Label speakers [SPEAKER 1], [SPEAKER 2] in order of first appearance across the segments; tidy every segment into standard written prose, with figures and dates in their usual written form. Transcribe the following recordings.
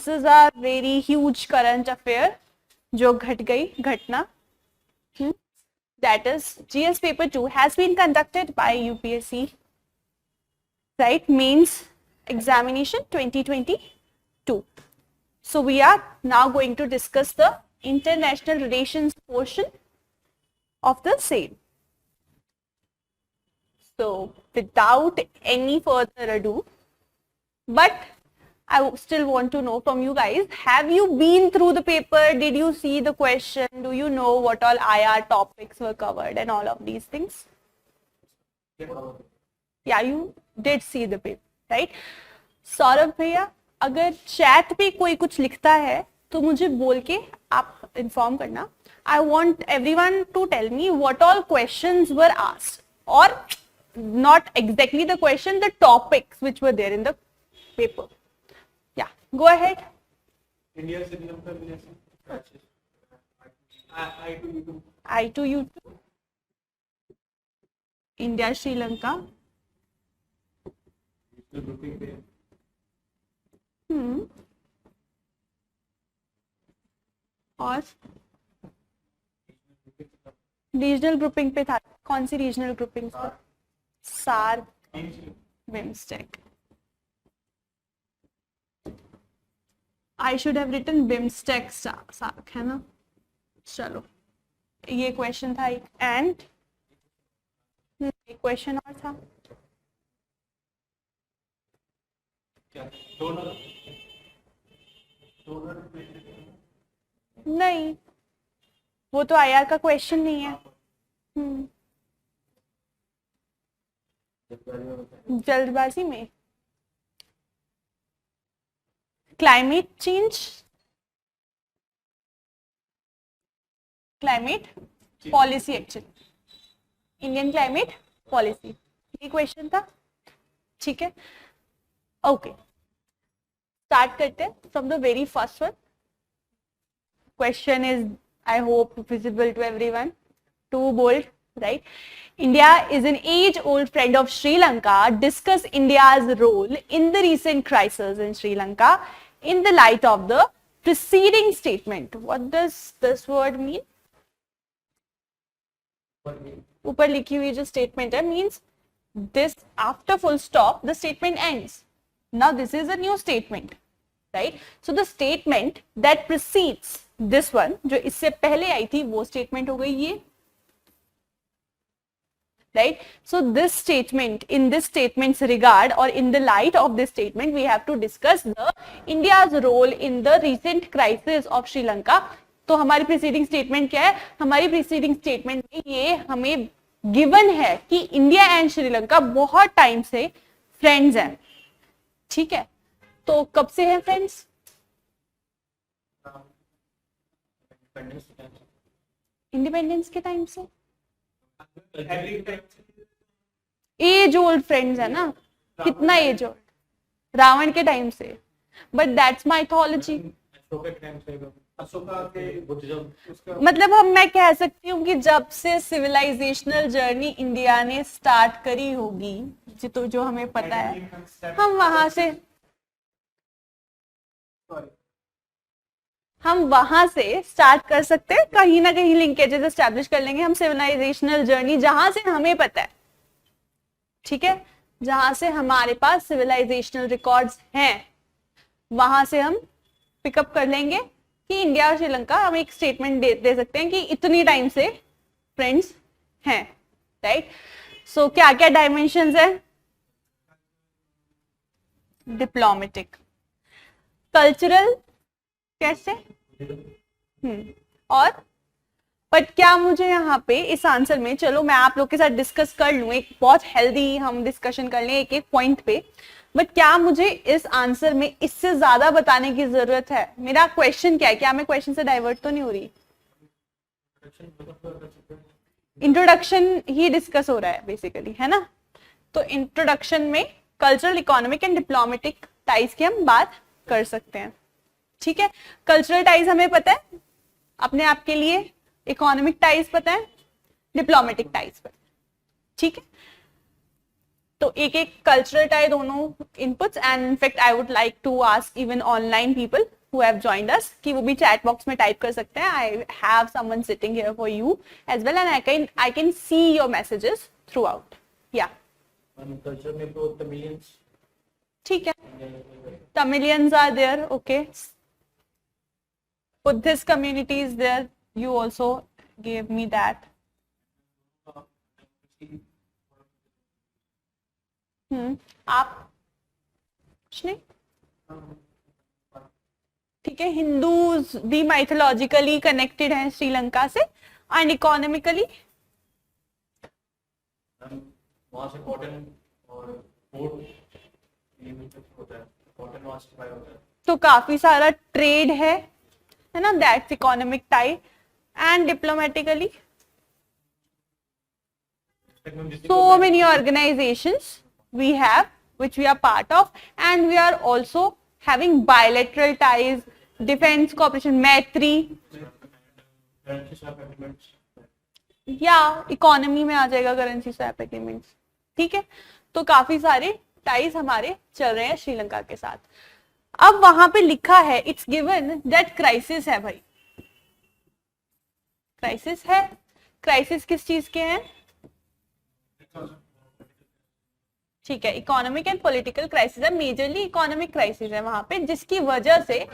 [SPEAKER 1] This is a very huge current affair जो घट गई घटना. That is GS paper 2 has been conducted by UPSC, right? Mains examination 2022. So we are now going to discuss the international relations portion of the same. So without any further ado, but I still want to know from you guys, have you been through the paper? Did you see the question? Do you know what all IR topics were covered and all of these things? Yeah, you did see the paper, right? Saurabh भैया, अगर chat पे कोई कुछ लिखता है तो मुझे बोल के आप इन्फॉर्म करना. I want everyone to tell me what all questions were asked, or not exactly the question, the topics which were there in the paper. Yeah, go ahead.
[SPEAKER 2] India, Sri Lanka,
[SPEAKER 1] I to you too. India, Sri Lanka. और regional grouping पे था. कौन सी regional grouping? SAARC, BIMSTEC. I should have written BIMSTEC SAARC, है ना? चलो, ये question था एक. एंड एक क्वेश्चन और था. नहीं, वो तो आईआर का क्वेश्चन नहीं है. जल्दबाजी में climate change, climate policy, actually Indian climate policy, ये क्वेश्चन था. ठीक है, ओके, स्टार्ट करते हैं from the very first one. Question is, I hope, visible to everyone. Too bold, right? India is an age-old friend of Sri Lanka. Discuss India's role in the recent crisis in Sri Lanka in the light of the preceding statement. What does this word mean? ऊपर लिखी हुई जो statement है means this after full stop the statement ends. Now this is a new statement, right? So the statement that precedes this one, जो इससे पहले आई थी, वो statement हो गई ये, right? So this statement, in this statement's regard or in the light of this statement, we have to discuss the India's role in the recent crisis of Sri Lanka. तो हमारी preceding statement क्या है? हमारी preceding statement में ये हमें given है कि इंडिया एंड श्रीलंका बहुत टाइम से फ्रेंड्स हैं. ठीक है, तो कब से हैं फ्रेंड्स? इंडिपेंडेंस के टाइम से. एज ओल्ड फ्रेंड्स है ना. कितना एज ओल्ड? रावण के टाइम से. But that's mythology. मतलब मैं कह सकती हूँ कि जब से सिविलाइजेशनल जर्नी इंडिया ने स्टार्ट करी होगी, तो जो हमें पता है, हम वहां से स्टार्ट कर सकते हैं. कहीं ना कहीं लिंकेजेस एस्टैब्लिश कर लेंगे हम सिविलाइजेशनल जर्नी, जहां से हमें पता है. ठीक है, जहां से हमारे पास सिविलाइजेशनल रिकॉर्ड्स हैं, वहां से हम पिकअप कर लेंगे कि इंडिया और श्रीलंका, हम एक स्टेटमेंट दे सकते हैं कि इतनी टाइम से फ्रेंड्स हैं, राइट? सो क्या क्या डायमेंशंस है? डिप्लोमेटिक, कल्चरल, कैसे? और बट क्या मुझे यहाँ पे इस आंसर में, चलो मैं आप लोग के साथ डिस्कस कर लूं, एक बहुत हेल्दी हम डिस्कशन कर लें एक एक पॉइंट पे, बट क्या मुझे इस आंसर में इससे ज्यादा बताने की जरूरत है? मेरा क्वेश्चन क्या है? क्या मैं क्वेश्चन से डाइवर्ट तो नहीं हो रही? इंट्रोडक्शन ही डिस्कस हो रहा है बेसिकली, है ना? तो इंट्रोडक्शन में cultural, economic and diplomatic ties की हम बात कर सकते हैं. ठीक है, कल्चरल टाइज हमें पता है अपने आप के लिए, इकोनॉमिक टाइज पता है, डिप्लोमेटिक टाइज पता है. ठीक है, तो एक एक कल्चरल टाई दोनों inputs, and in fact I would like to ask even online people who have joined us कि वो भी चैट बॉक्स में टाइप कर सकते हैं. I have someone sitting here for you as well, and I can see your messages throughout. Yeah.
[SPEAKER 2] Culture में तो Tamilians.
[SPEAKER 1] ठीक है. Tamilians are there. Okay. Buddhist community is there. You also gave me that. आप कुछ नहीं. ठीक है. Hindus भी माइथोलॉजिकली कनेक्टेड हैं श्रीलंका से, एंड इकोनॉमिकली
[SPEAKER 2] वहाँ से कॉटन और पोर्ट ये भी होता है. कॉटन वहाँ से बाय होता है.
[SPEAKER 1] तो काफी सारा ट्रेड है ना. That's economic tie. And diplomatically so many organizations we have which we are part of, and we are also having bilateral ties, defense cooperation, maitri, या इकोनॉमी में आ जाएगा करेंसी स्वैप एग्रीमेंट्स. ठीक है. तो काफी सारे टाइज हमारे चल रहे हैं श्रीलंका के साथ. अब वहां पे लिखा है इट्स गिवन दैट क्राइसिस है. भाई क्राइसिस है. क्राइसिस किस चीज के हैं? ठीक है. इकोनॉमिक एंड पॉलिटिकल क्राइसिस है. मेजरली इकोनॉमिक क्राइसिस है वहां पे, जिसकी वजह से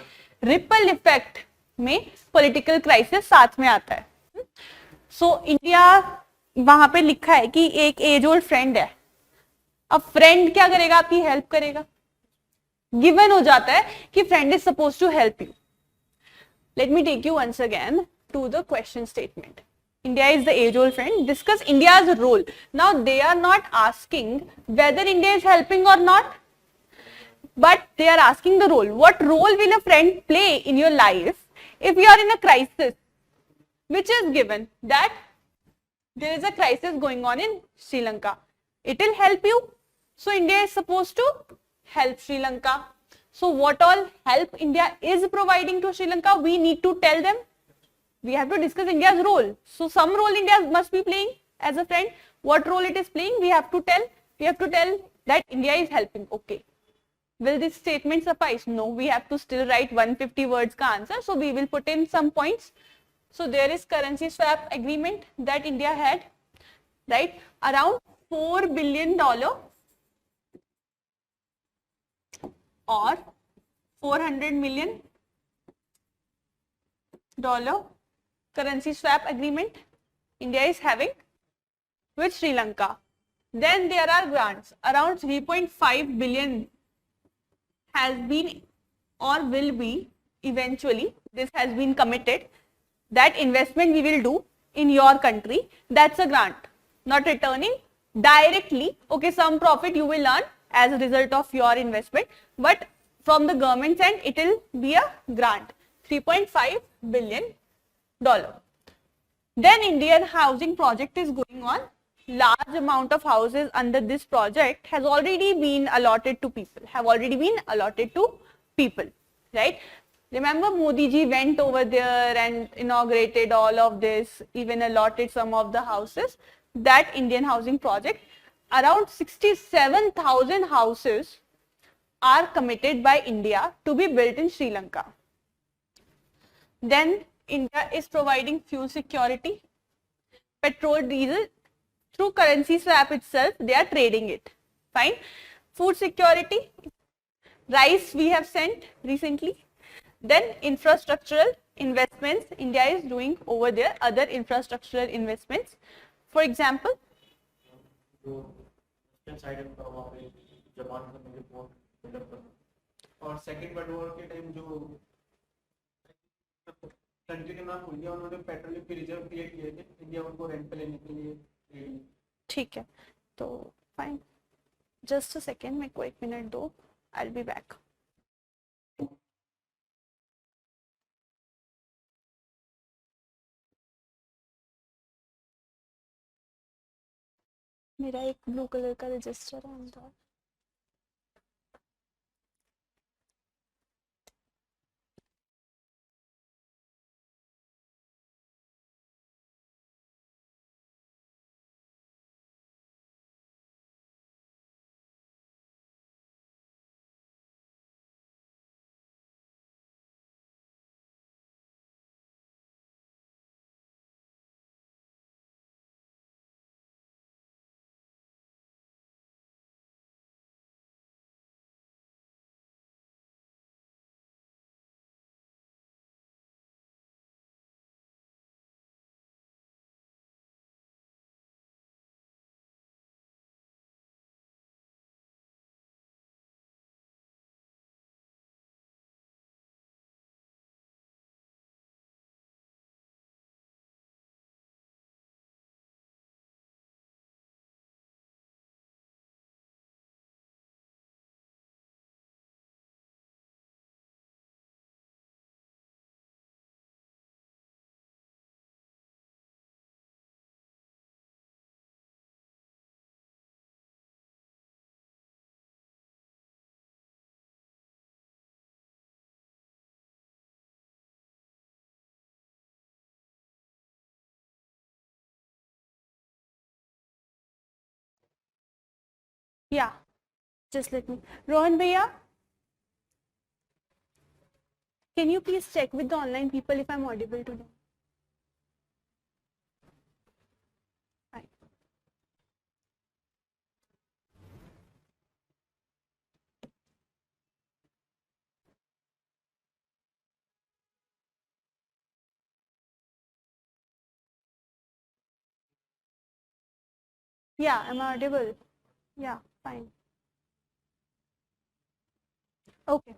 [SPEAKER 1] रिपल इफेक्ट में पॉलिटिकल क्राइसिस साथ में आता है. सो इंडिया वहां पे लिखा है कि एक एज ओल्ड फ्रेंड है. अब फ्रेंड क्या करेगा? आपकी हेल्प करेगा. गिवन हो जाता है कि friend is suppose to help you. Let me take you once again to the question statement. India is the age-old friend. Discuss India's role. Now they are not asking whether India is helping or not, but they are asking the role. What role will a friend play in your life if you are in a crisis, which is given that there is a crisis going on in Sri Lanka? It will help you. So India is supposed to help Sri Lanka. So what all help India is providing to Sri Lanka, we need to tell them. We have to discuss India's role. So some role India must be playing as a friend. What role it is playing, we have to tell. We have to tell that India is helping. Okay. Will this statement suffice? No, we have to still write 150 words ka answer. So we will put in some points. So there is currency swap agreement that India had, right? Around $4 billion or $400 million currency swap agreement India is having with Sri Lanka. Then there are grants. Around 3.5 billion has been or will be eventually, this has been committed, that investment we will do in your country. That's a grant, not returning directly. Okay, some profit you will earn as a result of your investment, but from the government's end it will be a grant. $3.5 billion. Then Indian housing project is going on. Large amount of houses under this project has already been allotted to people. Right? Remember Modi ji went over there and inaugurated all of this, even allotted some of the houses. That Indian housing project, around 67,000 houses are committed by India to be built in Sri Lanka. Then India is providing fuel security, petrol, diesel, through currency swap itself, they are trading it. Fine. Food security, rice we have sent recently. Then infrastructural investments, India is doing over there, other infrastructural investments. For example,
[SPEAKER 2] और second world war के time जो country के नाम भूल गया, उन्होंने petroleum के reserve create किए थे, इंडिया उनको रेंट पे लेने के लिए.
[SPEAKER 1] ठीक है. तो फाइन, जस्ट अ सेकेंड, मेरे को 1 मिनट दो, आई विल बी बैक. मेरा एक ब्लू कलर का रजिस्टर है अंदर. Yeah, just let me. Rohan bhaiya, can you please check with the online people if I'm audible to them? Fine. Yeah, am I audible? Yeah, fine. Okay.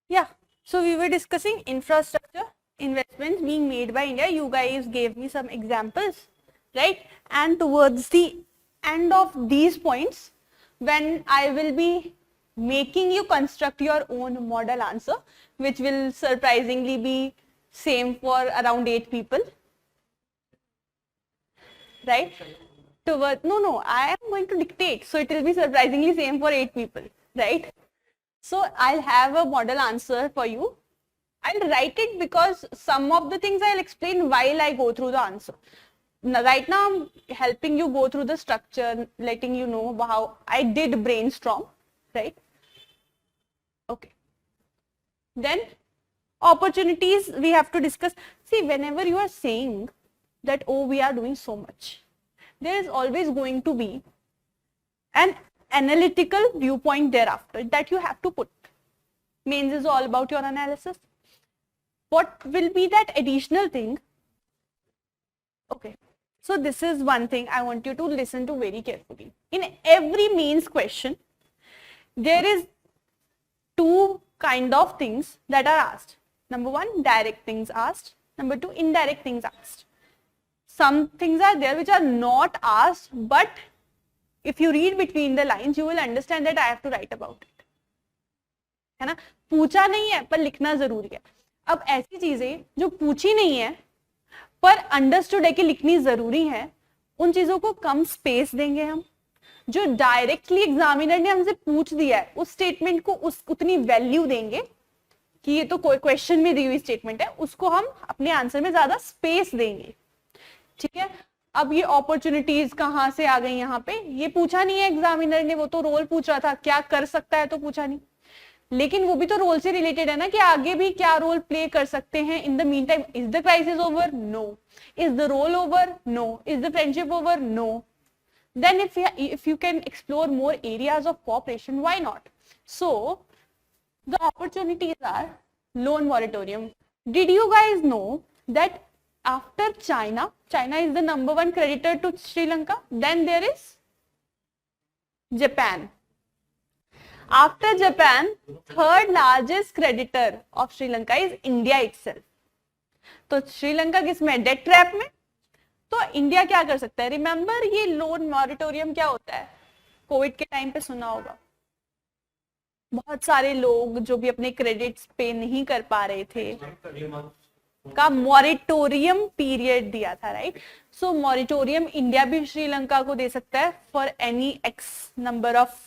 [SPEAKER 1] Yeah, so we were discussing infrastructure investments being made by India. You guys gave me some examples, right? And towards the end of these points, when I will be making you construct your own model answer, which will surprisingly be same for around 8 people, right? No, I am going to dictate, so it will be surprisingly same for 8 people, right? So I'll have a model answer for you. I'll write it because some of the things I'll explain while I go through the answer. Now, right now, I'm helping you go through the structure, letting you know how I did brainstorm, right? Okay. Then opportunities we have to discuss. See, whenever you are saying that, oh, we are doing so much, there is always going to be an analytical viewpoint thereafter that you have to put. Mains is all about your analysis. What will be that additional thing? Okay, so this is one thing I want you to listen to very carefully. In every mains question, there is two kind of things that are asked. Number one, direct things asked. Number two, indirect things asked. Some things are there which are not asked, but if you read between the lines, you will understand that I have to write about it. है ना? पूछा नहीं है पर लिखना जरूरी है. अब ऐसी चीजें जो पूछी नहीं है पर अंडरस्टूड है कि लिखनी जरूरी है, उन चीजों को कम स्पेस देंगे हम. जो डायरेक्टली एग्जामिनर ने हमसे पूछ दिया है उस स्टेटमेंट को उतनी वैल्यू देंगे कि ये तो कोई क्वेश्चन में दी हुई स्टेटमेंट है, उसको हम अपने आंसर में ज्यादा स्पेस देंगे. ठीक है. अब ये अपॉर्चुनिटीज कहाँ से आ गई यहाँ पे, ये पूछा नहीं है एग्जामिनर ने, वो तो रोल पूछ रहा था क्या कर सकता है तो पूछा नहीं, लेकिन वो भी तो रोल से रिलेटेड है ना कि आगे भी क्या रोल प्ले कर सकते हैं. In the meantime, is the crisis over? No. Is the role over? No. Is the friendship over? No. Then if you can explore more areas of cooperation, why not? So the opportunities are loan moratorium. Did you guys know that after China is the number one creditor to Sri Lanka, then there is Japan. After Japan, third largest creditor of Sri Lanka is India itself. तो श्रीलंका किसमें? Debt trap में. तो India क्या कर सकता है? Remember, ये loan moratorium क्या होता है? कोविड के टाइम पे सुना होगा, बहुत सारे लोग जो भी अपने क्रेडिट्स पे नहीं कर पा रहे थे का मॉरिटोरियम पीरियड दिया था, राइट? सो मॉरिटोरियम इंडिया भी श्रीलंका को दे सकता है for any x number of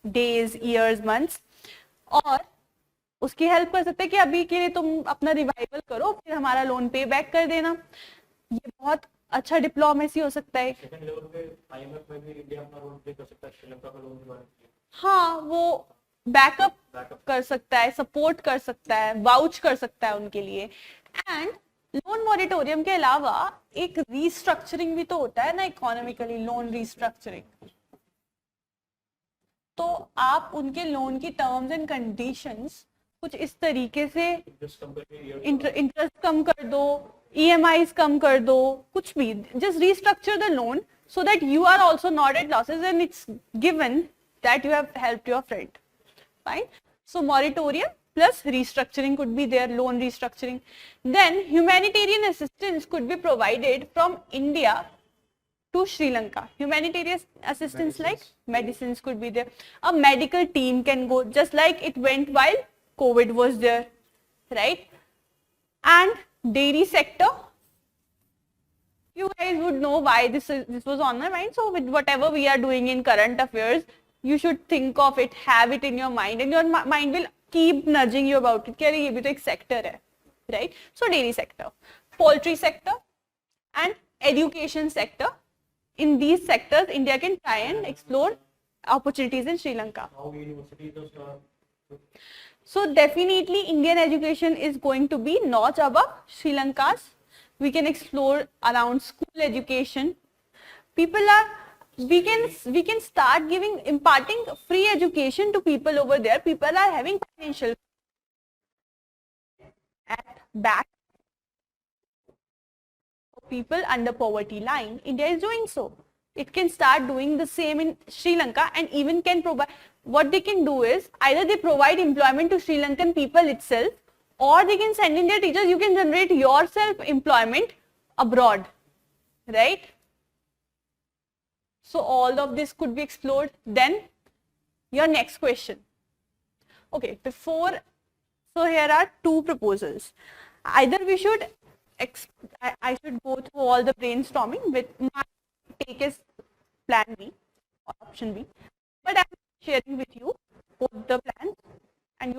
[SPEAKER 1] days, years, months, और उसकी हेल्प कर सकते हैं कि अभी के लिए तुम अपना रिवाइवल करो, फिर हमारा लोन पे बैक कर देना. ये बहुत अच्छा डिप्लोमेसी हो सकता है.
[SPEAKER 2] सेकंड लेवल पे आईएमएफ में भी इंडिया अपना रोल प्ले कर सकता है श्रीलंका का लोन दिलवाने के लिए.
[SPEAKER 1] हाँ, वो बैकअप कर सकता है, सपोर्ट कर सकता है, वाउच कर सकता है उनके लिए. एंड लोन मॉरिटोरियम के अलावा एक रीस्ट्रक्चरिंग भी तो होता है ना इकोनॉमिकली, लोन रीस्ट्रक्चरिंग. तो आप उनके लोन की टर्म्स एंड कंडीशंस कुछ इस तरीके से, इंटरेस्ट कम कर दो, EMIs कम कर दो, कुछ भी, just restructure the loan so that you are also not at losses and it's given that you have helped your friend. Fine. So moratorium plus restructuring could be there, loan restructuring. Then humanitarian assistance could be provided from India to Sri Lanka. Humanitarian assistance like medicines could be there. A medical team can go, just like it went while COVID was there, right? And dairy sector, you guys would know why this was on my mind. So with whatever we are doing in current affairs, you should think of it, have it in your mind, and your mind will keep nudging you about it. कि ये भी तो एक sector है, right? So dairy sector, poultry sector, and education sector in these sectors India can try and explore opportunities in Sri Lanka.
[SPEAKER 2] How universities are start.
[SPEAKER 1] So definitely Indian education is going to be notch above Sri Lanka's. We can explore around school education. People are, we can start imparting free education to people over there. People are having financial at back. People under poverty line, India is doing so. It can start doing the same in Sri Lanka, and even can provide, what they can do is either they provide employment to Sri Lankan people itself, or they can send in their teachers. You can generate yourself employment abroad, right? So all of this could be explored. Then your next question. Okay, so here are two proposals. Either we should I should go through all the brainstorming with my take as plan B or option B, but I'm sharing with you both the plans, and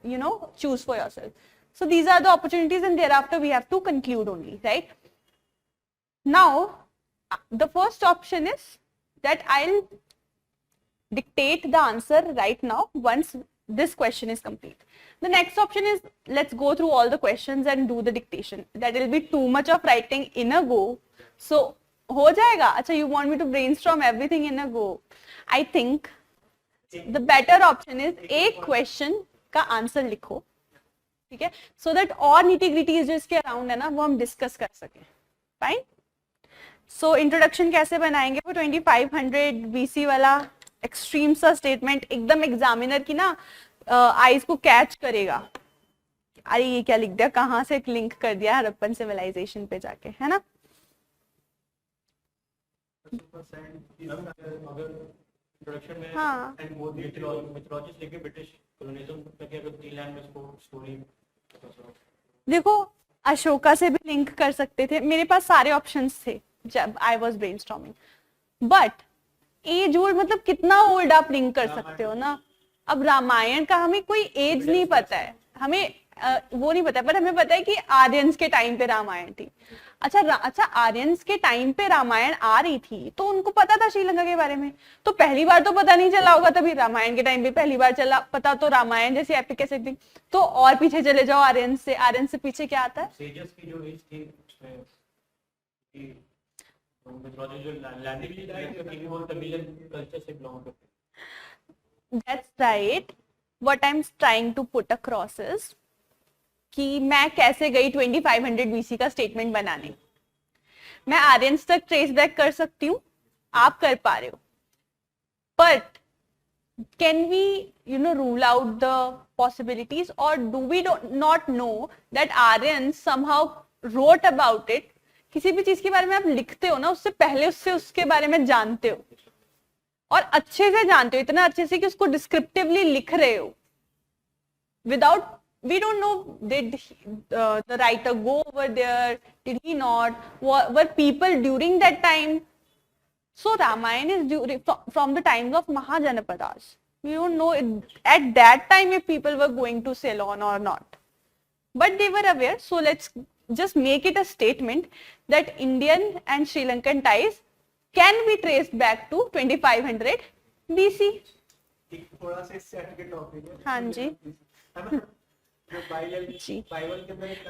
[SPEAKER 1] you'll choose for yourself. So these are the opportunities, and thereafter we have to conclude only, right? Now the first option is that I'll dictate the answer right now once this question is complete. The next option is, let's go through all the questions and do the dictation. That will be too much of writing in a go. So, हो जाएगा? अच्छा, you want me to brainstorm everything in a go? I think the better option is एक question का answer लिखो, ठीक है? So that और nitty-gritties जो इसके around है ना, वो हम discuss कर सकें. Fine? So introduction कैसे बनाएंगे? वो 2500 BC वाला एक्सट्रीम सा स्टेटमेंट एकदम एग्जामिनर की ना आईज को कैच करेगा. अरे ये क्या लिख दिया, कहाँ से लिंक कर दिया हड़प्पन सिविलाइजेशन पे जाके, है ना? हाँ. देखो अशोका से भी लिंक कर सकते थे. मेरे पास सारे ऑप्शंस थे जब I was brainstorming, but as old मतलब कितना ओल्ड आप लिंक कर सकते हो ना. अब रामायण का हमें कोई एज नहीं पता है, हमें वो नहीं पता है, पर हमें पता है कि आर्यंस के टाइम पे रामायण थी. अच्छा आर्यंस के टाइम पे रामायण आ रही थी तो उनको पता था श्रीलंका के बारे में. तो पहली बार तो पता नहीं चला होगा, तभी रामायण के टाइम पे पहली बार चला पता, तो रामायण जैसी एपिक कैसे थी. तो और पीछे चले जाओ, आर्यन से पीछे क्या आता है? That's right. What I'm trying to put across is कि मैं कैसे गई 2500 BC का स्टेटमेंट बनाने. मैं आर्यंस तक ट्रेस बैक कर सकती हूँ, आप कर पा रहे हो, but can we rule out the possibilities, or do we not know that Aryans somehow wrote about it? किसी भी चीज के बारे में आप लिखते हो ना, उससे पहले उसके बारे में जानते हो, और अच्छे से जानते हो, इतना अच्छे से कि उसको डिस्क्रिप्टिवली लिख रहे हो. Without, we don't know, did the writer go over there, did he not, were people during that time? So Ramayana is from the times of Mahajanapadas. We don't know at that time if people were going to Ceylon or not, but they were aware. So let's just make it a statement that Indian and Sri Lankan ties can be traced back to 2500 BC.
[SPEAKER 2] थोड़ा सा set के topic है.
[SPEAKER 1] हाँ जी.
[SPEAKER 2] जी.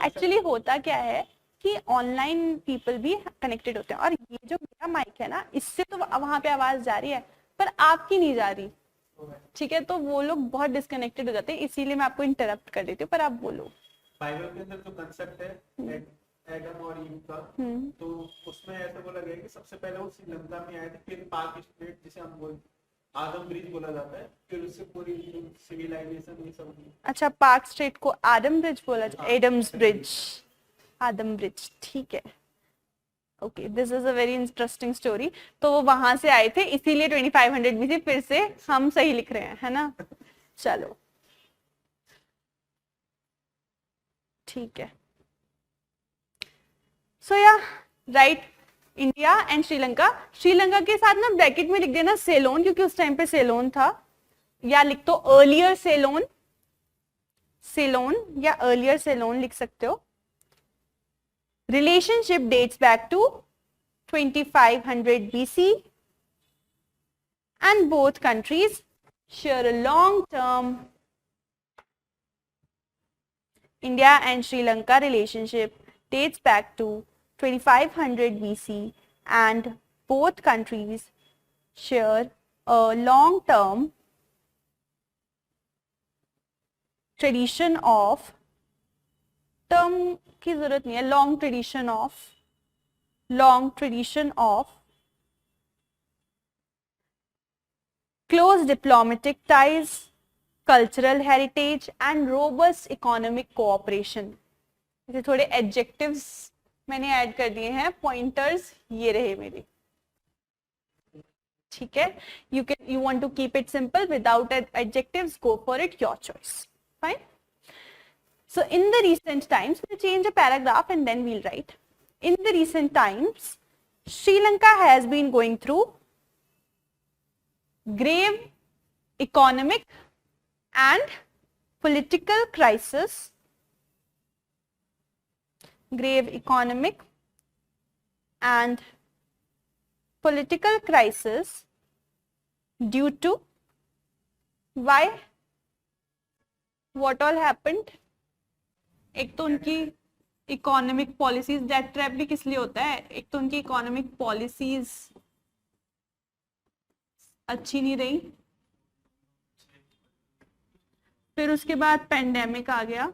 [SPEAKER 1] Actually होता क्या है कि online people भी कनेक्टेड होते हैं, और ये जो मेरा माइक है ना, इससे तो वहां पे आवाज जा रही है पर आपकी नहीं जा रही, ठीक है? तो वो लोग बहुत डिस्कनेक्टेड हो जाते हैं, इसीलिए मैं आपको इंटरप्ट कर देती हूँ, पर आप बोलो.
[SPEAKER 2] बाइबल के अंदर जो कंसेप्ट है एडम और ईव का, तो उसमें ऐसा बोला गया कि सबसे पहले वो श्रीलंका में आए थे, फिर पाक स्टेट जिसे हम बोलते आदम ब्रिज बोला जाता है, फिर उससे पूरी सिविलाइजेशन ये सब. अच्छा,
[SPEAKER 1] पाक स्टेट को आदम ब्रिज बोला जाता है, एडम्स ब्रिज, आदम ब्रिज, ठीक है. Okay, this is a very interesting story. तो वो वहां से आए थे, इसीलिए 2500 BC फिर से हम सही लिख रहे हैं, है ना? चलो ठीक है. सो या right, India and Sri Lanka. Sri Lanka के साथ ना ब्रैकेट में लिख देना सेलोन, क्योंकि उस टाइम पे सेलोन था, या लिख दो अर्लियर सेलोन, या अर्लियर सेलोन लिख सकते हो. Relationship dates back to 2500 BC, and both countries share a long-term India and Sri Lanka relationship dates back to 2500 BC, and both countries share a long-term tradition of, term की जरूरत नहीं है, long tradition of close diplomatic ties, cultural heritage and robust economic cooperation. इसे थोड़े adjectives मैंने add कर दिए हैं, pointers ये रहे मेरे, ठीक है. You want to keep it simple without adjectives, go for it, your choice. Fine. So in the recent times, we'll change a paragraph and then we'll write. In the recent times, Sri Lanka has been going through grave economic and political crisis. Grave economic and political crisis due to, why, what all happened. एक तो उनकी economic policies, debt trap भी किस लिए होता है, एक तो उनकी इकोनॉमिक पॉलिसीज अच्छी नहीं रही, फिर उसके बाद पेंडेमिक आ गया.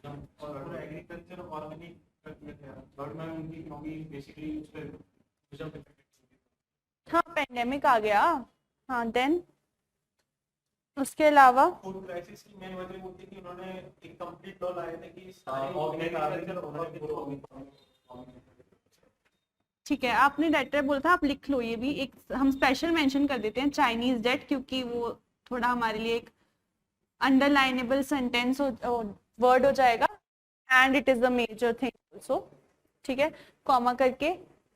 [SPEAKER 2] एग्रीकल्चर ऑर्गेनिक
[SPEAKER 1] हाँ पेंडेमिक आ गया. हाँ देन उसके अलावा
[SPEAKER 2] फूड क्राइसिस की मेन वजह वो थी कि उन्होंने एक कंप्लीट लॉ लाए थे कि
[SPEAKER 1] ठीक है, आपने डेट ट्रैप बोला था, आप लिख लो ये भी, एक हम स्पेशल मेंशन कर देते हैं चाइनीज डेट, क्योंकि वो थोड़ा हमारे लिए एक अंडरलाइनेबल सेंटेंस वर्ड हो जाएगा, and it is the major thing also. ठीक है, कॉमा करके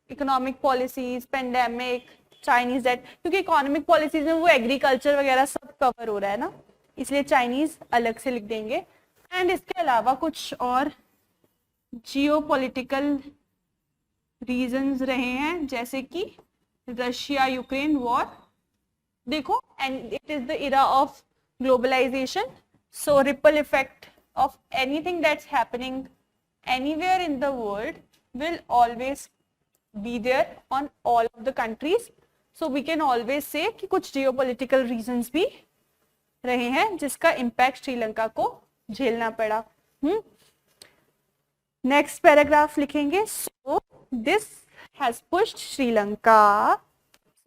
[SPEAKER 1] economic policies, pandemic, Chinese debt, क्योंकि इकोनॉमिक पॉलिसीज में वो एग्रीकल्चर वगैरह सब कवर हो रहा है ना, इसलिए चाइनीज अलग से लिख देंगे. एंड इसके अलावा कुछ और जियोपॉलिटिकल रीजंस रहे हैं, जैसे कि रशिया यूक्रेन वॉर. देखो, and it is the era of globalisation, so ripple effect of anything that's happening anywhere in the world will always be there on all of the countries. So we can always say कि कुछ geopolitical reasons भी रहे हैं जिसका impact Sri Lanka को झेलना पड़ा. Next paragraph लिखेंगे. So this has pushed Sri Lanka.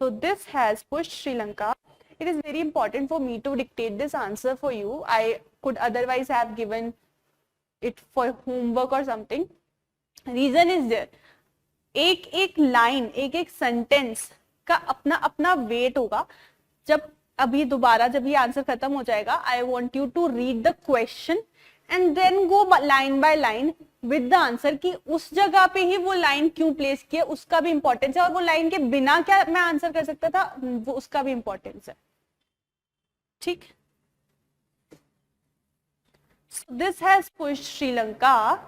[SPEAKER 1] So this has pushed Sri Lanka. It is very important for me to dictate this answer for you. I could otherwise have given it for homework or something. Reason is there. एक एक line, एक एक sentence का अपना अपना wait होगा. जब अभी दोबारा जब ये आंसर खत्म हो जाएगा, I want you to read the question and then go line by line with the answer, कि उस जगह पे ही वो लाइन क्यों प्लेस किया उसका भी इंपॉर्टेंस है, और वो लाइन के बिना क्या मैं आंसर कर सकता था वो उसका भी इंपॉर्टेंस है. ठीक. So this has pushed Sri Lanka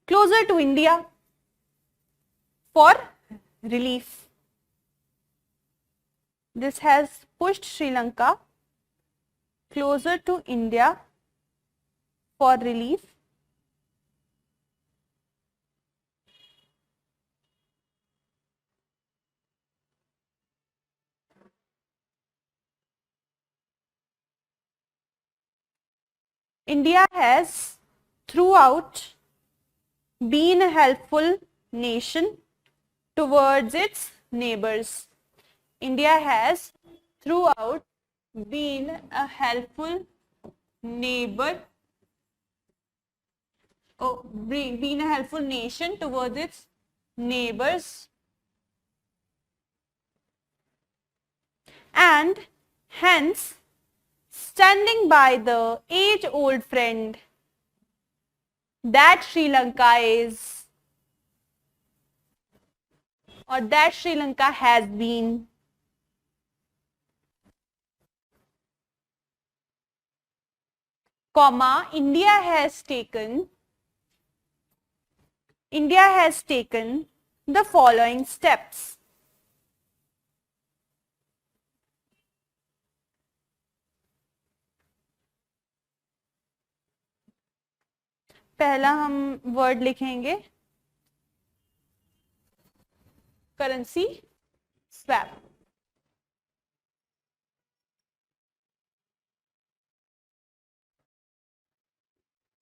[SPEAKER 1] closer to India for relief. This has pushed Sri Lanka closer to India for relief. India has throughout been a helpful nation towards its neighbors. India has throughout been a helpful neighbor, been a helpful nation towards its neighbors, and hence standing by the age-old friend that Sri Lanka is, or that Sri Lanka has been, comma, India has taken India has taken the following steps. पहला हम word लिखेंगे currency swap.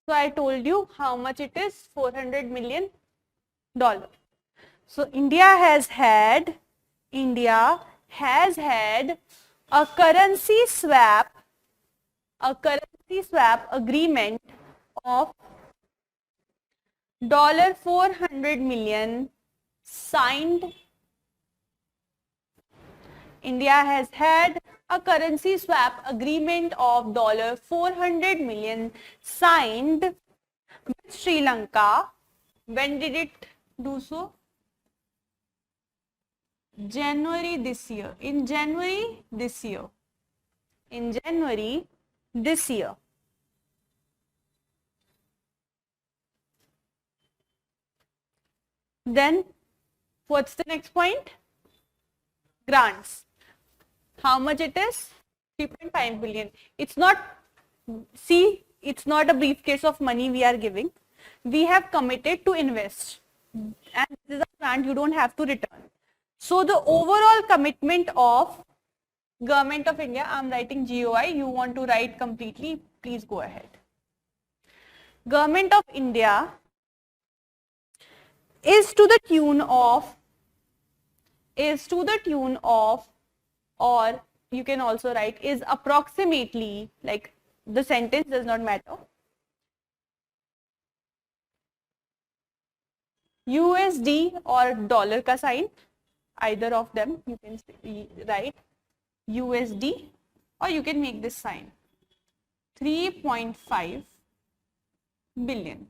[SPEAKER 1] So I told you how much it is, $400 million. So India has had a currency swap agreement of $400 million signed. India has had a currency swap agreement of $400 million signed with Sri Lanka. When did it do so? January this year. In January this year. Then what's the next point? Grants. How much it is? 3.5 billion. It's not a briefcase of money we are giving. We have committed to invest, and this is a grant you don't have to return. So the overall commitment of Government of India, I'm writing GOI, you want to write completely, please go ahead. Government of India is to the tune of, or you can also write is approximately, like the sentence does not matter, USD or dollar ka sign, either of them you can write USD, or you can make this sign 3.5 billion.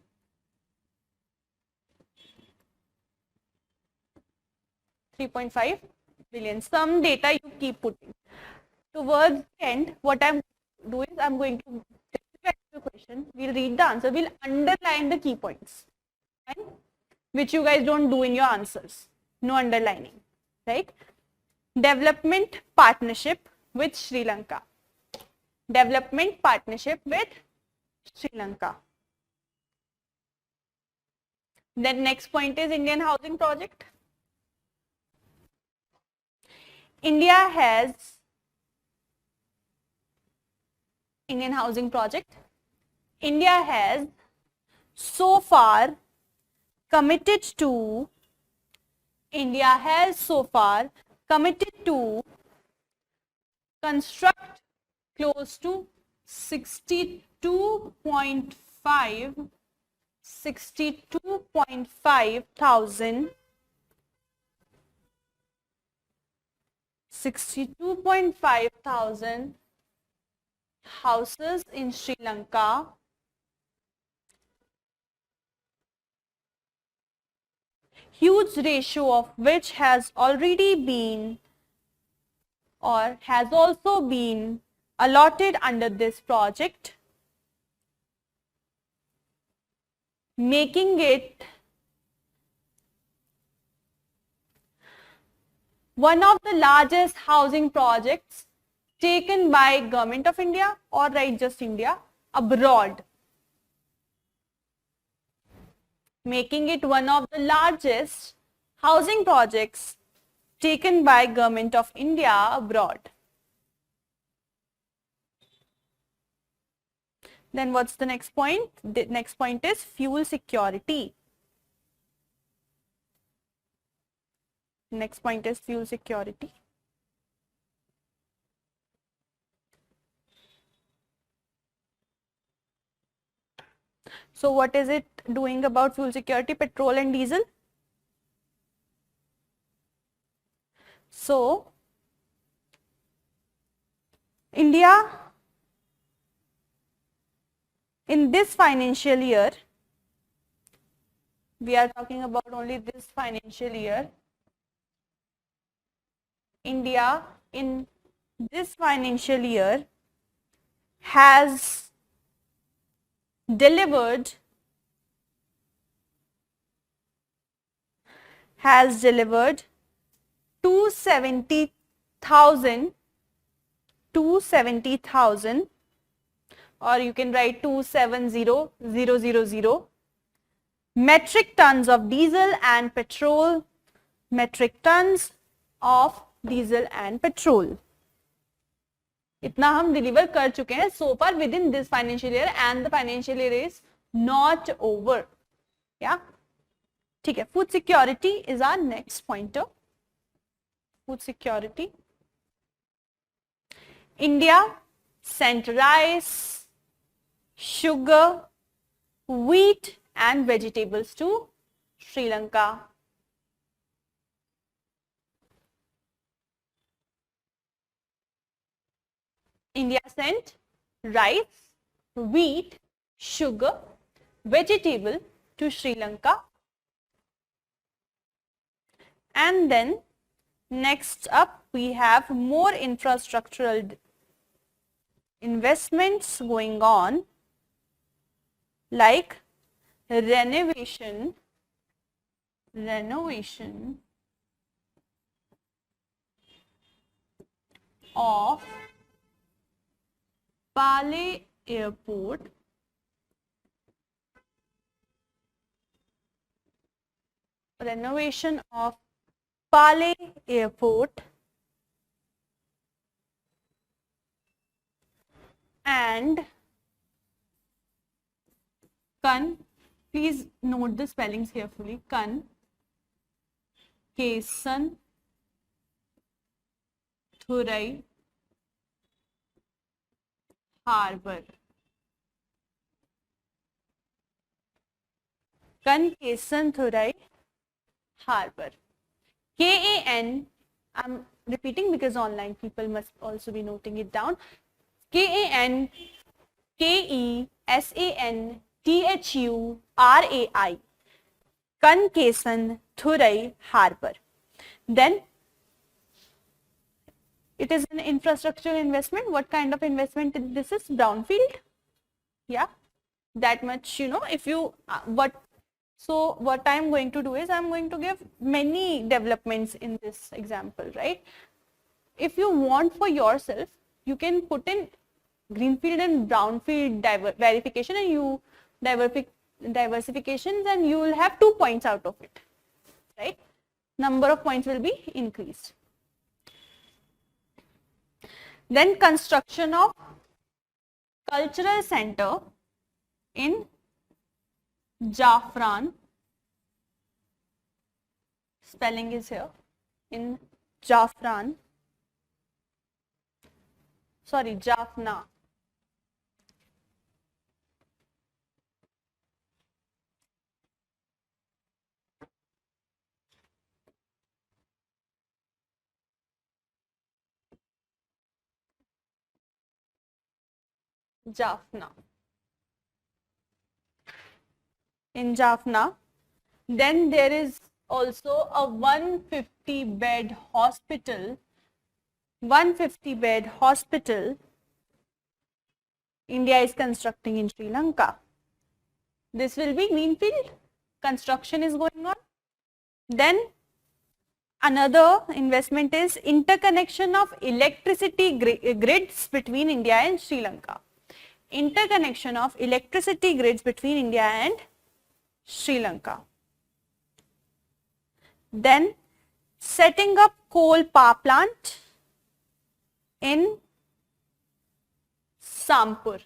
[SPEAKER 1] $3.5 billion. Some data you keep putting. Towards the end, what I'm doing is I'm going to take the question. We'll read the answer. We'll underline the key points, right? Which you guys don't do in your answers. No underlining, right? Development partnership with Sri Lanka. Development partnership with Sri Lanka. Then next point is Indian housing project. India has Indian housing project. India has so far committed to construct close to 62.5 thousand houses in Sri Lanka, huge ratio of which has already been or has also been allotted under this project, making it one of the largest housing projects taken by Government of India, or right, just India, abroad. Making it one of the largest housing projects taken by Government of India abroad. Then what's the next point? The next point is fuel security. Next point is fuel security. So what is it doing about fuel security? Petrol and diesel. So India in this financial year, we are talking about only this financial year, India in this financial year has delivered has delivered 270,000, or you can write 270,000 metric tons of diesel and petrol, metric tons of diesel and petrol. इतना हम deliver कर चुके हैं so far within this financial year, and the financial year is not over. Yeah, ठीक है. Food security is our next pointer. Food security. India sent rice, sugar, wheat and vegetables to Sri Lanka. India sent rice, wheat, sugar, vegetable to Sri Lanka. And then next up we have more infrastructural investments going on, like renovation of Pale Airport, renovation of Pale Airport, and please note the spellings carefully, Kesan Thurai Harbour. Kesan Thurai Harbour. KAN, I'm repeating because online people must also be noting it down. KAN KESANTHURAI, Kesan Thurai Harbour. Then it is an infrastructural investment. What kind of investment this is? Brownfield. Yeah, that much you know. If you what I'm going to do is I'm going to give many developments in this example, right? If you want for yourself, you can put in greenfield and brownfield verification, and you diversifications, and you will have 2 points out of it, right? Number of points will be increased. Then construction of cultural center in Jaffran, spelling is here, in Jaffran, sorry, Jaffna. In Jaffna. Then there is also a 150-bed hospital. 150-bed hospital India is constructing in Sri Lanka. This will be greenfield. Construction is going on. Then another investment is interconnection of electricity grids between India and Sri Lanka. Interconnection of electricity grids between India and Sri Lanka. Then setting up coal power plant in Sampur.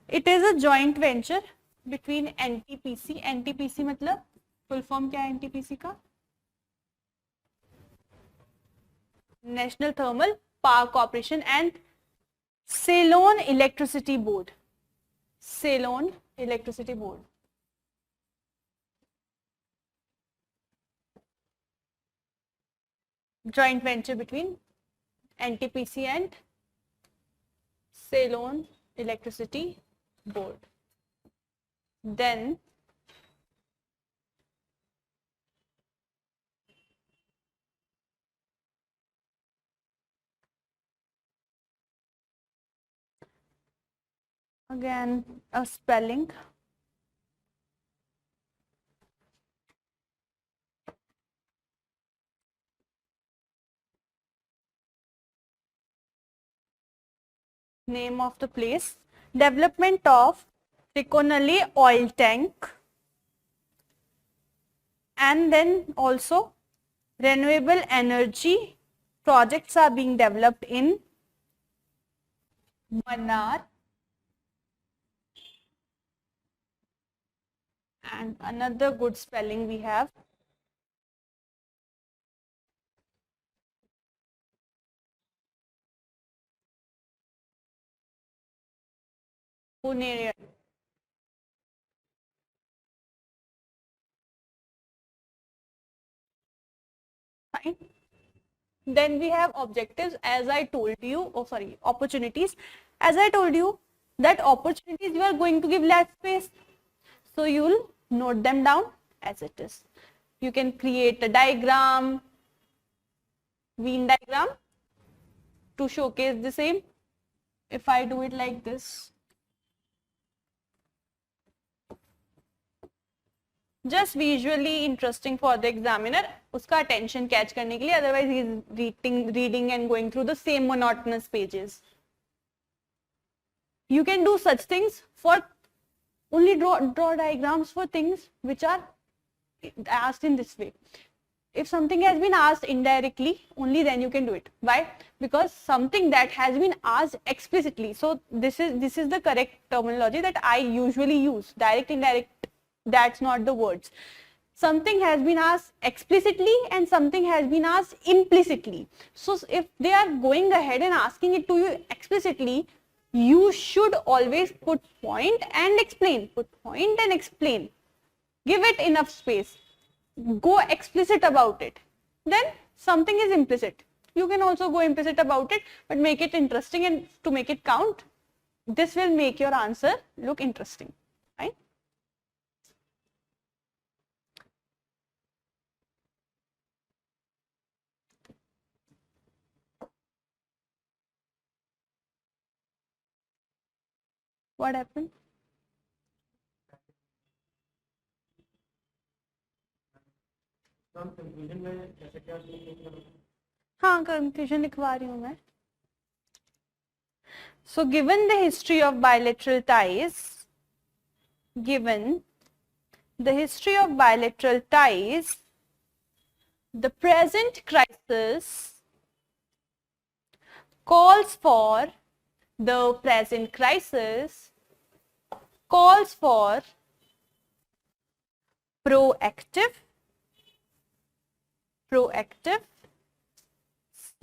[SPEAKER 1] It is a joint venture between NTPC. NTPC मतलब full form क्या है NTPC का? National thermal power corporation and Ceylon Electricity Board. Ceylon Electricity Board. Joint venture between NTPC and Ceylon Electricity Board. Then again a spelling. Name of the place. Development of Trikonali oil tank, and then also renewable energy projects are being developed in Manar, and another good spelling we have Pune. Fine. Then we have objectives, as I told you, oh sorry, opportunities. As I told you that opportunities you are going to give less space. So you will note them down as it is. You can create a diagram, Venn diagram to showcase the same. If I do it like this, just visually interesting for the examiner, uska attention catch karne ke liye, otherwise he is reading and going through the same monotonous pages. You can do such things for only draw diagrams for things which are asked in this way. If something has been asked indirectly, only then you can do it. Why? Because something that has been asked explicitly. So this is the correct terminology that I usually use. Direct, indirect, that's not the words. Something has been asked explicitly and something has been asked implicitly. So if they are going ahead and asking it to you explicitly, you should always put point and explain. Put point and explain. Give it enough space. Go explicit about it. Then something is implicit. You can also go implicit about it, but make it interesting, and to make it count, this will make your answer look interesting. Right? What happened? हाँ, conclusion लिखवा रही हूँ मैं. So given the history of bilateral ties, the present crisis calls for proactive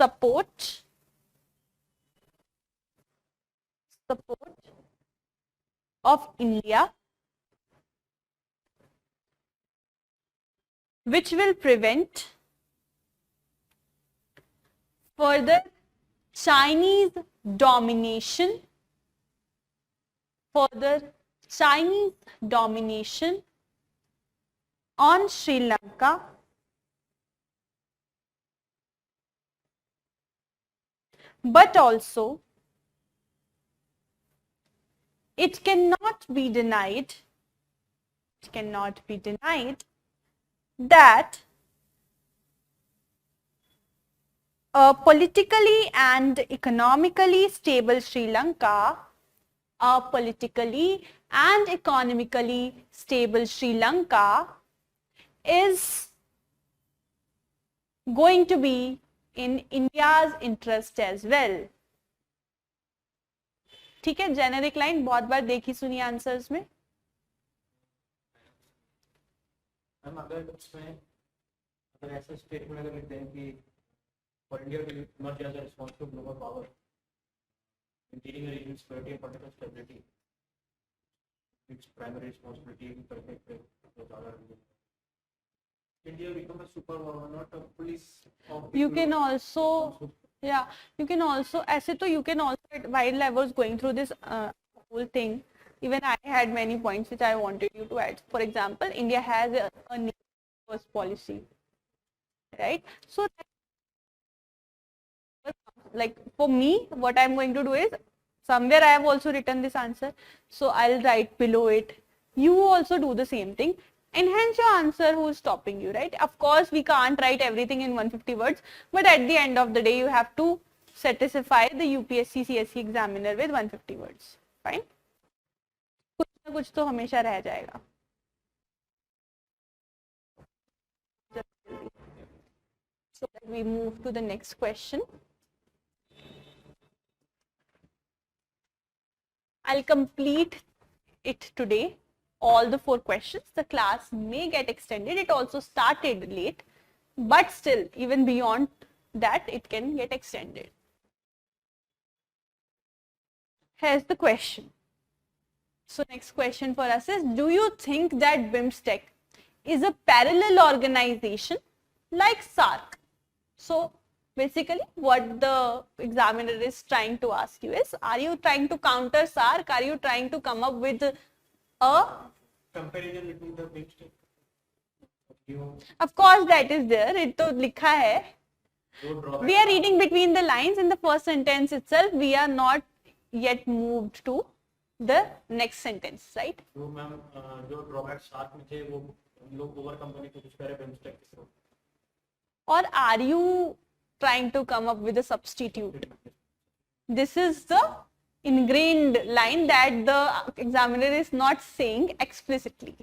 [SPEAKER 1] support of India, which will prevent further Chinese domination on Sri Lanka, but also it cannot be denied that a politically and economically stable Sri Lanka is going to be in India's interest as well. ठीक है, generic line बहुत बार देखी सुनी answers में.
[SPEAKER 2] अगर ऐसा statement अगर लिखते हैं कि for India to emerge as a responsible global power, maintaining a region's security and political stability, its primary responsibility in protect with other regions. India become a superpower, not a police.
[SPEAKER 1] You can also, ऐसे तो you can also, while I was going through this whole thing, even I had many points which I wanted you to add. For example, India has a first policy, right? So like for me, what I'm going to do is somewhere I have also written this answer, so I'll write below it. You also do the same thing. Enhance your answer who's stopping you, right? Of course we can't write everything in 150 words, but at the end of the day you have to satisfy the UPSC CSE examiner with 150 words. Fine? कुछ ना कुछ तो हमेशा रह जाएगा. So we move to the next question. I'll complete it today. All the 4 questions. The class may get extended. It also started late, but still, even beyond that, it can get extended. Here's the question. So next question for us is, do you think that BIMSTEC is a parallel organization like SARC? So basically what the examiner is trying to ask you is, are you trying to counter SARC? Are you trying to come up with a
[SPEAKER 2] comparison between the BIMSTEC?
[SPEAKER 1] Of course that is there. It to likha hai. We are reading between the lines in the first sentence itself. We are not yet moved to the next sentence, right?
[SPEAKER 2] जो ma'am जो drawback साथ में थे वो हम लोग overcome करने की कोशिश कर रहे हैं BIMSTEC के through.
[SPEAKER 1] Or are you trying to come up with a substitute? This is the ingrained line that the examiner is not saying explicitly,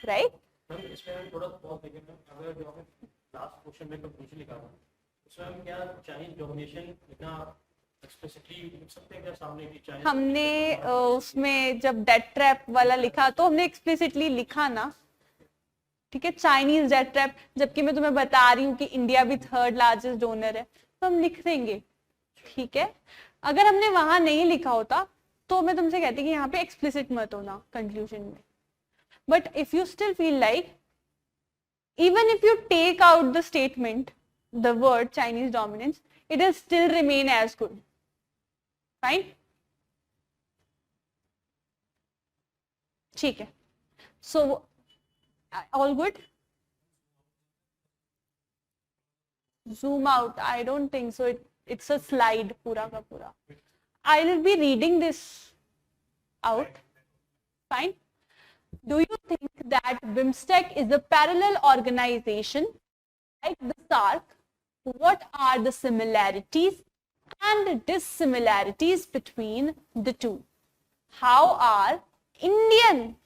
[SPEAKER 1] right?
[SPEAKER 2] Ma'am इसमें हम थोड़ा बहुत देखेंगे. अगर जो हमें लास्ट क्वेश्चन में कंक्लूजन लिखा था उसमें हम क्या चाइनीज डोमिनेशन लिखना एक्सप्लिसिटली लिख सकते हैं क्या सामने की चाइनीज?
[SPEAKER 1] हमने उसमें जब डेट ट्रैप वाला लिखा तो हमने एक्सप्लिसिटली लिखा ना, ठीक है, चाइनीज डेट ट्रैप, जबकि मैं तुम्हें बता रही हूँ कि इंडिया भी 3rd लार्जेस्ट डोनर है, तो हम लिख देंगे, ठीक है. अगर हमने वहां नहीं लिखा होता तो मैं तुमसे कहती कि यहाँ पे एक्सप्लिसिट मत होना कंक्लूजन में. But if you still feel like, even if you take out the statement, the word Chinese dominance, it will still remain as good. Fine? ठीक है. So all good? Zoom out. I don't think so. It's a slide पूरा का पूरा. I will be reading this out. Fine? Do you think that BIMSTEC is a parallel organization like the SARC? What are the similarities and dissimilarities between the two? How are Indian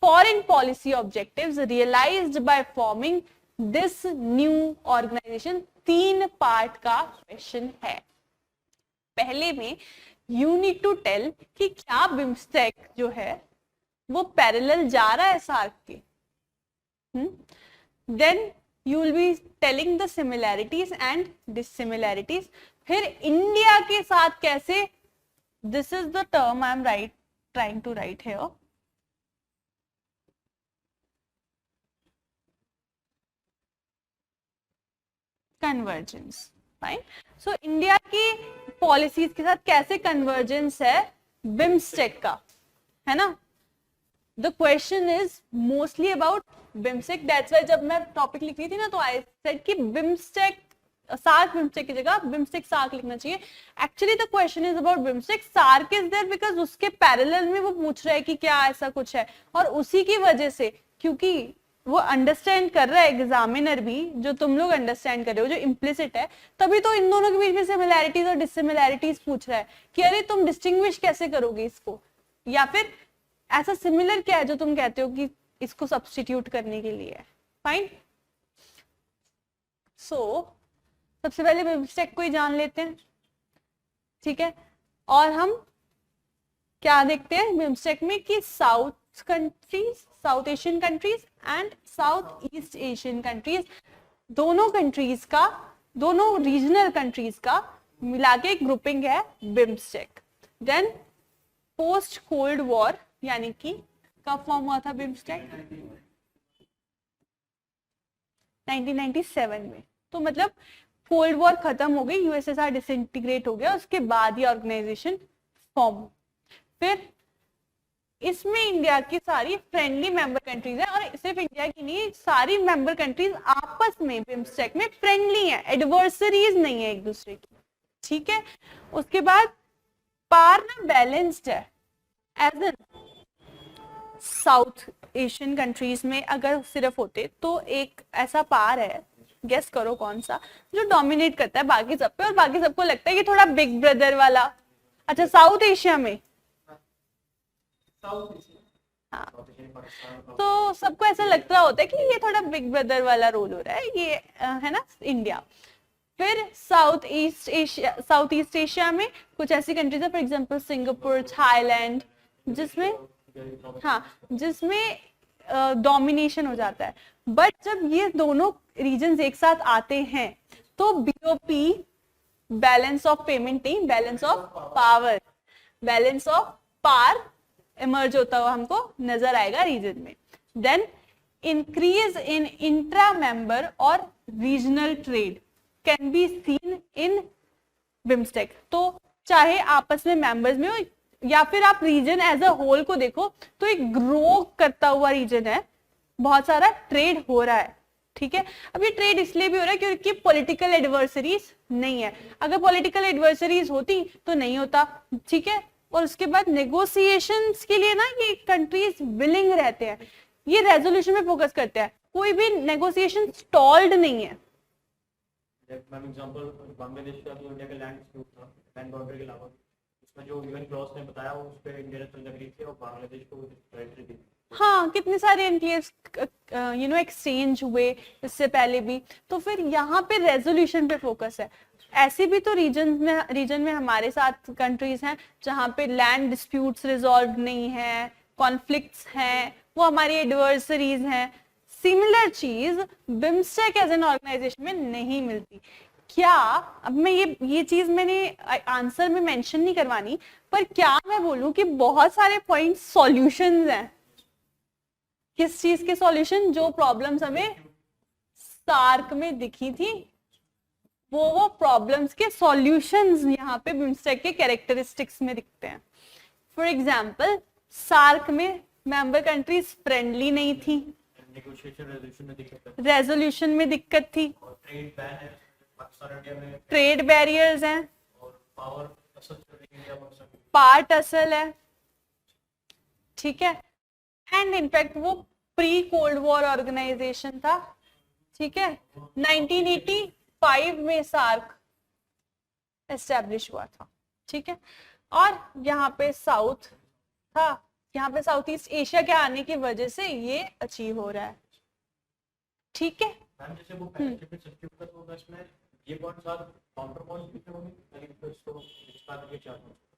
[SPEAKER 1] foreign policy objectives realized by forming this new organization? 3 part का question है. पहले में you need to tell कि क्या BIMSTEC जो है वो parallel जा रहा है सार्क के. Then you will be telling the similarities and dissimilarities. फिर इंडिया के साथ कैसे, this is the term I am trying to write here. Convergence. Fine. So India की पॉलिसीज के साथ कैसे कन्वर्जेंस है BIMSTEC का, है ना. The question is mostly about BIMSTEC. That's why जब मैं टॉपिक लिख रही थी ना तो I said कि BIMSTEC SARC BIMSTEC की जगह BIMSTEC SARC लिखना चाहिए. Actually the question is about BIMSTEC. SARC is there because उसके पैरेलल में वो पूछ रहा है कि क्या ऐसा कुछ है, और उसी की वजह से, क्योंकि वो अंडरस्टैंड कर रहा है एग्जामिनर भी, जो तुम लोग अंडरस्टैंड कर रहे हो, जो इम्प्लिसिट है, तभी तो इन दोनों के बीच में सिमिलैरिटीज और डिससिमिलैरिटीज पूछ रहा है कि अरे तुम डिस्टिंग्विश कैसे करोगे इसको, या फिर ऐसा सिमिलर क्या है जो तुम कहते हो कि इसको सब्स्टिट्यूट करने के लिए. फाइन. सो सबसे पहले BIMSTEC को ही जान लेते हैं, ठीक है. और हम क्या देखते हैं BIMSTEC में कि south countries, south Asian countries and south east Asian countries, दोनों कंट्रीज का, दोनों रीजनल कंट्रीज का मिला के एक ग्रुपिंग है BIMSTEC. Then post cold war, यानी कि कब फॉर्म हुआ था BIMSTEC? 1997 में. तो मतलब कोल्ड वॉर खत्म हो गई, यूएसएसआर डिसइंटीग्रेट हो गया, उसके बाद ये ऑर्गेनाइजेशन फॉर्म. फिर इसमें इंडिया की सारी फ्रेंडली मेंबर कंट्रीज है, और सिर्फ इंडिया की नहीं, सारी मेंबर कंट्रीज आपस में BIMSTEC में फ्रेंडली है, एडवर्सरीज नहीं है एक दूसरे की, ठीक है. उसके बाद पार ना बैलेंस्ड है, as an South Asian countries में अगर सिर्फ होते तो एक ऐसा पार है, गेस करो कौन सा, जो डोमिनेट करता है बाकी सब पे और बाकी सबको लगता है कि थोड़ा बिग ब्रदर वाला। अच्छा, साउथ एशिया में, हाँ, तो सबको ऐसा लग रहा होता है कि ये थोड़ा बिग ब्रदर वाला रोल हो रहा है, ये है ना इंडिया। फिर साउथ ईस्ट एशिया में कुछ ऐसी कंट्रीज है, फॉर एग्जांपल सिंगापुर, थाईलैंड, जिसमें, हाँ, जिसमें डोमिनेशन हो जाता है। बट जब ये दोनों रीजन्स एक साथ आते हैं तो बीओपी, बैलेंस ऑफ पेमेंट नहीं, balance of power, balance of par emerge होता हुआ हमको नजर आएगा रीजन में। Then increase in intra member और regional trade can be seen in BIMSTEC. तो चाहे आपस में मेंबर्स में हो या फिर आप रीजन एज अ होल को देखो, तो एक ग्रो करता हुआ रीजन है, बहुत सारा ट्रेड हो रहा है। ठीक है, अब ये ट्रेड इसलिए भी हो रहा है क्योंकि पॉलिटिकल एडवर्सरीज नहीं है। अगर पॉलिटिकल एडवर्सरीज होती तो नहीं होता। ठीक है, और उसके बाद नेगोशिएशंस के लिए ना ये कंट्रीज विलिंग रहते हैं, ये रेजोल्यूशन पे फोकस करते हैं, कोई भी नेगोशिएशन स्टॉल्ड नहीं है।
[SPEAKER 2] एग्जांपल बांग्लादेश का जो इंडिया का लैंड डिस्प्यूट था, लैंड बाउंड्री के अलावा उसमें जो यूएन क्लॉज ने बताया वो उस पे इंडिया ने लग रही थी और बांग्लादेश को टेरिटरी दी।
[SPEAKER 1] हाँ, कितने सारे एनक्लेव्स एक्सचेंज हुए इससे पहले भी। तो फिर यहाँ पे रेजोल्यूशन पे फोकस है। ऐसे भी तो रीजन में हमारे साथ कंट्रीज हैं जहाँ पे लैंड डिस्प्यूट्स रिजॉल्व नहीं है, कॉन्फ्लिक्ट्स हैं, वो हमारी एडवर्सरीज हैं। सिमिलर चीज बिम्स्टेक एज एन ऑर्गेनाइजेशन में नहीं मिलती। क्या, अब मैं ये चीज मैंने आंसर में मेंशन नहीं करवानी, पर क्या मैं बोलूं कि बहुत सारे पॉइंट सॉल्यूशंस हैं। किस चीज के सॉल्यूशन? जो प्रॉब्लम्स हमें सार्क में दिखी थी, वो प्रॉब्लम्स के सॉल्यूशंस यहाँ पे बिम्स्टेक के कैरेक्टरिस्टिक्स में दिखते हैं। फॉर एग्जांपल, सार्क में मेंबर कंट्रीज फ्रेंडली नहीं थी, रेजोल्यूशन में दिक्कत थी, ट्रेड बैरियर्स हैं, पार्ट असल है। ठीक है, एंड इनफैक्ट वो प्री कोल्ड वॉर ऑर्गेनाइजेशन था। ठीक है, 1985 में सार्क एस्टेब्लिश हुआ था। ठीक है, और यहाँ पे साउथ था, यहाँ पे साउथ ईस्ट एशिया के आने की वजह से ये अचीव हो रहा है। ठीक है,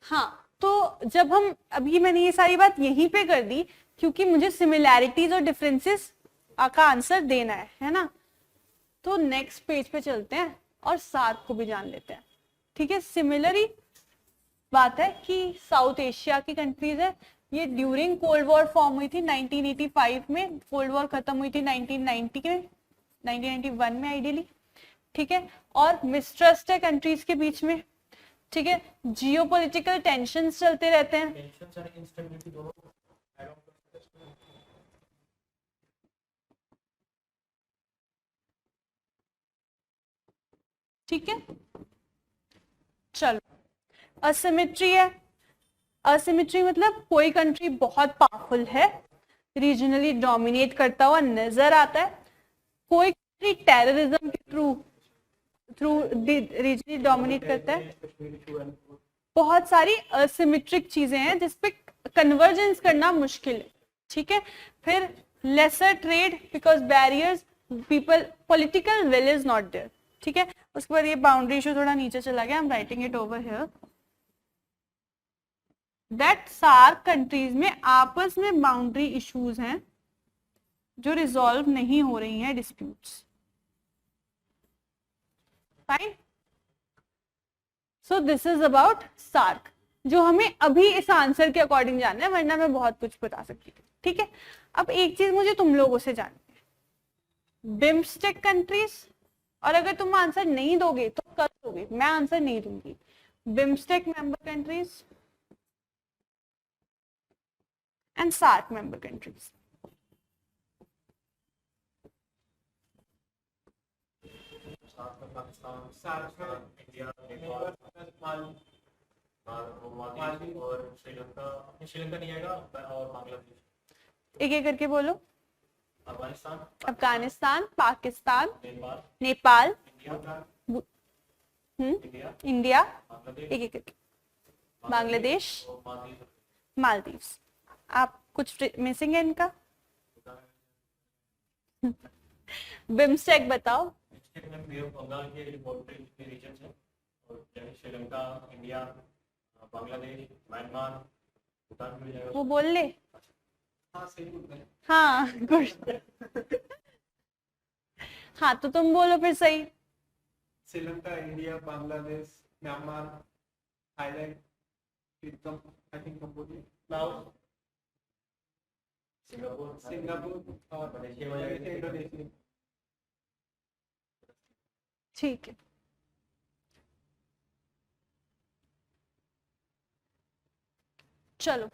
[SPEAKER 1] हाँ, तो जब हम, अभी मैंने ये सारी बात यहीं पे कर दी क्योंकि मुझे सिमिलैरिटीज और डिफरेंसेस का आंसर देना है ना। तो नेक्स्ट पेज पे चलते हैं और सार्क को भी जान लेते हैं। ठीक है, सिमिलर ही बात है कि साउथ एशिया की कंट्रीज है, ये ड्यूरिंग कोल्ड वॉर फॉर्म हुई थी 1985 में, कोल्ड वॉर खत्म हुई थी 1990 में, 1991 में आइडियली। ठीक है, और मिसट्रस्ट है कंट्रीज के बीच में। ठीक है, जियोपॉलिटिकल टेंशंस चलते रहते हैं। ठीक है, चलो, असिमेट्री है। असिमेट्री मतलब कोई कंट्री बहुत पावरफुल है, रीजनली डोमिनेट करता हुआ नजर आता है, कोई कंट्री टेररिज्म के थ्रू रीजनली डोमिनेट करता है। बहुत सारी असिमेट्रिक चीजें हैं जिसपे कन्वर्जेंस करना मुश्किल है। ठीक है, फिर lesser trade because barriers, people, political will is not there. ठीक है, उसके बाद ये बाउंड्री इशू थोड़ा नीचे चला गया, I am writing it over here, that SAARC countries में आपस में बाउंड्री इश्यूज हैं जो रिजॉल्व नहीं हो रही हैं, disputes. Fine, so this is about SAARC, जो हमें अभी इस आंसर के अकॉर्डिंग जानना है, वरना मैं बहुत कुछ बता सकती थी। ठीक है, अब एक चीज मुझे तुम लोगों से जाननी है, बिम्स्टेक कंट्रीज, और अगर तुम आंसर नहीं दोगे तो कर दोगे, मैं आंसर नहीं दूंगी। BIMSTEC member countries and SAARC member countries.
[SPEAKER 3] Maldives और श्रीलंका, श्रीलंका नहीं आएगा, और बांग्लादेश।
[SPEAKER 1] एक एक करके बोलो।
[SPEAKER 3] Afghanistan,
[SPEAKER 1] Afghanistan, Pakistan,
[SPEAKER 3] Nepal,
[SPEAKER 1] Nepal,
[SPEAKER 3] India, India,
[SPEAKER 1] India,
[SPEAKER 3] Bangladesh,
[SPEAKER 1] एक एक करके, बांग्लादेश,
[SPEAKER 3] और मालदीव।
[SPEAKER 1] मालदीव्स। आप कुछ मिसिंग है इनका? बिम्स्टेक बताओ।
[SPEAKER 3] बिम्स्टेक में बे ऑफ बंगाल के रिपोर्टेड रीजन है, और जैसे श्रीलंका, इंडिया, बांग्लादेश, म्यांमार, भूटान भी जाएगा।
[SPEAKER 1] वो बोल ले।
[SPEAKER 2] हाँ सही बोल रहे हैं।
[SPEAKER 1] हाँ गुड। हाँ तो तुम बोलो फिर सही।
[SPEAKER 2] Sri Lanka, India, Bangladesh, Myanmar, Thailand, I think Cambodia, Laos, Singapore और इंडोनेशिया।
[SPEAKER 1] ठीक है, चलो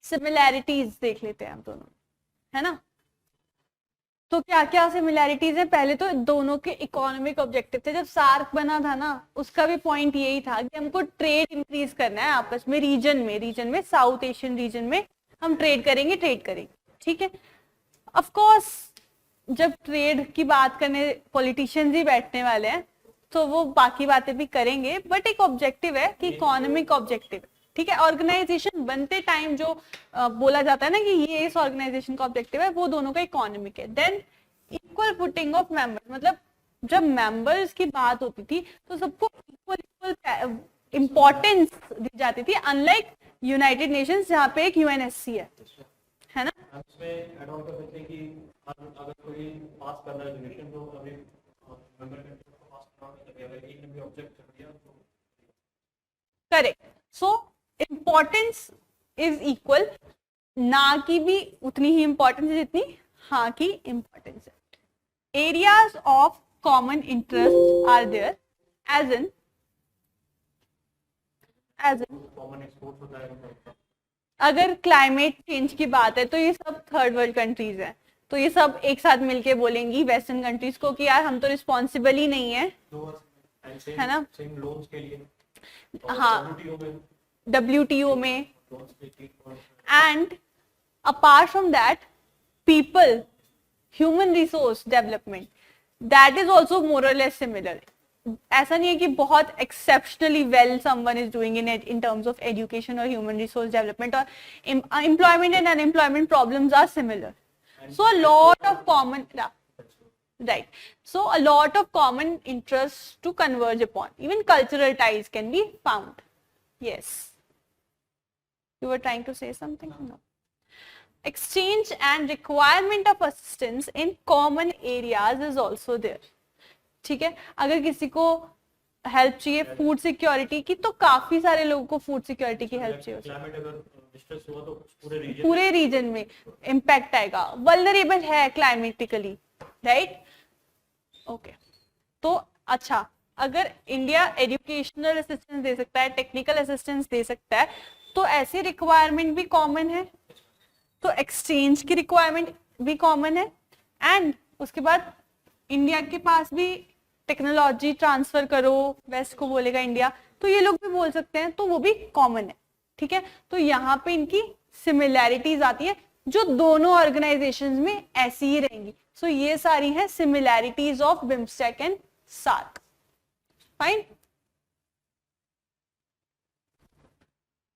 [SPEAKER 1] सिमिलैरिटीज देख लेते हैं हम दोनों, है ना। तो क्या क्या सिमिलैरिटीज है? पहले तो दोनों के इकोनॉमिक ऑब्जेक्टिव थे। जब सार्क बना था ना, उसका भी पॉइंट यही था कि हमको ट्रेड इंक्रीज करना है आपस में, रीजन में साउथ एशियन रीजन में हम ट्रेड करेंगे। ठीक है, ऑफ कोर्स जब ट्रेड की बात करने पॉलिटिशियंस ही बैठने वाले हैं तो वो बाकी बातें भी करेंगे, बट एक ऑब्जेक्टिव है कि इकोनॉमिक ऑब्जेक्टिव है। ठीक है, ऑर्गेनाइजेशन बनते टाइम जो बोला जाता है ना कि ये इस ऑर्गेनाइजेशन का ऑब्जेक्टिव है, वो दोनों का इकोनॉमिक है। Than equal footing of members, मतलब जब मेंबर्स की बात होती थी तो सबको इक्वल इंपॉर्टेंस दी जाती थी, अनलाइक यूनाइटेड नेशंस जहाँ पे एक यूएनएससी है ना।
[SPEAKER 3] इसमें ऐड ऑन कर सकते हैं कि अगर कोई पास कर रहा है एजुकेशन, तो अभी मेंबर कंट्री को पास करना है, तभी अगर एक ने भी ऑब्जेक्ट कर दिया तो
[SPEAKER 1] correct. So importance is equal, ना की भी उतनी ही इंपॉर्टेंस है जितनी हाँ की इंपॉर्टेंस है। Areas of common interest are there as in
[SPEAKER 3] common export होता है।
[SPEAKER 1] अगर क्लाइमेट चेंज की बात है तो ये सब थर्ड वर्ल्ड कंट्रीज हैं, तो ये सब एक साथ मिलके बोलेंगी वेस्टर्न कंट्रीज को कि यार हम तो रिस्पॉन्सिबल ही नहीं है, है ना।
[SPEAKER 3] सेम लोन्स के लिए,
[SPEAKER 1] हाँ, WTO में,
[SPEAKER 3] लोन्स के
[SPEAKER 1] and apart from that people, human resource development, that is also more or less similar. ऐसा नहीं है कि बहुत exceptionally well someone is doing in terms of education or human resource development, or employment and unemployment problems are similar. So a lot of common, right, so a lot of common interests to converge upon. Even cultural ties can be found. Yes. You were trying to say something? No. Exchange and requirement of assistance in common areas is also there. ठीक है, अगर किसी को help चाहिए food security की, तो काफी सारे लोगों को फूड सिक्योरिटी की हेल्प चाहिए।
[SPEAKER 3] क्लाइमेट अगर डिस्ट्रेस हुआ तो
[SPEAKER 1] पूरे रीजन में इम्पैक्ट आएगा, वल्नरेबल है क्लाइमेटिकली, राइट। ओके, तो अच्छा, अगर इंडिया एजुकेशनल असिस्टेंस दे सकता है, टेक्निकल असिस्टेंस दे सकता है, तो ऐसी रिक्वायरमेंट भी कॉमन है, तो एक्सचेंज की रिक्वायरमेंट भी कॉमन है, एंड उसके बाद इंडिया के पास भी टेक्नोलॉजी ट्रांसफर करो, वेस्ट को बोलेगा इंडिया, तो ये लोग भी बोल सकते हैं, तो वो भी कॉमन है। ठीक है, तो यहाँ पे इनकी सिमिलैरिटीज आती है जो दोनों ऑर्गेनाइजेशंस में ऐसी ही रहेंगी। सो ये सारी है similarities of BIMSTEC and SAARC. Fine,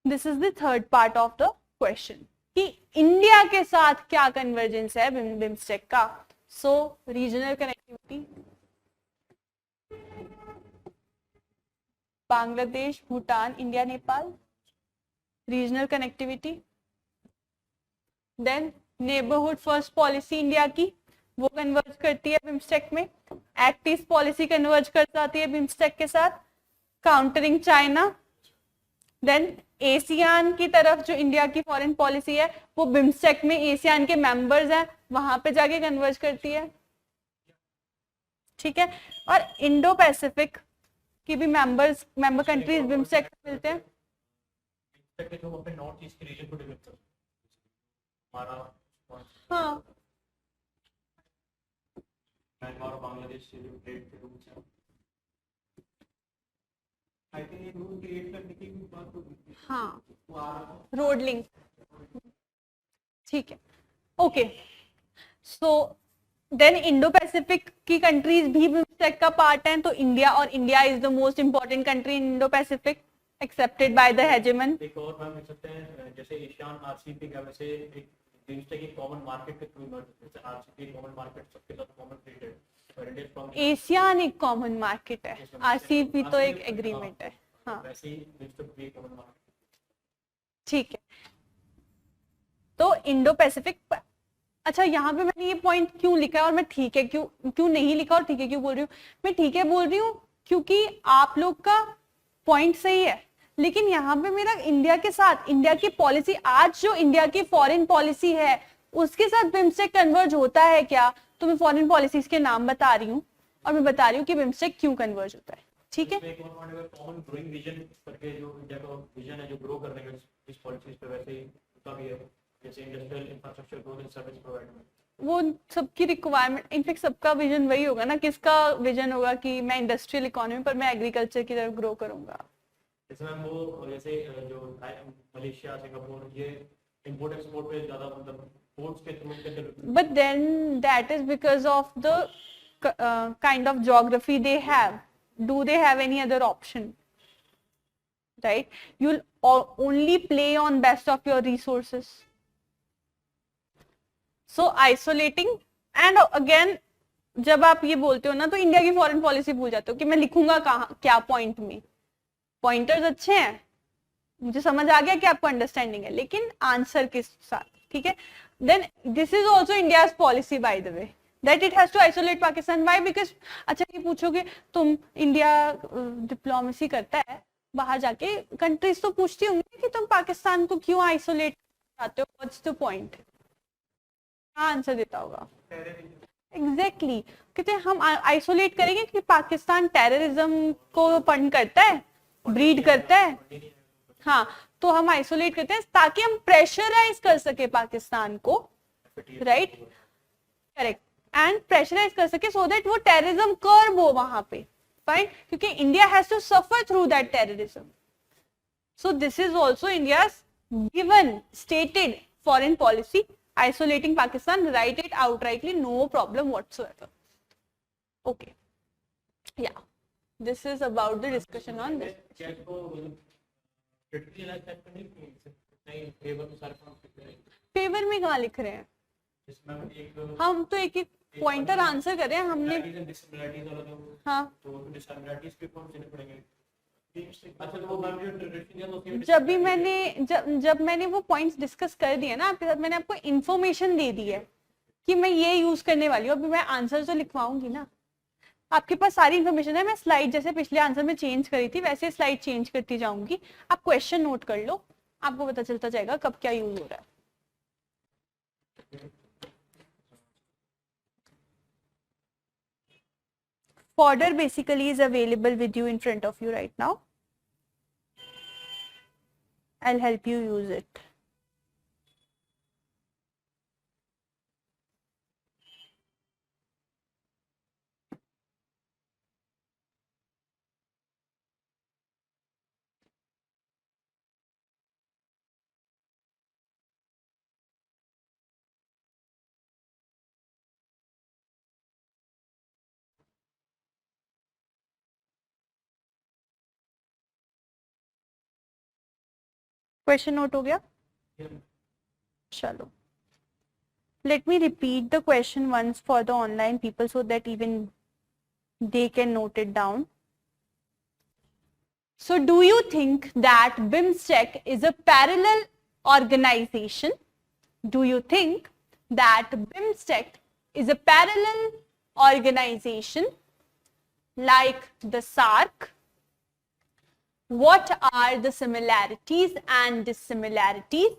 [SPEAKER 1] this is the third part of the question कि इंडिया के साथ क्या कन्वर्जेंस है बिम्स्टेक का। So regional connectivity, Bangladesh, Bhutan, India, Nepal, regional connectivity. Then neighbourhood first policy India की, वो कन्वर्ज करती है बिम्स्टेक में। एक्ट ईस्ट पॉलिसी कन्वर्ज कर जाती है बिम्स्टेक के साथ। Countering China. देन एशियान की तरफ जो इंडिया की फॉरेन पॉलिसी है, वो बिम्स्टेक में एशियान के मेंबर्स हैं, वहां पे जाके कन्वर्ज करती है। ठीक है, और इंडो पैसिफिक की भी मेंबर कंट्रीज बिम्स्टेक में मिलते हैं।
[SPEAKER 3] जो अपने नॉर्थ ईस्ट के रीजन को डेवलप कर हमारा,
[SPEAKER 1] हाँ,
[SPEAKER 3] म्यांमार और बांग्लादेश से जो ट्रेड के रूल्स हैं,
[SPEAKER 2] आई थिंक ये रूल क्रिएट करने की
[SPEAKER 1] हाँ, रोड लिंक, ठीक है, okay. So then Indo Pacific की कंट्रीज भी बिम्स्टेक का पार्ट है, तो इंडिया, और India is the most important country in Indo Pacific accepted by the hegemon.
[SPEAKER 3] एक और मैम देख सकते हैं, जैसे एशियन आरसीपी का वैसे एक बिम्स्टेक की कॉमन मार्केट के थ्रू मर्ज, जैसे आरसीपी कॉमन मार्केट सबके साथ कॉमन ट्रेडेड,
[SPEAKER 1] एशियन एक कॉमन मार्केट है, आरसीपी तो एक एग्रीमेंट है, हाँ
[SPEAKER 3] वैसे ही बिम्स्टेक भी कॉमन मार्केट,
[SPEAKER 1] ठीक है। तो इंडो पैसिफिक, अच्छा यहाँ पे मैंने ये पॉइंट क्यों लिखा है और मैं ठीक है क्यों नहीं लिखा और ठीक है क्यों बोल रही हूँ? मैं ठीक है बोल रही हूँ क्योंकि आप लोग का पॉइंट सही है, लेकिन यहाँ पे मेरा इंडिया के साथ, इंडिया की पॉलिसी, आज जो इंडिया की फॉरेन पॉलिसी है उसके साथ बिम्स्टेक कन्वर्ज होता है क्या? तो मैं फॉरेन पॉलिसीज के नाम बता रही हूँ और मैं बता रही हूँ कि बिम्स्टेक क्यों कन्वर्ज होता है, ठीक है।
[SPEAKER 3] एक और पॉइंट, अगर कॉमन ग्रोइंग विजन करके जो इंडिया का विजन है जो ग्रो करने का इस पॉलिसीज पे, वैसे ही उसका भी है, जैसे industrial infrastructure growth and service providement,
[SPEAKER 1] वो सबकी रिक्वायरमेंट, इनफेक्ट सबका विजन वही होगा ना, किसका विजन होगा कि मैं इंडस्ट्रियल इकोनॉमी पर मैं एग्रीकल्चर की तरफ ग्रो करूंगा।
[SPEAKER 3] जैसे मैम वो जैसे जो मलेशिया, सिंगापुर, ये इंपोर्ट एक्सपोर्ट पे ज्यादा मतलब पोर्ट्स के थ्रू के,
[SPEAKER 1] But then that is because of the kind of geography they have. Do they have any other option? Right? You'll only play on best of your resources. So isolating, and again जब आप ये बोलते हो ना तो India की foreign policy भूल जाते हो कि मैं लिखूंगा कहाँ क्या पॉइंट में। पॉइंटर्स अच्छे हैं, मुझे समझ आ गया कि आपको अंडरस्टैंडिंग है, लेकिन आंसर के साथ, ठीक है। Then this is also India's policy by the way, that it has to isolate Pakistan. Why? Because अच्छा ये पूछोगे तुम, इंडिया डिप्लोमेसी करता है बाहर जाके, कंट्रीज तो पूछती होंगी कि तुम पाकिस्तान को क्यों आइसोलेट चाहते हो, व्हाट्स द पॉइंट? क्या आंसर देता होगा? एग्जैक्टली कहते हैं हम आइसोलेट करेंगे कि पाकिस्तान टेररिज्म को फंड करता है, ब्रीड करता है, हाँ, तो हम आइसोलेट करते हैं ताकि हम प्रेशराइज कर सके पाकिस्तान को, राइट, करेक्ट, एंड प्रेशराइज कर सके सो दैट वो टेररिज्म कर्ब हो वहां पे, फाइन, क्योंकि India has to suffer through that terrorism. So this is also India's given stated foreign policy, isolating Pakistan, write it outrightly, no problem whatsoever. Okay, yeah, this is about the discussion on this. Favour में कहाँ लिख रहे हैं? हम तो एक एक pointer answer कर रहे हैं हमने, हाँ,
[SPEAKER 3] अच्छा तो वो
[SPEAKER 1] जब मैंने वो पॉइंट्स डिस्कस कर दिए ना आपके साथ, मैंने आपको इन्फॉर्मेशन दे दी है कि मैं ये यूज करने वाली हूँ, अभी मैं आंसर तो लिखवाऊंगी ना, आपके पास सारी इन्फॉर्मेशन है। मैं स्लाइड जैसे पिछले आंसर में चेंज करी थी वैसे स्लाइड चेंज करती जाऊंगी, आप क्वेश्चन नोट कर लो, आपको पता चलता जाएगा कब क्या यूज हो रहा है। Fodder basically is available with you in front of you right now. I'll help you use it. Question note हो गया? चलो, let me repeat the question once for the online people so that even they can note it down. So do you think that BIMSTEC is a parallel organization? Do you think that BIMSTEC is a parallel organization like the SAARC? What are the similarities and dissimilarities?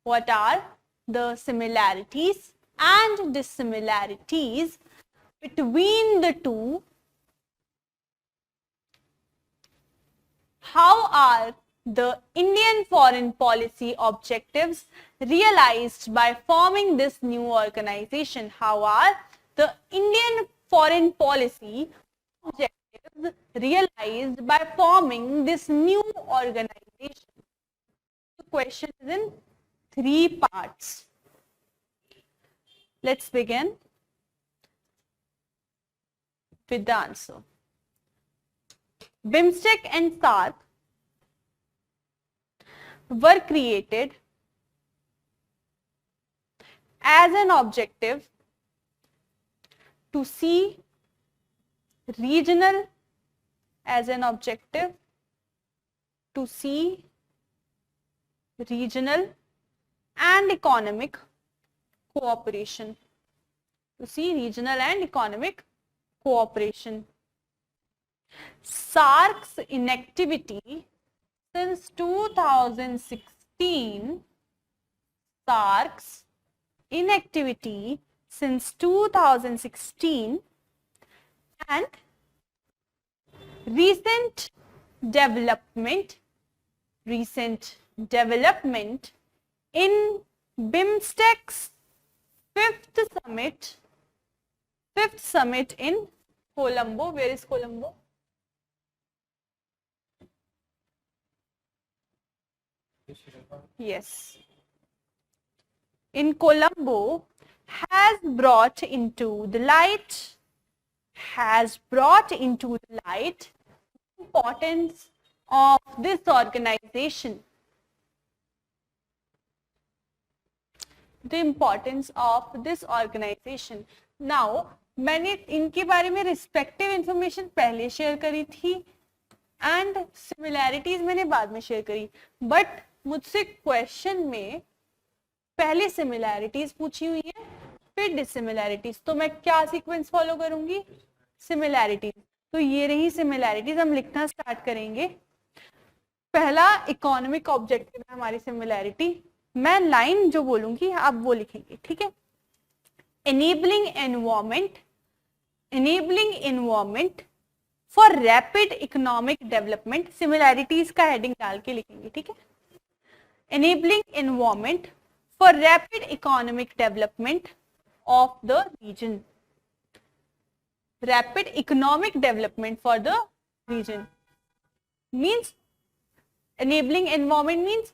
[SPEAKER 1] What are the similarities and dissimilarities between the two? How are the Indian foreign policy objectives realized by forming this new organization? How are the Indian foreign policy objectives realized by forming this new organization? question is in 3 parts. Let's begin with the answer. BIMSTEC and SARC were created as an objective to see regional, as an objective to see regional and economic cooperation, to see regional and economic cooperation. SARC's inactivity since 2016, SARC's inactivity since 2016 and recent development in BIMSTEC's fifth summit in Colombo. Where is Colombo? Yes. In Colombo, has brought into the light importance of this organization. The importance of this organization. Now, मैंने इनके बारे में respective information पहले share करी थी and similarities मैंने बाद में शेयर करी, बट मुझसे क्वेश्चन में पहले सिमिलैरिटीज पूछी हुई है फिर डिसिमिलैरिटीज, तो मैं क्या सीक्वेंस फॉलो करूंगी? सिमिलैरिटीज. तो ये रही सिमिलैरिटीज, हम लिखना स्टार्ट करेंगे. पहला इकोनॉमिक ऑब्जेक्टिव है हमारी सिमिलैरिटी. मैं लाइन जो बोलूंगी आप वो लिखेंगे, ठीक है? enabling environment for rapid economic development. Similarities का हेडिंग डाल के लिखेंगे, ठीक है? enabling environment for rapid economic development of the region. Rapid economic development for the region means, enabling environment means,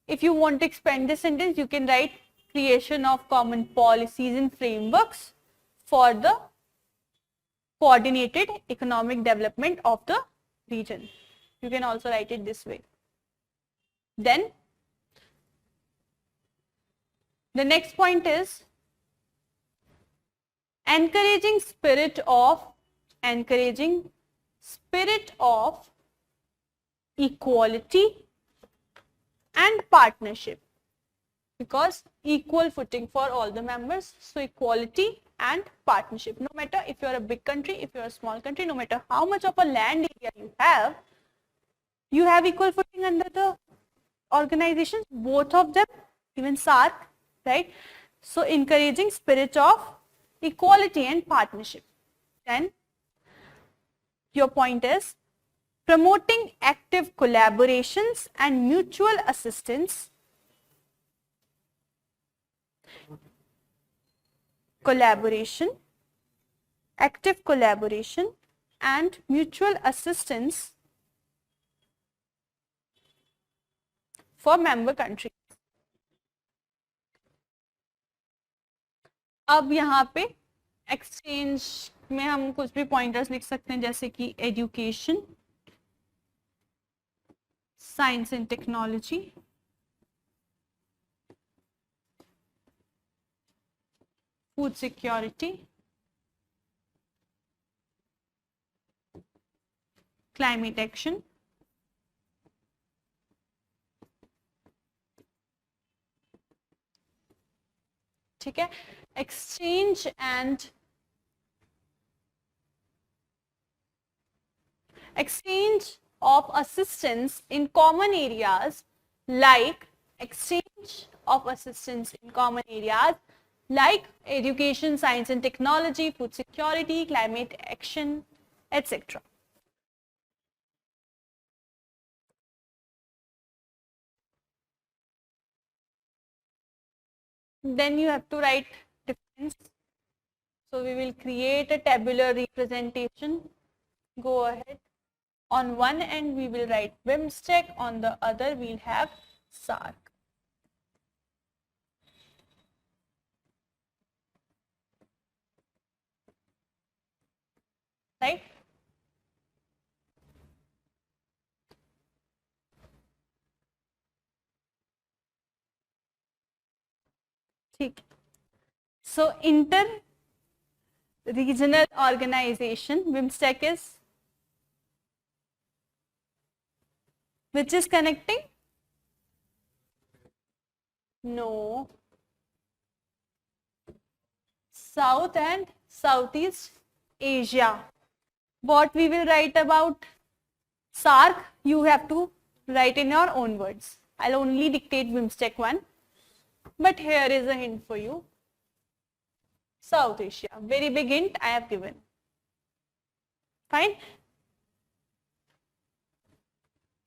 [SPEAKER 1] if you want to expand this sentence, you can write creation of common policies and frameworks for the coordinated economic development of the region. You can also write it this way. Then the next point is encouraging spirit of equality and partnership, because equal footing for all the members, so equality and partnership. No matter if you are a big country, if you are a small country, no matter how much of a land area you have equal footing under the organizations, both of them, even SARC, right? So encouraging spirit of equality and partnership. Then your point is promoting active collaborations and mutual assistance, active collaboration and mutual assistance for member countries. अब यहाँ पे exchange में हम कुछ भी pointers लिख सकते हैं, जैसे कि education, science and technology, food security, climate action, ठीक है? Exchange of assistance in common areas like education, science and technology, food security, climate action, etc. Then you have to write difference. So we will create a tabular representation. Go ahead. On one end we will write BIMSTEC, on the other we'll have SAARC, right? ठीक. So inter-regional organization, BIMSTEC is which is connecting? No. South and Southeast Asia. What we will write about SARC, you have to write in your own words. I'll only dictate BIMSTEC 1. But here is a hint for you. South Asia. Very big hint I have given. Fine.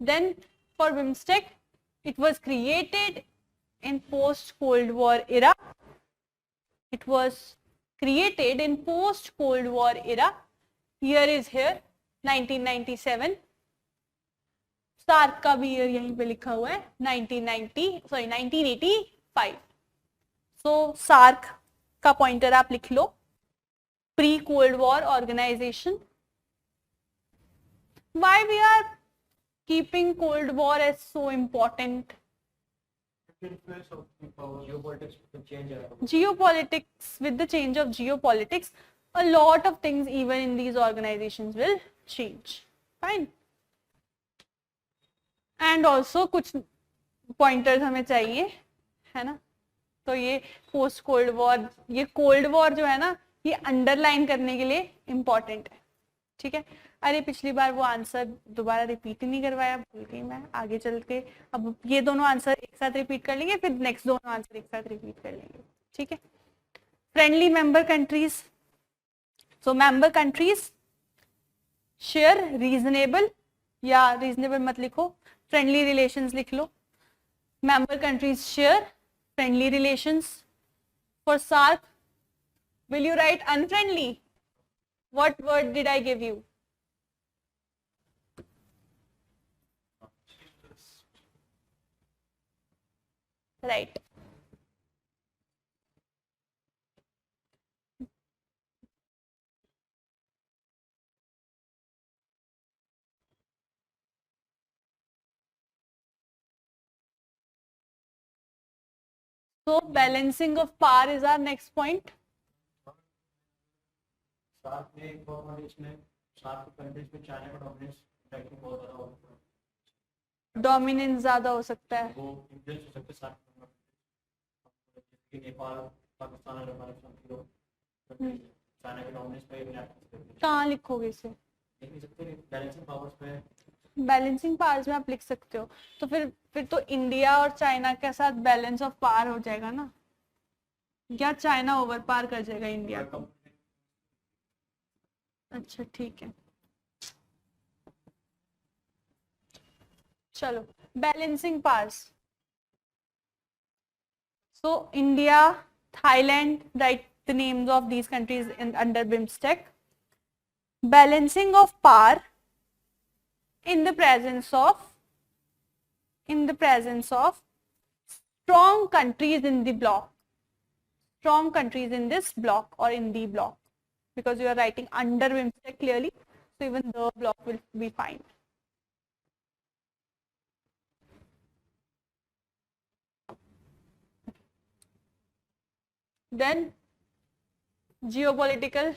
[SPEAKER 1] Then for BIMSTEC, it was created in post-Cold War era. It was created in post-Cold War era. Year is here, 1997. SARC का भी year यहीं पे लिखा हुआ है, 1985. So SARC का pointer आप लिख लो. Pre-Cold War organization. Why we are keeping Cold War as so important?
[SPEAKER 3] Influence of geopolitics will change.
[SPEAKER 1] Geopolitics, with the change of geopolitics, a lot of things even in these organizations will change. Fine. And also कुछ pointers हमें चाहिए, है ना? तो ये post Cold War, ये Cold War जो है ना, ये underline करने के लिए important है. ठीक है? अरे पिछली बार वो आंसर दोबारा रिपीट ही नहीं करवाया, भूल गई मैं. आगे चल के अब ये दोनों आंसर एक साथ रिपीट कर लेंगे, फिर नेक्स्ट दोनों आंसर एक साथ रिपीट कर लेंगे. ठीक है? Friendly member countries. So member countries share reasonable, या रीजनेबल मत लिखो, फ्रेंडली रिलेशंस लिख लो. Member countries share friendly relations. For SAARC will you write unfriendly? What word did I give you? Right. So balancing of power is our next point.
[SPEAKER 3] SAARC में एक और इसमें SAARC countries में China का dominance impact बहुत ज़्यादा होता है.
[SPEAKER 1] डोमिनेंस ज्यादा हो सकता है.
[SPEAKER 3] वो इन्फ्लुएंस हो सकते सार्क में, जैसे कि नेपाल, पाकिस्तान और अफगानिस्तान की लोग चाइना के डोमिनेंस पे रिएक्ट करते हैं.
[SPEAKER 1] कहाँ लिखोगे इसे?
[SPEAKER 3] लिख नहीं सकते, बैलेंसिंग पावर्स पे.
[SPEAKER 1] बैलेंसिंग पावर्स में आप लिख सकते हो. तो फिर तो इंडिया और चाइना के साथ बैलेंस ऑफ पावर हो जाएगा ना, या चाइना ओवर पावर कर जाएगा इंडिया को? अच्छा ठीक है, चलो. Balancing powers. So India, Thailand, right the names of these countries under BIMSTEC. Balancing of power in the presence of strong countries in the bloc, strong countries in this bloc or in the bloc, because you are writing under BIMSTEC clearly, so even the bloc will be fine. Then geopolitical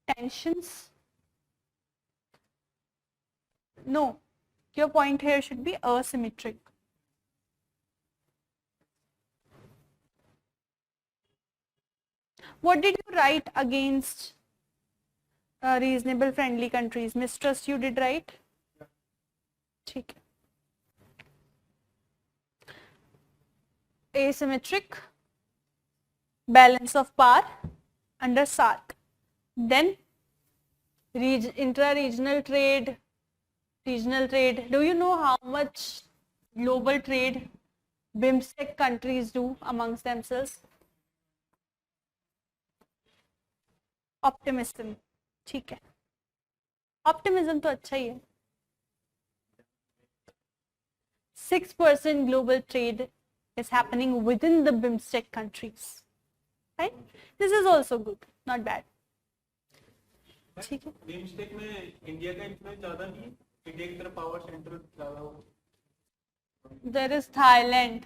[SPEAKER 1] tensions. No, your point here should be asymmetric. What did you write against reasonable friendly countries? Mistrust you did write? ठीक है. Asymmetric, balance of power under SARC. Then intra-regional trade, regional trade. Do you know how much global trade BIMSTEC countries do amongst themselves? Optimism. ठीक है, optimism तो अच्छा ही है. 6% global trade is happening within the BIMSTEC countries. Right? This is also good, not bad. ठीक है?
[SPEAKER 2] BIMSTEC में India का influence ज्यादा नहीं है, इंडिया की तरफ पावर सेंटर ज्यादा हो.
[SPEAKER 1] There is Thailand.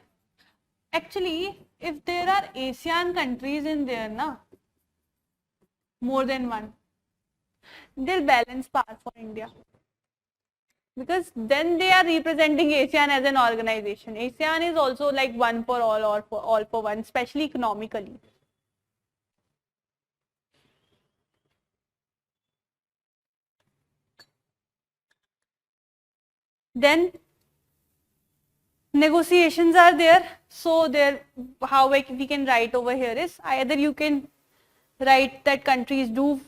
[SPEAKER 1] Actually, if there are ASEAN countries in there, na, more than one, they'll balance power for India. Because then they are representing ASEAN as an organization. ASEAN is also like one for all or for all for one, especially economically. Then negotiations are there. So there, how we can write over here is either you can write that countries do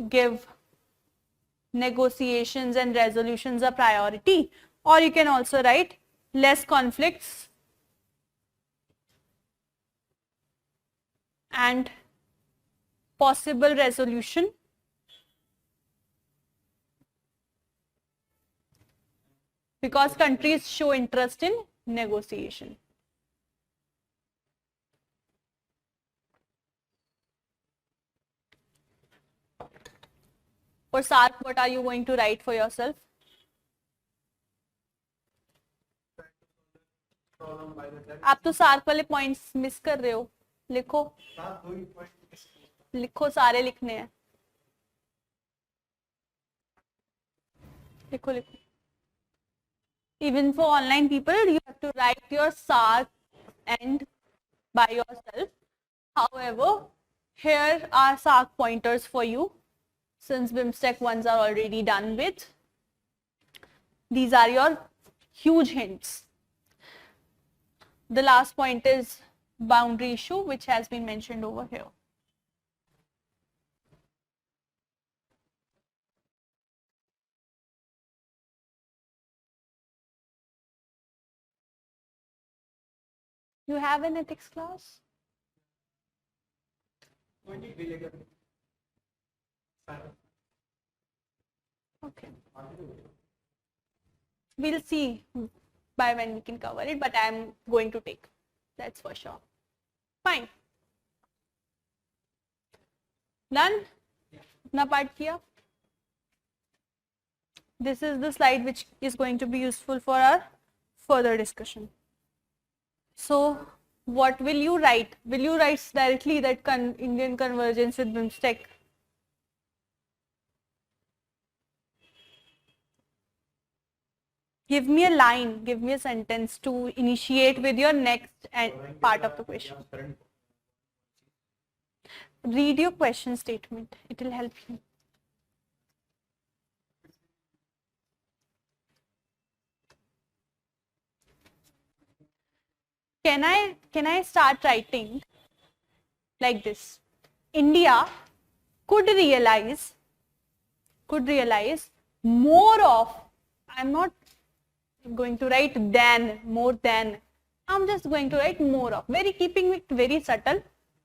[SPEAKER 1] give negotiations and resolutions a priority, or you can also write less conflicts and possible resolution because countries show interest in negotiation. For SARC, what are you going to write for yourself? आप तो SARC वाले points miss कर रहे हो. लिखो. लिखो, सारे लिखने हैं. लिखो लिखो. Even for online people, you have to write your SARC and by yourself. However, here are SARC pointers for you. Since BIMSTEC ones are already done with, these are your huge hints. The last point is boundary issue, which has been mentioned over here. You have an ethics class? Okay. We'll see by when we can cover it, but I'm going to take. That's for sure. Fine. Done? Apna part kiya? This is the slide which is going to be useful for our further discussion. So, what will you write? Will you write directly that Indian convergence with BIMSTEC? Give me a line, give me a sentence to initiate with your next part of the question. Read your question statement, it will help you. Can I start writing like this? India could realize more of, I'm not going to write than, more than, I'm just going to write more of, keeping it very subtle.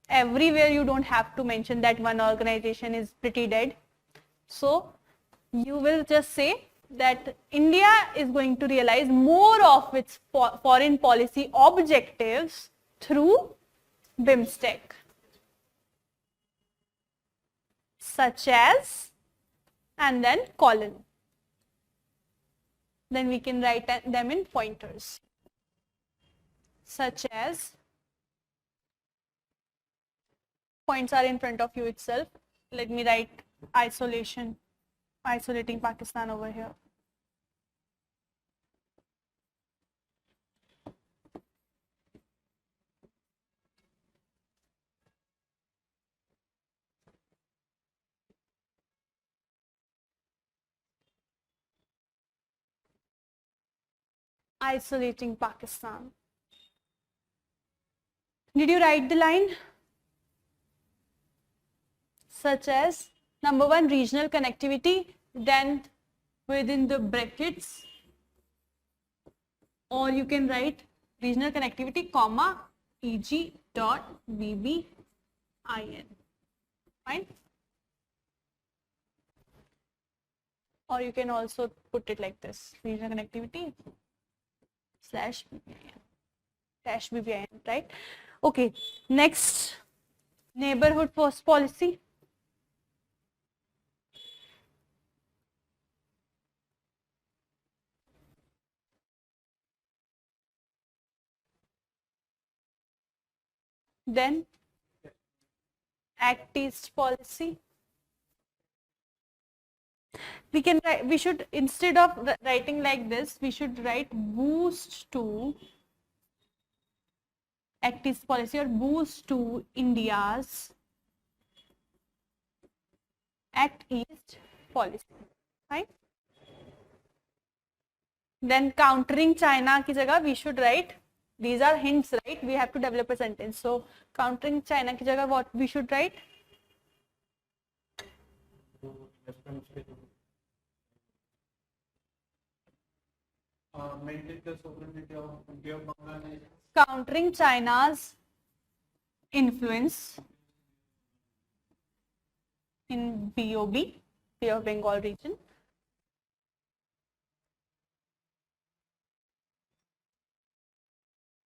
[SPEAKER 1] Everywhere you don't have to mention that one organization is pretty dead. So you will just say that India is going to realize more of its foreign policy objectives through BIMSTEC, such as, and then colon. Then we can write them in pointers, such as, points are in front of you itself. Let me write isolating Pakistan over here. Isolating Pakistan. Did you write the line? Such as, number one, regional connectivity, then within the brackets, or you can write regional connectivity, comma, eg.vbin. Fine? Or you can also put it like this, regional connectivity, slash BBIN dash BBIN, right? Okay, next, neighborhood first policy. Then Act East policy. We can write, we should, instead of writing like this, we should write boost to Act East policy or boost to India's Act East policy, right? Then countering China की जगह we should write, these are hints, right? We have to develop a sentence. So countering China की जगह what we should write?
[SPEAKER 2] Maintain the sovereignty of India, Bangladesh.
[SPEAKER 1] Countering China's influence in BOB, Bay of Bengal region.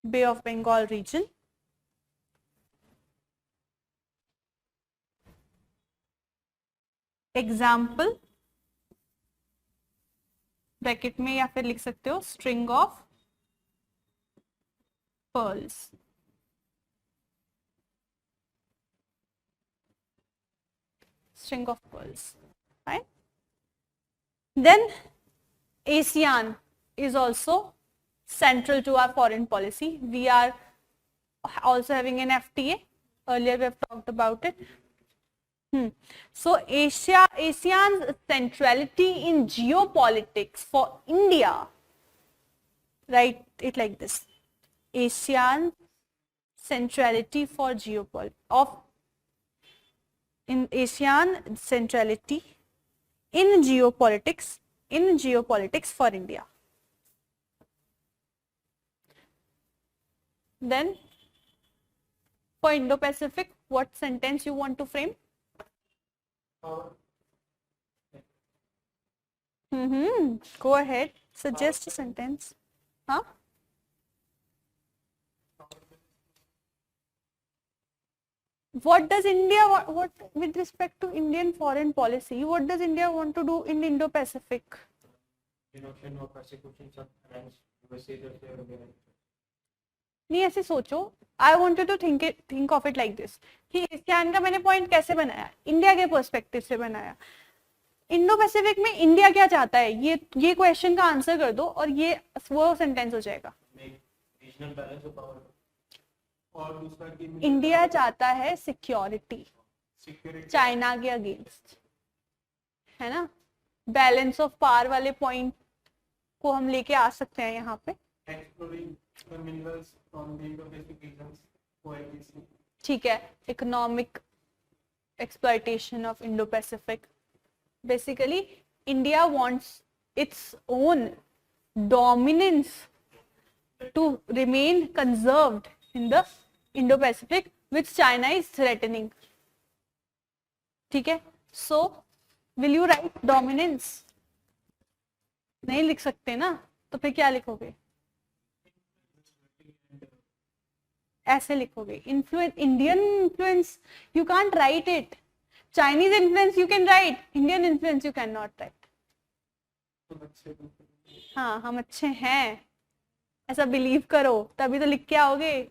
[SPEAKER 1] Bay of Bengal region. Example, bracket में या फिर लिख सकते हो string of pearls. String of pearls, right? Then ASEAN is also central to our foreign policy. We are also having an FTA. Earlier we have talked about it. So ASEAN's centrality in geopolitics for India, write it like this: ASEAN centrality for in ASEAN centrality in geopolitics for India. Then for Indo-Pacific, what sentence you want to frame? Go ahead, suggest a sentence. Huh? What does India, what with respect to Indian foreign policy, what does India want to do in Indo-Pacific? नहीं, ऐसे सोचो. I wanted to think of it like this कि ASEAN का मैंने point कैसे बनाया, India के perspective से बनाया. इंडो पैसिफिक में इंडिया क्या चाहता है, ये क्वेश्चन का आंसर कर दो और ये वो सेंटेंस हो जाएगा.
[SPEAKER 2] और दूसरा कि
[SPEAKER 1] इंडिया चाहता है सिक्योरिटी चाइना के अगेंस्ट, है ना. बैलेंस ऑफ पावर वाले पॉइंट को हम लेके आ सकते हैं यहाँ पे.
[SPEAKER 2] Exploring the minerals from the Indo-Pacific regions, OIPC.
[SPEAKER 1] ठीक है, economic exploitation of Indo Pacific. Basically India wants its own dominance to remain conserved in the Indo-Pacific, which China is threatening. ठीक है, so will you write dominance? नहीं लिख सकते ना, तो फिर क्या लिखोगे? ऐसे लिखोगे. Influence, Indian influence, you can't write it. Chinese influence you can write, Indian influence you cannot write. हाँ, हम अच्छे हैं ऐसा बिलीव करो, तभी तो लिख के आओगे.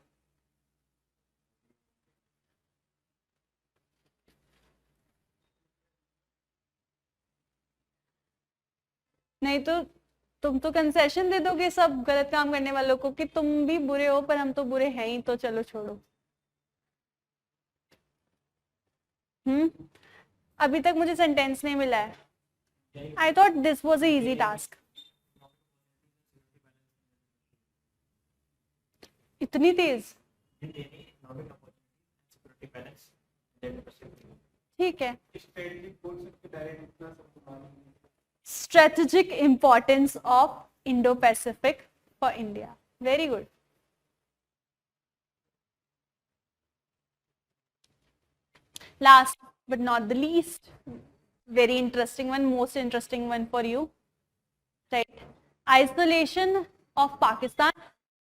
[SPEAKER 1] नहीं तो तुम तो कंसेशन दे दोगे सब गलत काम करने वालों को कि तुम भी बुरे हो पर हम तो बुरे हैं ही, तो चलो छोड़ो. अभी तक मुझे सेंटेंस नहीं मिला है. I thought this was a easy task. इतनी तेज? ठीक है. Strategic importance of Indo-Pacific for India. Very good. Last but not the least, very interesting one, most interesting one for you, right? Isolation of Pakistan.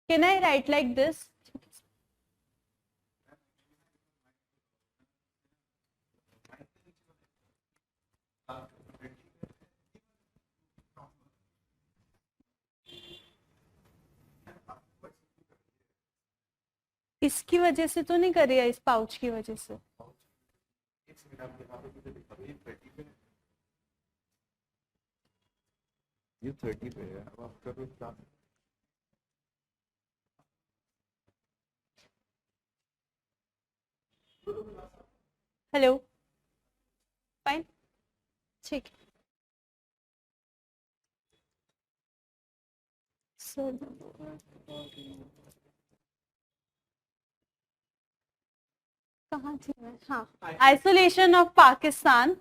[SPEAKER 1] Can I write like this? इसकी वजह से तो नहीं कर रही है, इस पाउच की वजह से.
[SPEAKER 2] ये 30 पे है, अब आप करो स्टार्ट.
[SPEAKER 1] हेलो, फाइन, ठीक. कहाँ थी मैं? हाँ, isolation of Pakistan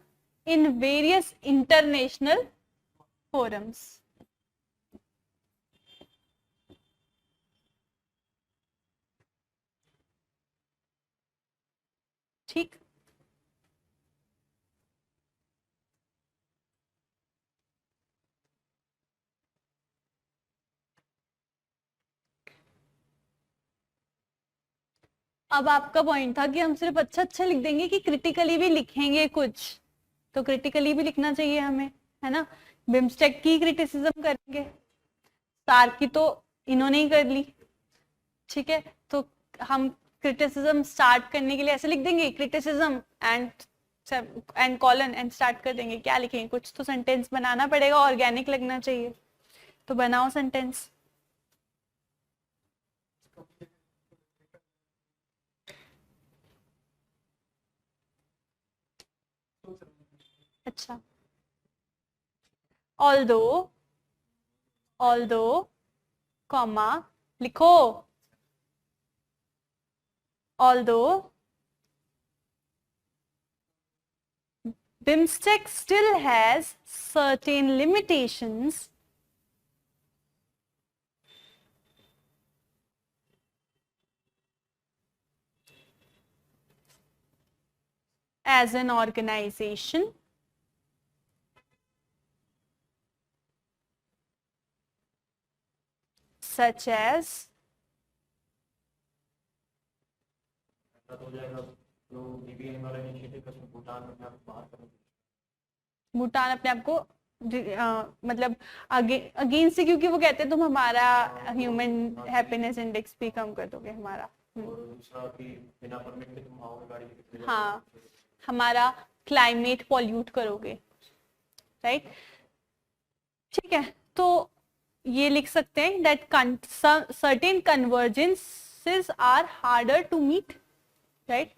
[SPEAKER 1] in various international forums. ठीक. अब आपका पॉइंट था कि हम सिर्फ अच्छा अच्छा लिख देंगे कि क्रिटिकली भी लिखेंगे कुछ, तो क्रिटिकली भी लिखना चाहिए हमें, है ना. बिम्स्टेक की क्रिटिसिज्म करेंगे, सार की तो इन्होंने ही कर ली, ठीक है. तो हम क्रिटिसिज्म स्टार्ट करने के लिए ऐसे लिख देंगे, criticism and colon and start कर देंगे. क्या लिखेंगे? कुछ तो सेंटेंस बनाना पड़ेगा, ऑर्गेनिक लगना चाहिए, तो बनाओ सेंटेंस. अच्छा, although comma लिखो, although BIMSTEC still has certain limitations as an organization, such as Bhutan अपने आप को मतलब अगेंस्ट से, क्योंकि वो कहते हैं तुम हमारा ह्यूमन हैप्पीनेस इंडेक्स भी कम कर दोगे हमारा. हाँ, हमारा क्लाइमेट पॉल्यूट करोगे, राइट. ठीक है, तो ये लिख सकते हैं that certain convergences are harder to meet, right,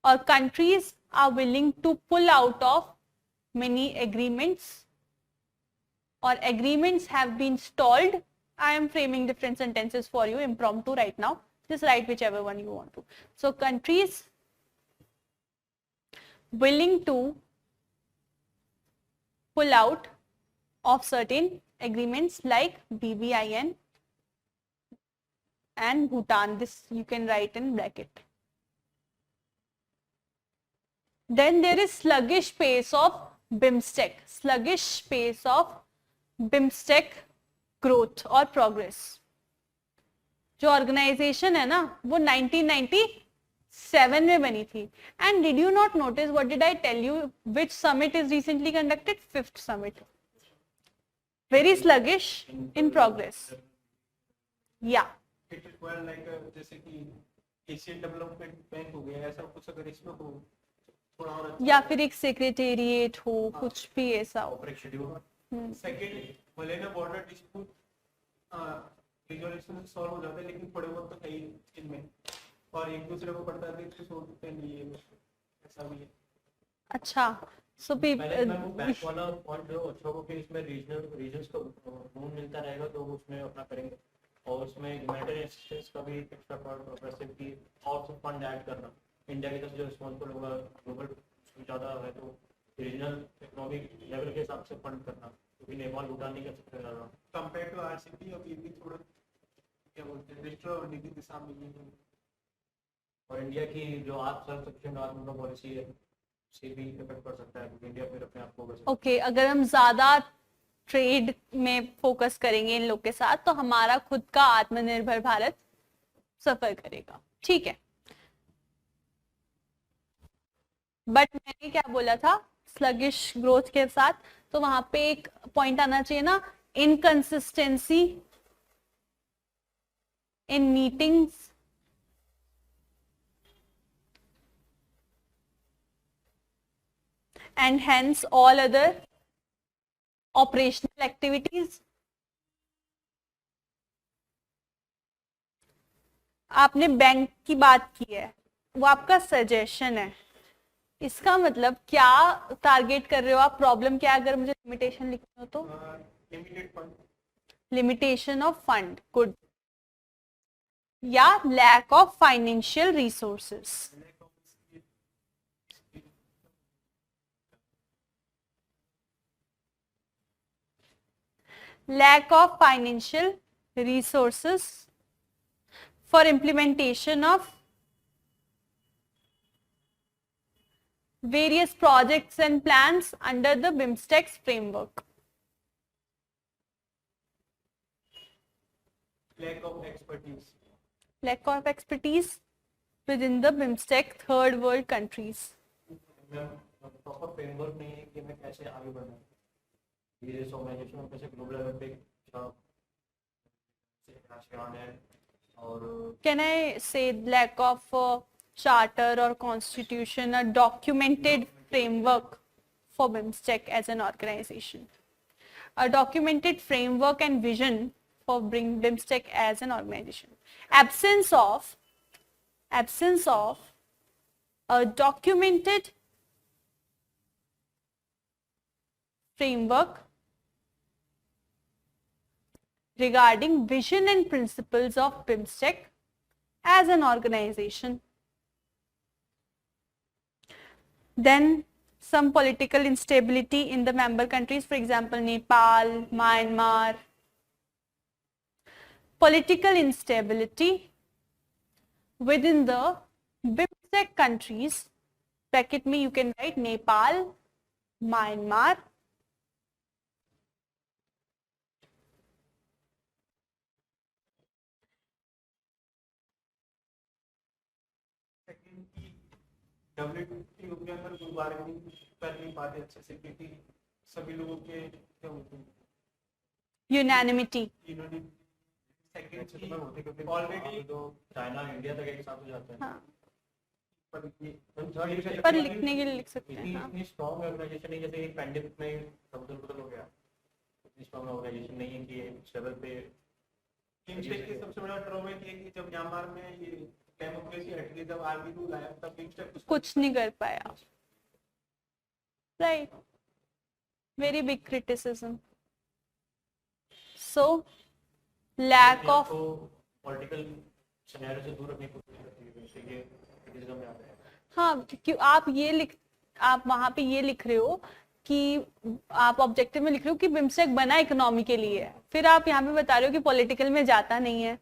[SPEAKER 1] और countries are willing to pull out of many agreements, or agreements have been stalled. I am framing different sentences for you impromptu right now, just write whichever one you want to. So countries willing to pull out of certain agreements like BBIN and Bhutan, this you can write in bracket. Then there is sluggish pace of BIMSTEC, sluggish pace of BIMSTEC growth or progress. जो organization है ना वो 1997 में बनी थी. And did you not notice what did I tell you, which summit is recently conducted? 5th summit. Very sluggish in progress. या
[SPEAKER 2] it require like जैसे कि एशियन डेवलपमेंट बैंक हो गया, ऐसा कुछ अगर इसमें हो,
[SPEAKER 1] या फिर एक सेक्रेटेरिएट हो, कुछ भी ऐसा हो.
[SPEAKER 2] सेकंड, भले ना बॉर्डर डिस्प्यूट रिजोल्यूशन सॉल्व हो जाता है, लेकिन थोड़े बहुत तो है ही इनमें, और एक दूसरे को पड़ता है तो सोच सकते हैं, ऐसा भी है. अच्छा, सो
[SPEAKER 3] बैंक वाला पॉइंट जो अच्छा हो कि इसमें रीजन्स को मूव मिलता रहेगा, तो उसमें अपना करेंगे. और उसमें ह्यूमैनिटेरियन असिस्टेंस का भी एक्स्ट्रा प्रोग्रेसिव की और फंड ऐड करना. इंडिया की तरफ जो रिस्पॉन्सिबल होगा, ग्लोबल ज़्यादा है तो रीजनल इकोनॉमिक लेवल के हिसाब से फंड करना, क्योंकि नेपाल भूटान नहीं कर सकते ज़्यादा
[SPEAKER 2] कंपेयर टू आरसीपी. और ये भी थोड़ा क्या बोलते हैं, डिजिटल और नीति दिशा में ये.
[SPEAKER 3] और इंडिया की जो आत्मनिर्भर पॉलिसी है, से भी इफेक्ट पड़ सकता है, क्योंकि इंडिया फिर अपने आप को
[SPEAKER 1] ओके, अगर हम ज़्यादा ट्रेड में फोकस करेंगे इन लोग के साथ, तो हमारा खुद का आत्मनिर्भर भारत सफर करेगा। ठीक है, बट मैंने क्या बोला था, स्लगिश ग्रोथ के साथ, तो वहां पे एक पॉइंट आना चाहिए ना, inconsistency in meetings and hence all other operational activities। आपने बैंक की बात की है, वो आपका सजेशन है, इसका मतलब क्या टारगेट कर रहे हो आप, प्रॉब्लम क्या है, अगर मुझे लिमिटेशन लिखनी हो तो
[SPEAKER 2] limited fund,
[SPEAKER 1] limitation of fund, good, या lack of financial resources. Lack of financial resources for implementation of various projects and plans under the BIMSTEC framework।
[SPEAKER 2] lack of expertise,
[SPEAKER 1] Lack of expertise within the BIMSTEC third world countries।
[SPEAKER 3] Proper framework नहीं है कि मैं कैसे आगे बढ़ूं, ये organisation में कैसे global level पे आसियान है, और
[SPEAKER 1] Can I say lack of charter or constitution, a documented framework for BIMSTEC as an organization, a documented framework and vision for bring BIMSTEC as an organization, absence of a documented framework regarding vision and principles of BIMSTEC as an organization. Then some political instability in the member countries, for example Nepal, Myanmar. Political instability within the BIMSTEC countries, bracket में you can write Nepal, Myanmar,
[SPEAKER 2] WTO के अंदर कोई bargaining कर नहीं पाते अच्छे से, क्योंकि सभी लोगों के क्या होते हैं,
[SPEAKER 1] unanimity।
[SPEAKER 2] इन्होंने
[SPEAKER 3] अच्छे तो मैं होते क्योंकि
[SPEAKER 2] ऑलरेडी
[SPEAKER 3] तो चाइना इंडिया तक एक साथ हो जाते हैं।
[SPEAKER 1] हाँ,
[SPEAKER 3] पर
[SPEAKER 1] पर लिखने के लिए लिख सकते हैं। हाँ।
[SPEAKER 3] इतनी स्ट्रॉन्ग ऑर्गेनाइजेशन नहीं, जैसे पैंडेमिक में सब बदल हो गया, इतनी स्ट्रॉन्ग ऑर्गेनाइजेशन नहीं है कि इस लेवल पे।
[SPEAKER 2] बिम्स्टेक की सबसे बड़ा ड्रॉबैक ये कि जब म्यांमार में ये डेमोक्रेसी हट गई, जब आर्मी रूल आया, तब बिम्स्टेक
[SPEAKER 1] कुछ नहीं कर पाया, right, very big criticism. So lack of
[SPEAKER 3] political scenario से दूर रखने की कोशिश करती है, जैसे ये क्रिटिसिज्म में आता है।
[SPEAKER 1] हाँ, क्यों आप वहां पे ये लिख रहे हो कि आप ऑब्जेक्टिव में लिख रहे हो कि बिम्स्टेक बना इकोनॉमी के लिए है, फिर आप यहाँ पे बता रहे हो कि पॉलिटिकल में जाता नहीं है।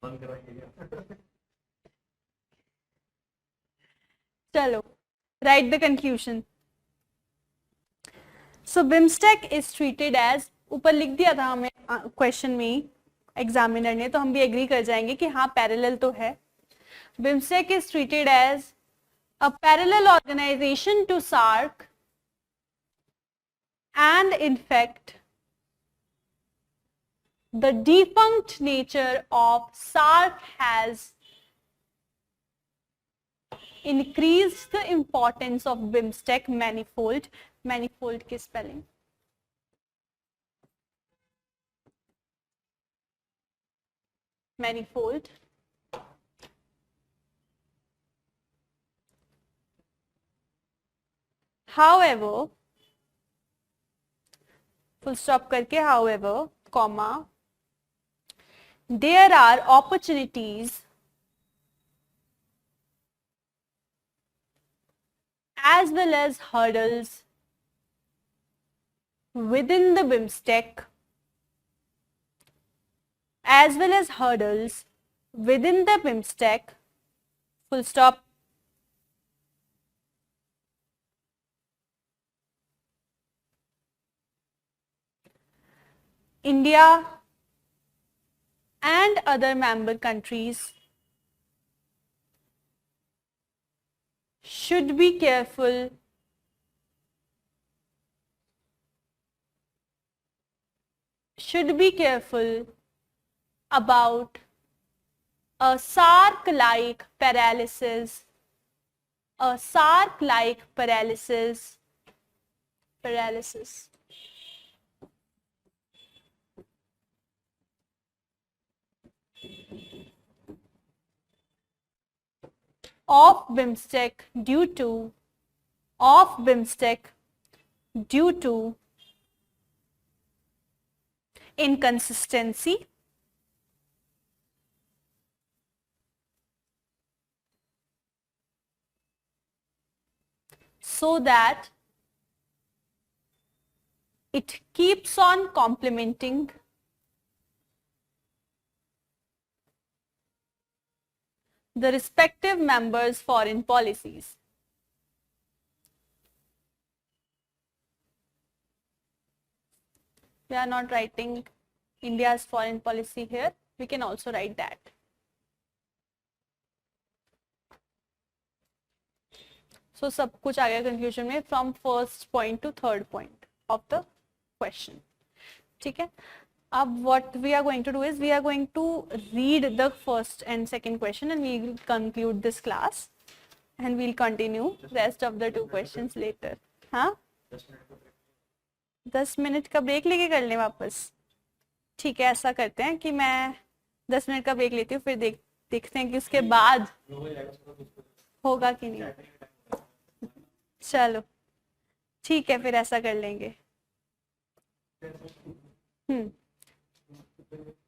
[SPEAKER 3] बंद करवाएंगे।
[SPEAKER 1] चलो, write the conclusion. So BIMSTEC is treated as, ऊपर लिख दिया था हमें क्वेश्चन में एग्जामिनर ने, तो हम भी एग्री कर जाएंगे कि हाँ पैरेलल तो है। BIMSTEC is treated as a parallel organization to SAARC, and in fact the defunct nature of SARC has increased the importance of BIMSTEC manifold। manifold की spelling manifold। however, full stop करके however, comma, there are opportunities as well as hurdles within the BIMSTEC, as well as hurdles within the BIMSTEC full stop. India and other member countries should be careful about a sark-like paralysis of BIMSTEC due to inconsistency, so that it keeps on complementing the respective members' foreign policies. We are not writing India's foreign policy here. We can also write that. So सब कुछ आ गया confusion में from first point to third point of the question. ठीक है. अब what we are going to do is we are going to read the first and second question and we will conclude this class and we'll continue rest of the two questions later. हाँ? 10 minute का break लेके कर लें वापस. ठीक है, ऐसा करते हैं कि मैं 10 मिनट का ब्रेक लेती हूँ, फिर देखते हैं कि उसके बाद होगा कि नहीं. चलो ठीक है, फिर ऐसा कर लेंगे.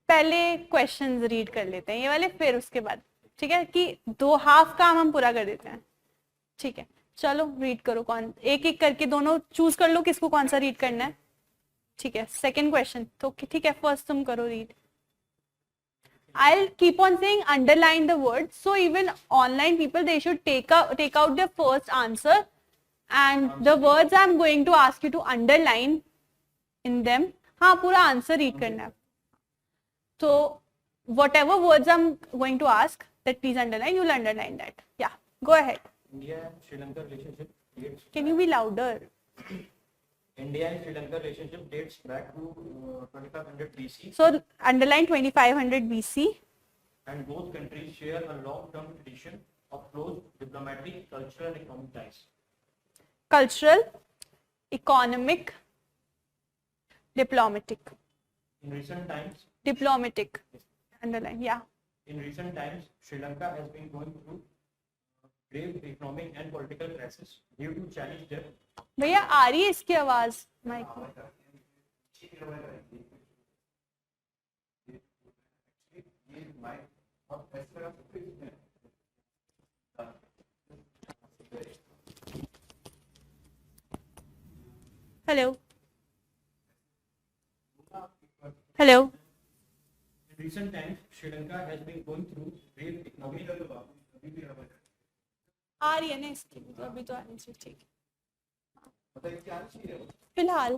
[SPEAKER 1] पहले क्वेश्चंस रीड कर लेते हैं ये वाले, फिर उसके बाद. ठीक है, कि 2 हाफ काम हम पूरा कर देते हैं. ठीक है, चलो रीड करो. कौन एक एक करके दोनों चूज कर लो किसको कौन सा रीड करना है. ठीक है, सेकंड क्वेश्चन तो ठीक है, फर्स्ट तुम करो read. I'll keep on saying underline the words, so even online people they should take out their first answer and the words I'm going to ask you to underline in them. हाँ, पूरा answer read करना है. So whatever words I'm going to ask, that please underline. You'll underline that. Yeah, go ahead.
[SPEAKER 3] India and Sri Lanka relationship dates.
[SPEAKER 1] Can you be louder?
[SPEAKER 3] India and Sri Lanka relationship dates back to 2500 BC.
[SPEAKER 1] So underline 2500 BC.
[SPEAKER 3] And both countries share a long-term tradition of close diplomatic, cultural, and economic ties.
[SPEAKER 1] Cultural, economic, diplomatic.
[SPEAKER 3] In recent times,
[SPEAKER 1] Diplomatic. Underline, yeah.
[SPEAKER 3] In recent times, Sri Lanka has been going through grave economic and political crisis due to challenge there.
[SPEAKER 1] भैया आ रही है इसकी आवाज mic में. Hello hello.
[SPEAKER 3] In recent times, Sri Lanka has been going through grave economic.
[SPEAKER 1] आ रही है ना इसकी, तो अभी तो आनी चाहिए. ठीक है, फिलहाल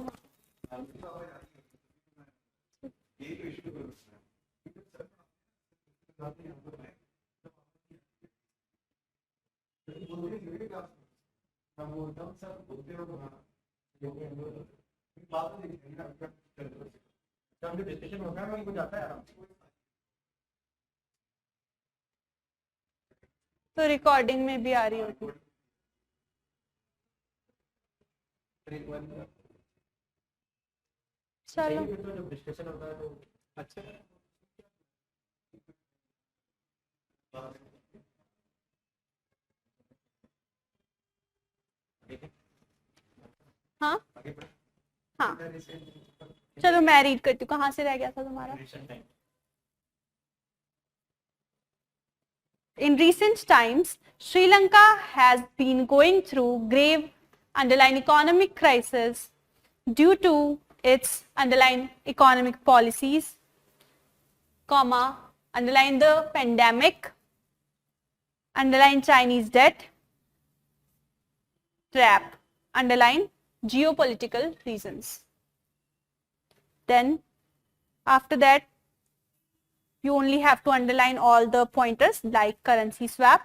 [SPEAKER 3] डिस्कशन होगा ना, कुछ आता है आराम से.
[SPEAKER 1] तो रिकॉर्डिंग में भी आ रही होगी. चलो
[SPEAKER 3] जब डिस्कशन होता है तो अच्छा.
[SPEAKER 1] हाँ हाँ, चलो मैं रीड करती हूँ. कहाँ से रह गया था तुम्हारा? In recent times, Sri Lanka has been going through grave underlying economic crisis due to its underlying economic policies, comma, underline the pandemic, underline Chinese debt trap, underline geopolitical reasons. Then after that, you only have to underline all the pointers like currency swap,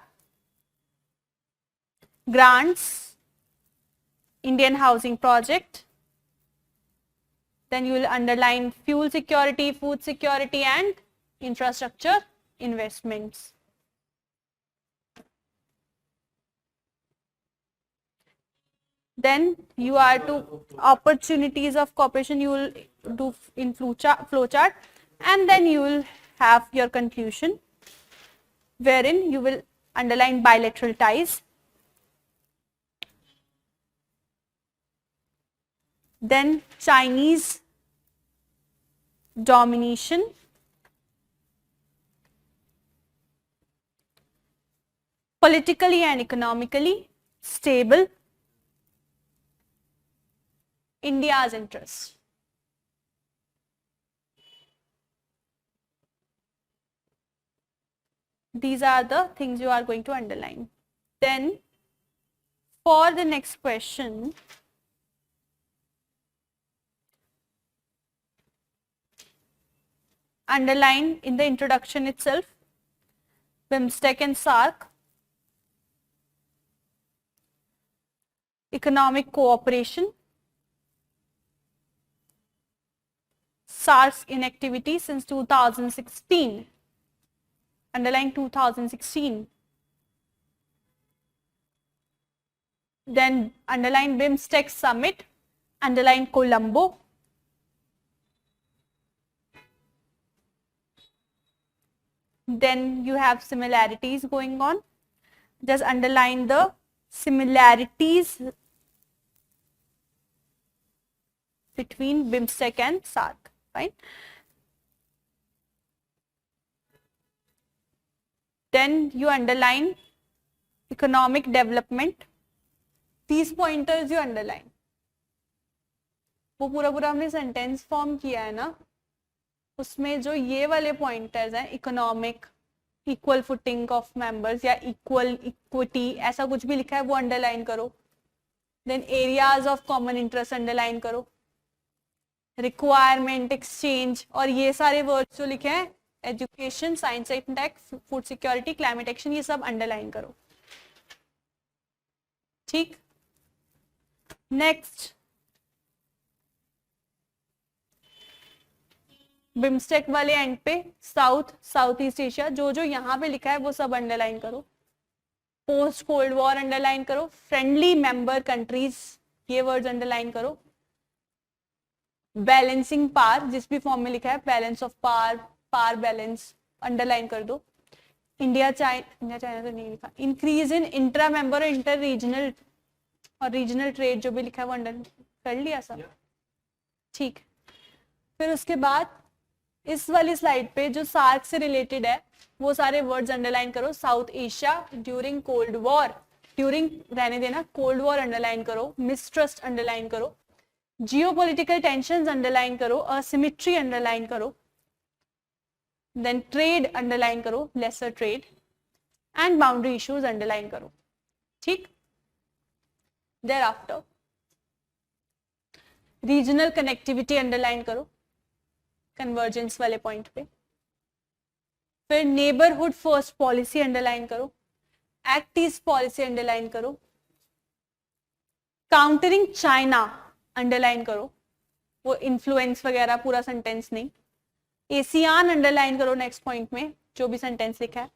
[SPEAKER 1] grants, Indian housing project. Then you will underline fuel security, food security and infrastructure investments. Then you are to opportunities of cooperation, you will do in flowchart, and then you will have your conclusion wherein you will underline bilateral ties. Then Chinese domination, politically and economically stable, India's interest. These are the things you are going to underline. Then for the next question, underline in the introduction itself BIMSTEC and SAARC, economic cooperation, SAARC's inactivity since 2016, underline 2016. Then underline BIMSTEC summit, underline Colombo. Then you have similarities going on. Just underline the similarities between BIMSTEC and SAARC, right? Then you underline economic development. These pointers you underline. वो पूरा हमने sentence form किया है ना, उसमें जो ये वाले पॉइंटर्स हैं, economic, equal footing of members या इक्वल इक्विटी, ऐसा कुछ भी लिखा है वो अंडरलाइन करो. Then areas of common interest underline करो, रिक्वायरमेंट, एक्सचेंज, और ये सारे वर्ड्स जो लिखे हैं education, science and tech, food security, climate action, ये सब अंडरलाइन करो. ठीक. नेक्स्ट, बिम्स्टेक वाले एंड पे साउथ ईस्ट एशिया, जो जो यहाँ पे लिखा है वो सब अंडरलाइन करो. पोस्ट कोल्ड वॉर अंडरलाइन करो. फ्रेंडली मेंबर कंट्रीज, ये वर्ड्स अंडरलाइन करो. बैलेंसिंग पावर, जिस भी फॉर्म में लिखा है, balance of power balance underline कर दो. इंडिया चाइना तो नहीं लिखा. इंक्रीज इन इंट्रा मेंबर और इंटर रीजनल और रीजनल ट्रेड, जो भी लिखा है वो अंडर कर लिया सब. ठीक. फिर उसके बाद इस वाली स्लाइड पे जो सार्क से रिलेटेड है वो सारे वर्ड्स अंडरलाइन करो. South Asia during cold war, during रहने देना, कोल्ड वॉर अंडरलाइन करो. मिसट्रस्ट अंडरलाइन करो. जियोपॉलिटिकल टेंशंस अंडरलाइन करो. असिमेट्री अंडरलाइन करो. देन ट्रेड अंडरलाइन करो, lesser trade, and boundary issues underline करो. ठीक. thereafter रीजनल कनेक्टिविटी अंडरलाइन करो, कन्वर्जेंस वाले पॉइंट पे. फिर नेबरहुड फर्स्ट पॉलिसी अंडरलाइन करो. एक्ट ईस्ट पॉलिसी अंडरलाइन करो. काउंटरिंग चाइना अंडरलाइन करो, वो इन्फ्लुएंस वगैरह पूरा सेंटेंस नहीं. एशियान अंडरलाइन करो नेक्स्ट पॉइंट में, जो भी सेंटेंस लिखा है.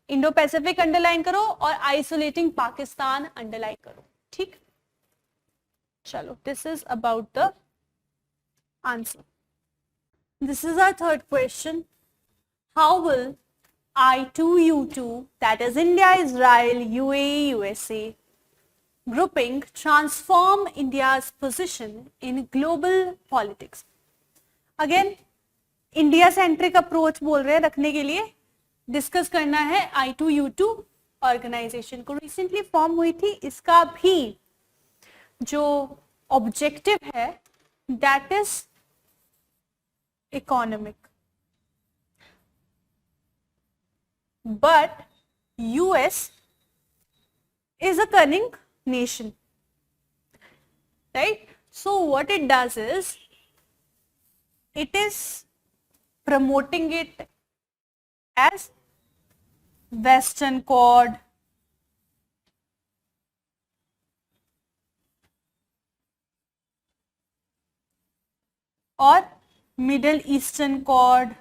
[SPEAKER 1] इंडो पैसिफिक अंडरलाइन करो और आइसोलेटिंग पाकिस्तान अंडरलाइन करो. ठीक. चलो, this is about the answer. This is our third question. How will I2U2, that is India, Israel, UAE, USA, grouping transform India's position in global politics? Again, India centric approach बोल रहे हैं रखने के लिए. Discuss करना है I2U2 organisation को. Recently form हुई थी. इसका भी जो ऑब्जेक्टिव है that is economic, but US is a cunning nation, right? So what it does is it is promoting it as Western Chord, or Middle Eastern Chord,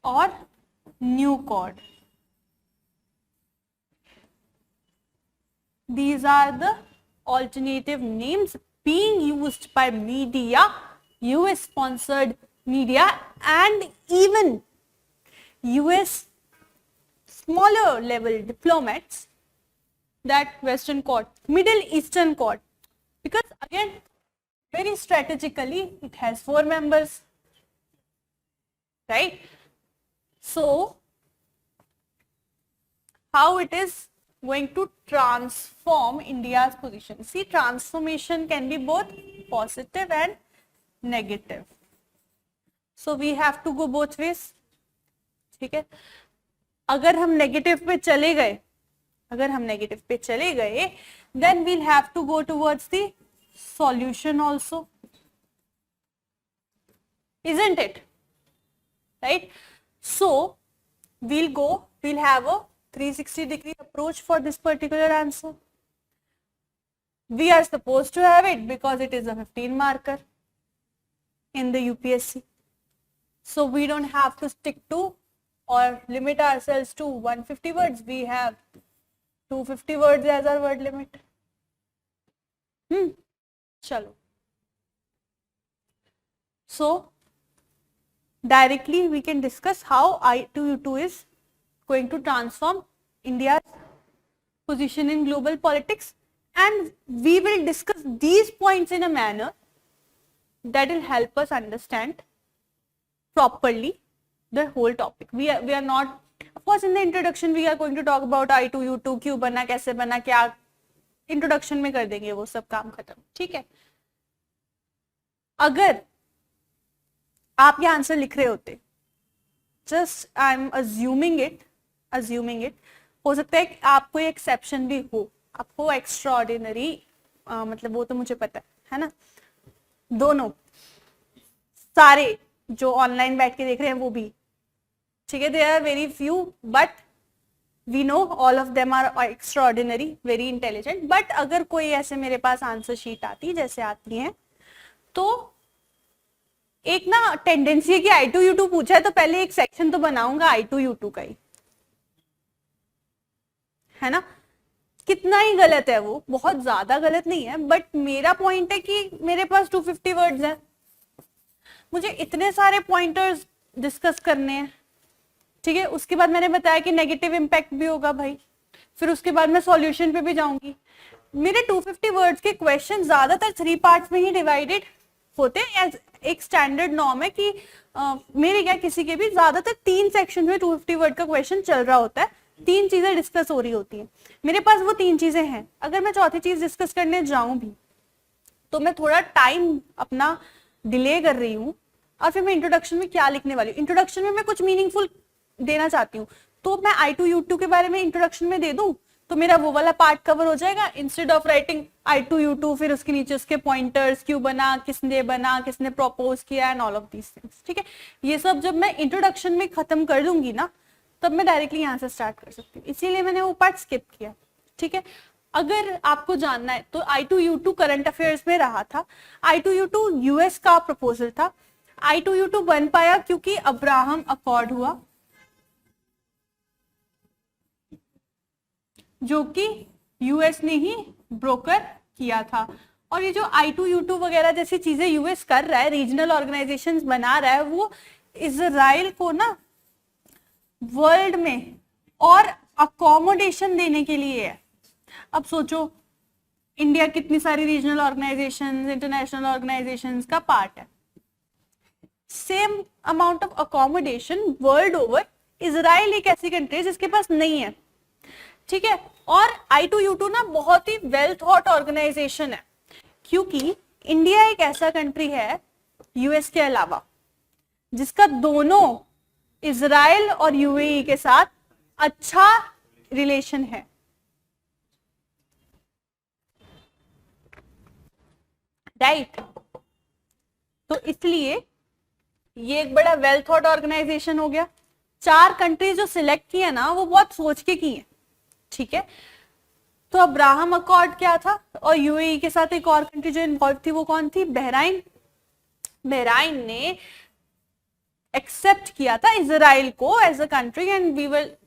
[SPEAKER 1] or New Chord. These are the alternative names being used by media, US sponsored media, and even US smaller level diplomats, that Western Chord, Middle Eastern Chord, because again very strategically it has 4 members, right? So how it is going to transform India's position? See, transformation can be both positive and negative, so we have to go both ways. ठीक है, अगर हम negative पे चले गए, then we'll have to go towards the solution also, isn't it? Right? So we'll have a 360-degree approach for this particular answer. We are supposed to have it because it is a 15 marker in the UPSC. So we don't have to stick to or limit ourselves to 150 words. We have 250 words as our word limit. Chalo. So directly we can discuss how I2U2 is going to transform India's position in global politics, and we will discuss these points in a manner that will help us understand properly the whole topic. We are not, of course in the introduction we are going to talk about I2U2, क्यों बना, कैसे बना, क्या introduction में कर देंगे, वो सब काम खत्म, ठीक है। अगर आप ये आंसर लिख रहे होते, just I am assuming it, हो सकता है कि आपको एक्सेप्शन भी हो, आपको एक्स्ट्रा ऑर्डिनरी, मतलब वो तो मुझे पता है ना, दोनों सारे जो ऑनलाइन बैठ के देख रहे हैं वो भी, ठीक है, there are very few but we know all of them are extraordinary, very intelligent. But अगर कोई ऐसे मेरे पास आंसर शीट आती जैसे आती है, तो एक ना टेंडेंसी है कि I2U2 पूछा है तो पहले एक सेक्शन तो बनाऊंगा I2U2 का ही, है ना। कितना ही गलत है वो, बहुत ज्यादा गलत नहीं है, बट मेरा पॉइंट है कि मेरे पास 250 वर्ड्स हैं, मुझे इतने सारे पॉइंटर्स डिस्कस करने हैं, ठीक है। उसके बाद मैंने बताया कि नेगेटिव इम्पैक्ट भी होगा भाई, फिर उसके बाद मैं सॉल्यूशन पे भी जाऊंगी। मेरे 250 वर्ड्स के क्वेश्चन ज्यादातर 3 पार्ट्स में ही डिवाइडेड होते हैं, एक स्टैंडर्ड नॉर्म है कि मेरे क्या किसी के भी ज्यादातर 3 सेक्शन में 250 वर्ड का क्वेश्चन चल रहा होता है, 3 चीजें डिस्कस हो रही होती हैं। मेरे पास वो 3 चीजें हैं, अगर मैं चौथी चीज डिस्कस करने जाऊं भी तो मैं थोड़ा टाइम अपना डिले कर रही हूँ, और फिर मैं इंट्रोडक्शन में क्या लिखने वाली हूँ, इंट्रोडक्शन में मैं कुछ मीनिंगफुल देना चाहती हूँ, तो मैं I2U2 के बारे में इंट्रोडक्शन में दे दूं तो मेरा वो वाला पार्ट कवर हो जाएगा, इंस्टेड ऑफ राइटिंग I2U2 फिर उसके नीचे उसके पॉइंटर्स, क्यों बना, किसने प्रपोज किया, and all of these things, ठीक है। ये सब जब मैं इंट्रोडक्शन में खत्म कर दूंगी ना, तब मैं डायरेक्टली यहाँ से स्टार्ट कर सकती हूँ, इसीलिए मैंने वो पार्ट स्किप किया, ठीक है। अगर आपको जानना है तो I2U2 करंट अफेयर्स में रहा था, I2U2 US का प्रपोजल था, I2U2 बन पाया क्योंकि अब्राहम अकॉर्ड हुआ, जो कि यूएस ने ही ब्रोकर किया था। और ये जो I2U2 वगैरह जैसी चीजें यूएस कर रहा है, रीजनल ऑर्गेनाइजेशंस बना रहा है, वो इजराइल को ना वर्ल्ड में और अकोमोडेशन देने के लिए है। अब सोचो, इंडिया कितनी सारी रीजनल ऑर्गेनाइजेशंस, इंटरनेशनल ऑर्गेनाइजेशंस का पार्ट है, same amount of accommodation world over Israel एक ऐसी कंट्री है जिसके पास नहीं है, ठीक है। और I2U2 ना बहुत ही वेल थॉट ऑर्गेनाइजेशन है, क्योंकि इंडिया एक ऐसा कंट्री है यूएस के अलावा जिसका दोनों इजराइल और यूएई के साथ अच्छा रिलेशन है, राइट तो इसलिए ये एक बड़ा वेल थॉट ऑर्गेनाइजेशन हो गया। 4 कंट्रीज जो सिलेक्ट की है ना वो बहुत सोच के की है, ठीक है। तो अब्राहम अकॉर्ड क्या था, और यूएई के साथ एक और कंट्री जो इन्वॉल्व थी वो कौन थी, बहराइन। बहराइन ने एक्सेप्ट किया था इजराइल को as a country and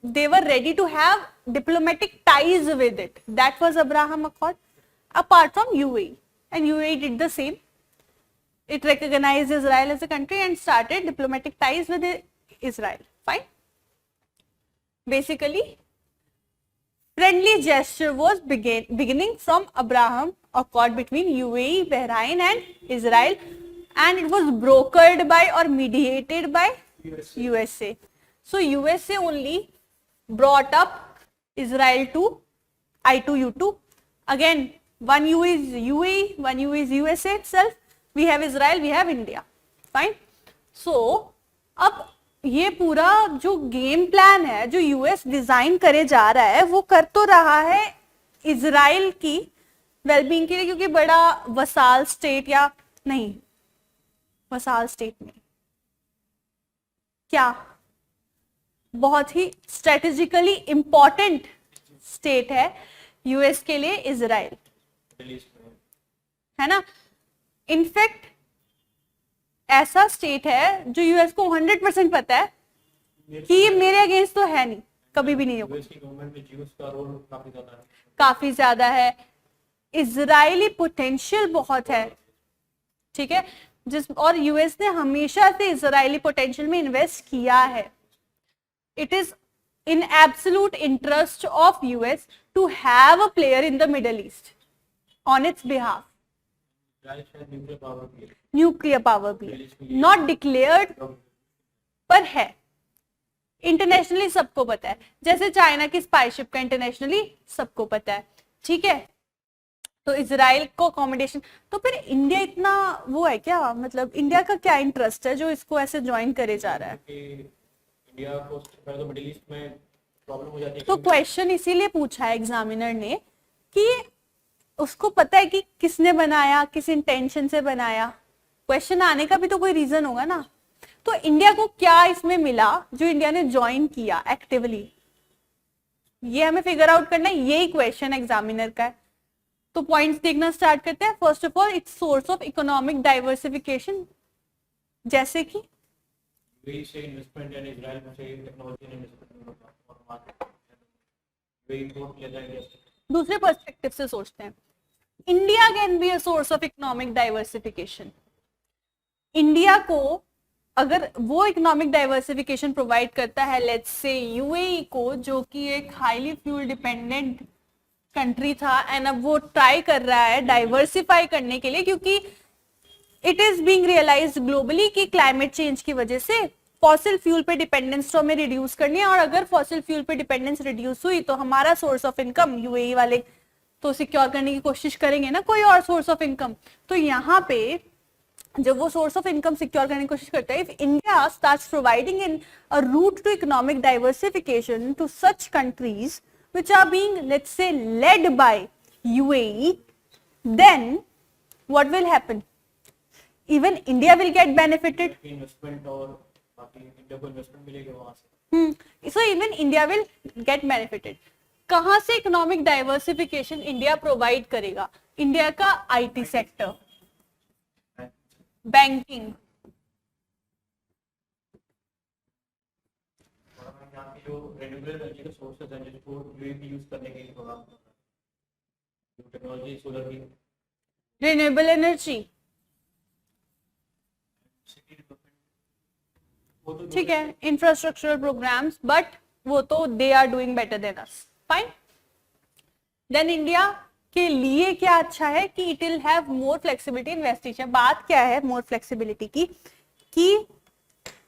[SPEAKER 1] they were ready to have diplomatic ties with it, that was Abraham accord apart from UAE, and UAE did the same, it recognized Israel as a country and started diplomatic ties with Israel. Fine. Basically, friendly gesture was beginning from Abraham Accord between UAE, Bahrain and Israel, and it was brokered by or mediated by USA. So USA only brought up Israel to I2U2. Again, one U is UAE, one U is USA itself. We have Israel, we have India. Fine. So अब ये पूरा जो game plan है जो US design करे जा रहा है वो कर तो रहा है इजराइल की वेलबींग के लिए, क्योंकि बड़ा वसाल स्टेट, या नहीं वसाल स्टेट में क्या बहुत ही स्ट्रेटेजिकली इंपॉर्टेंट स्टेट है यूएस के लिए इजराइल, है ना। इनफैक्ट ऐसा स्टेट है जो यूएस को 100% पता है कि ये मेरे अगेंस्ट तो है नहीं, कभी भी नहीं होगा, काफी ज्यादा है, इजरायली पोटेंशियल बहुत है, ठीक है। और यूएस ने हमेशा से इजरायली पोटेंशियल में इन्वेस्ट किया है। It is in absolute interest of US to have a player in the Middle East on its behalf. Nuclear power भी नॉट डिक्लेयर्ड पर है, इंटरनेशनली सबको पता है, जैसे चाइना की स्पाईशिप का इंटरनेशनली सबको पता है, ठीक है। तो इजराइल को अकोमोडेशन, तो फिर इंडिया इतना वो है क्या, मतलब इंडिया का क्या इंटरेस्ट है जो इसको ऐसे ज्वाइन करे जा रहा है।
[SPEAKER 3] इंडिया को तो मिडिल ईस्ट में प्रॉब्लम हो जाती है,
[SPEAKER 1] तो क्वेश्चन इसीलिए पूछा है एग्जामिनर ने कि उसको पता है कि किसने बनाया, किस इंटेंशन से बनाया, क्वेश्चन आने का भी तो कोई रीजन होगा ना। तो इंडिया को क्या इसमें मिला जो इंडिया ने ज्वाइन किया एक्टिवली, ये हमें फिगर आउट करना है, यही क्वेश्चन एग्जामिनर का है। तो पॉइंट्स देखना स्टार्ट करते हैं। First of all it's source of economic diversification, जैसे कि
[SPEAKER 3] इन्वेस्टमेंट एंड इजराइल में से टेक्नोलॉजी एंड इन्वेस्टमेंट।
[SPEAKER 1] दूसरे पर्सपेक्टिव से सोचते हैं, India can be a source of economic diversification. India को अगर वो इकोनॉमिक डाइवर्सिफिकेशन प्रोवाइड करता है, लेट्स से यूएई को, जो कि एक हाईली फ्यूल डिपेंडेंट कंट्री था, एंड अब वो ट्राई कर रहा है डाइवर्सिफाई करने के लिए, क्योंकि it is being realized globally कि क्लाइमेट चेंज की वजह से फॉसिल फ्यूल पे डिपेंडेंस तो हमें रिड्यूस करनी है, और अगर फॉसिल फ्यूल पे डिपेंडेंस रिड्यूस हुई तो हमारा सोर्स ऑफ इनकम यूएई वाले तो सिक्योर करने की कोशिश करेंगे ना कोई और सोर्स ऑफ इनकम। तो यहाँ पे जब वो सोर्स ऑफ इनकम सिक्योर करने की कोशिश करता है, if India starts providing in a route to economic diversification to such countries which are being, let's say, led by UAE, then what will happen? Even India will get benefited.
[SPEAKER 3] Investment और बाकी India को investment मिलेगा वहां से।
[SPEAKER 1] So even India will get benefited. कहाँ से economic diversification India provide करेगा? India का आईटी सेक्टर, बैंकिंग,
[SPEAKER 3] जो रिन्यूएबल एनर्जी के सोर्सेज हैं जिसको यूएई यूज करने के लिए प्रोग्राम कर रहा है, जो टेक्नोलॉजी सोलर की,
[SPEAKER 1] रिन्यूएबल एनर्जी, ठीक है, इंफ्रास्ट्रक्चरल प्रोग्राम्स, बट वो तो they are doing better than us, fine. Then India के लिए क्या अच्छा है कि it will have more flexibility investigation. बात क्या है मोर फ्लेक्सिबिलिटी की, कि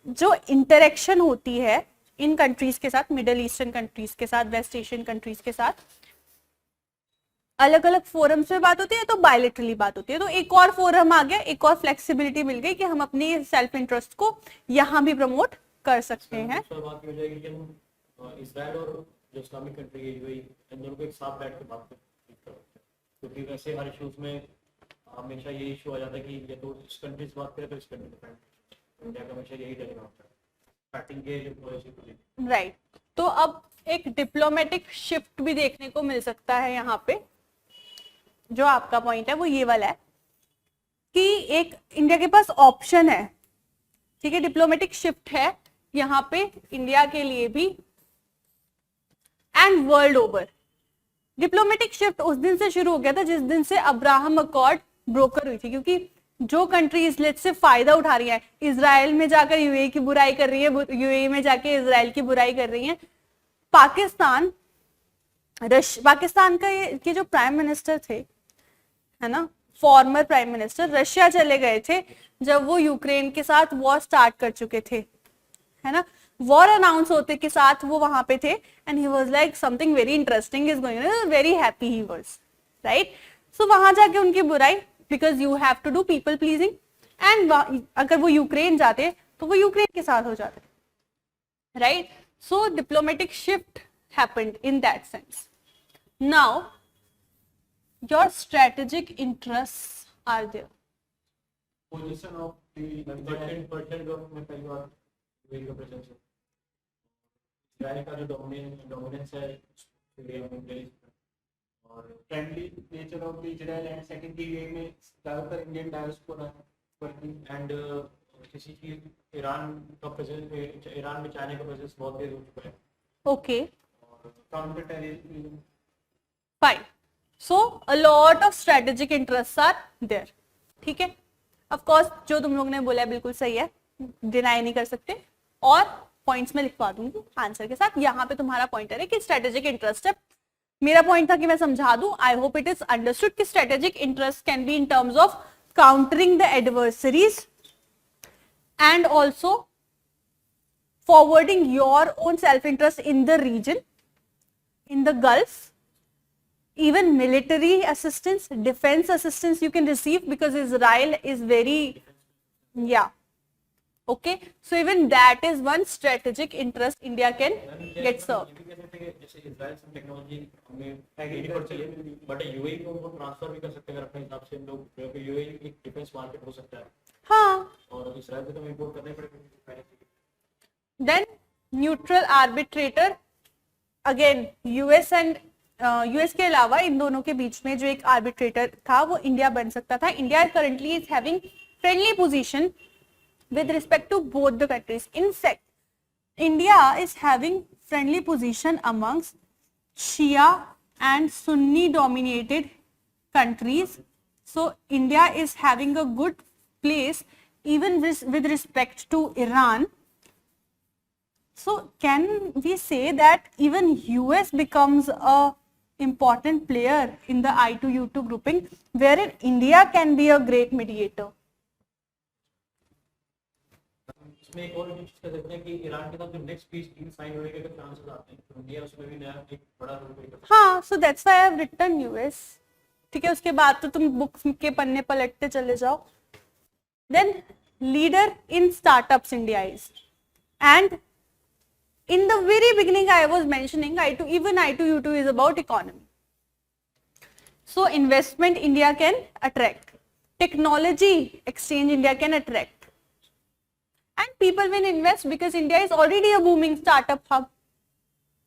[SPEAKER 1] जो इंटरेक्शन होती है इन कंट्रीज के साथ, मिडल ईस्टर्न कंट्रीज के साथ, वेस्ट एशियन कंट्रीज के साथ, अलग अलग फोरम्स में बात होती है, तो बायलैटरली बात होती है। तो एक और फोरम आ गया, एक और फ्लेक्सिबिलिटी मिल गई कि हम अपनी सेल्फ इंटरेस्ट को यहाँ भी प्रमोट कर सकते हैं।
[SPEAKER 3] बात हो जाएगी कि हम इसराइल और जो इस्लामिक कंट्री है यूएई, इन दोनों को एक साथ बैठ के बात करो, क्योंकि वैसे हर इश्यूज में हमेशा ये इशू आ जाता है कि ये तो इस कंट्री से बात करें तो इस कंट्री से, इंडिया का हमेशा यही डायलेमा होता है स्टार्टिंग के जो पॉलिसी को लेकर।
[SPEAKER 1] राइट, तो अब एक डिप्लोमेटिक शिफ्ट भी देखने को मिल सकता है यहाँ पे। जो आपका पॉइंट है वो ये वाला है कि एक इंडिया के पास ऑप्शन है, ठीक है, डिप्लोमेटिक शिफ्ट है यहाँ पे इंडिया के लिए भी and world over. Diplomatic shift उस दिन से शुरू हो गया था जिस दिन से अब्राहम अकॉर्ड ब्रोकर हुई थी, क्योंकि जो कंट्रीज लेट्स से फायदा उठा रही है, इजराइल में जाकर यूएई की बुराई कर रही है, यूएई में जाके इजराइल की बुराई कर रही है, पाकिस्तान का ये जो प्राइम मिनिस्टर थे, है ना, फॉर्मर प्राइम मिनिस्टर, रशिया चले गए थे जब वो यूक्रेन के साथ वॉर स्टार्ट कर चुके थे, है ना, वॉर अनाउंस होते के साथ वो वहां पे थे and he was like something very interesting is going on, very happy he was, right. So वहां जाके उनकी बुराई, because you have to do people pleasing, and अगर वो यूक्रेन जाते तो वो यूक्रेन के साथ हो जाते, right. So diplomatic shift happened in that sense. Now your strategic interests are there.
[SPEAKER 2] Position of
[SPEAKER 3] Persian Gulf में पहली बार यूएई का प्रेजेंस है, इजराइल का जो डोमिनेंस है सीरिया में, और
[SPEAKER 2] friendly nature of Israel and second UAE में ज्यादातर इंडियन डायस्पोरा वर्किंग,
[SPEAKER 3] एंड किसी की ईरान का प्रेजेंस, ईरान में चाइना का प्रेजेंस बहुत तेज हो चुका है।
[SPEAKER 1] ओके,
[SPEAKER 2] और counter terrorism.
[SPEAKER 1] Fine, so a lot of strategic interest are there, ठीक है। ऑफ कोर्स जो तुम लोग ने बोला है बिल्कुल सही है, डिनाई नहीं कर सकते, और पॉइंट्स में लिखवा दूंगी आंसर के साथ। यहाँ पे तुम्हारा पॉइंटर है कि स्ट्रेटेजिक इंटरेस्ट है, मेरा पॉइंट था कि मैं समझा दूं। I hope it is understood कि strategic interest can be in terms of countering the adversaries and also forwarding your own self interest in the region, in the Gulf, even military assistance, defense assistance you can receive because Israel is very, yeah, okay, so even that is one strategic interest India can get served.
[SPEAKER 3] जैसे Israel से technology हमें नहीं चाहिए, but UAE को वो transfer भी कर सकते हैं अगर अपने हिसाब से लोग, क्योंकि यूएई एक डिफेंस मार्केट हो सकता है।
[SPEAKER 1] हाँ,
[SPEAKER 3] और इजराइल से तो हमें इंपोर्ट करने पड़ेगा।
[SPEAKER 1] then neutral arbitrator, again US and US के अलावा इन दोनों के बीच में जो एक आर्बिट्रेटर था वो इंडिया बन सकता था। India currently is having friendly position with respect to both the countries. In fact, India is having friendly position amongst Shia and Sunni dominated countries. So India is having a good place even with respect to Iran. So can we say that even US becomes a important player in the I2U2 grouping, wherein India can be a great mediator?
[SPEAKER 3] इसमें एक और चीज कह सकते हैं कि Iran के साथ जो नेक्स्ट पीस डील साइन होने के चांसेस आते हैं, तो इंडिया उसमें भी नया एक बड़ा रोल प्ले कर सकता है।
[SPEAKER 1] हाँ, so that's why I have written US, ठीक है। उसके बाद तो तुम बुक्स के पन्ने पलटते चले जाओ। Then leader in startups India is, and in the very beginning I was mentioning I2U2 is about economy. So investment India can attract, technology exchange India can attract, and people will invest because India is already a booming startup hub,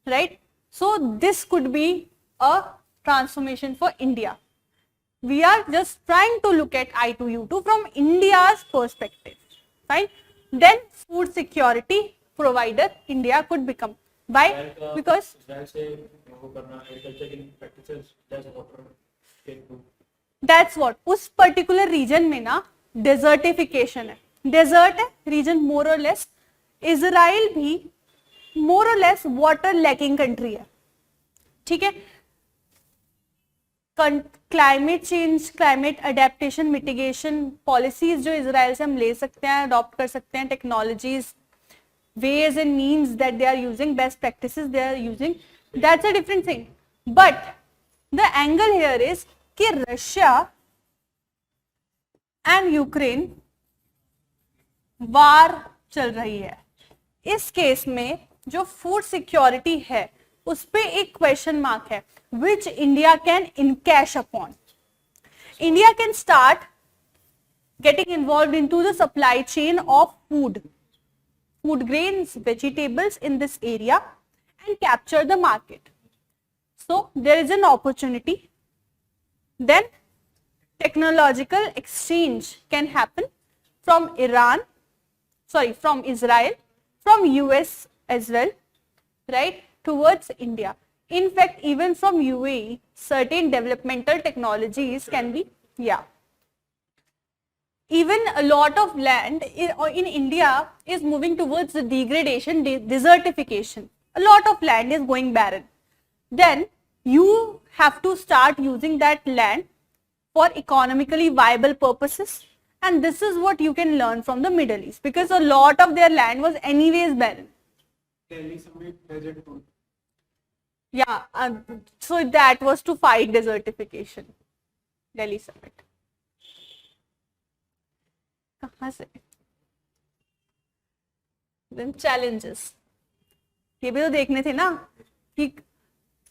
[SPEAKER 1] right? So this could be a transformation for India. We are just trying to look at I2U2 from India's perspective, fine. Then food security provider India could become. Why? Because that's what उस particular region में ना desertification है, desert है region more or less. Israel भी more or less water lacking country है, ठीक है। Climate change, climate adaptation, mitigation policies जो इजराइल से हम ले सकते हैं, अडॉप्ट कर सकते हैं, technologies, ways and means that they are using, best practices they are using, that's a different thing. But the angle here is कि Russia and Ukraine वार चल रही है। इस केस में जो फूड सिक्योरिटी है उस पे एक क्वेश्चन मार्क है, which India can encash upon. India can start getting involved into the supply chain of food grains, vegetables in this area and capture the market. So there is an opportunity. Then technological exchange can happen from from Israel, from US as well, right, towards India. In fact, even from UAE, certain developmental technologies can be, even a lot of land in India is moving towards the degradation, desertification. A lot of land is going barren. Then you have to start using that land for economically viable purposes, and this is what you can learn from the Middle East, because a lot of their land was anyways barren.
[SPEAKER 2] Delhi summit budget tool.
[SPEAKER 1] Yeah, so that was to fight desertification. Delhi summit. कहाँ से? Then challenges. ये भी तो देखने थे ना कि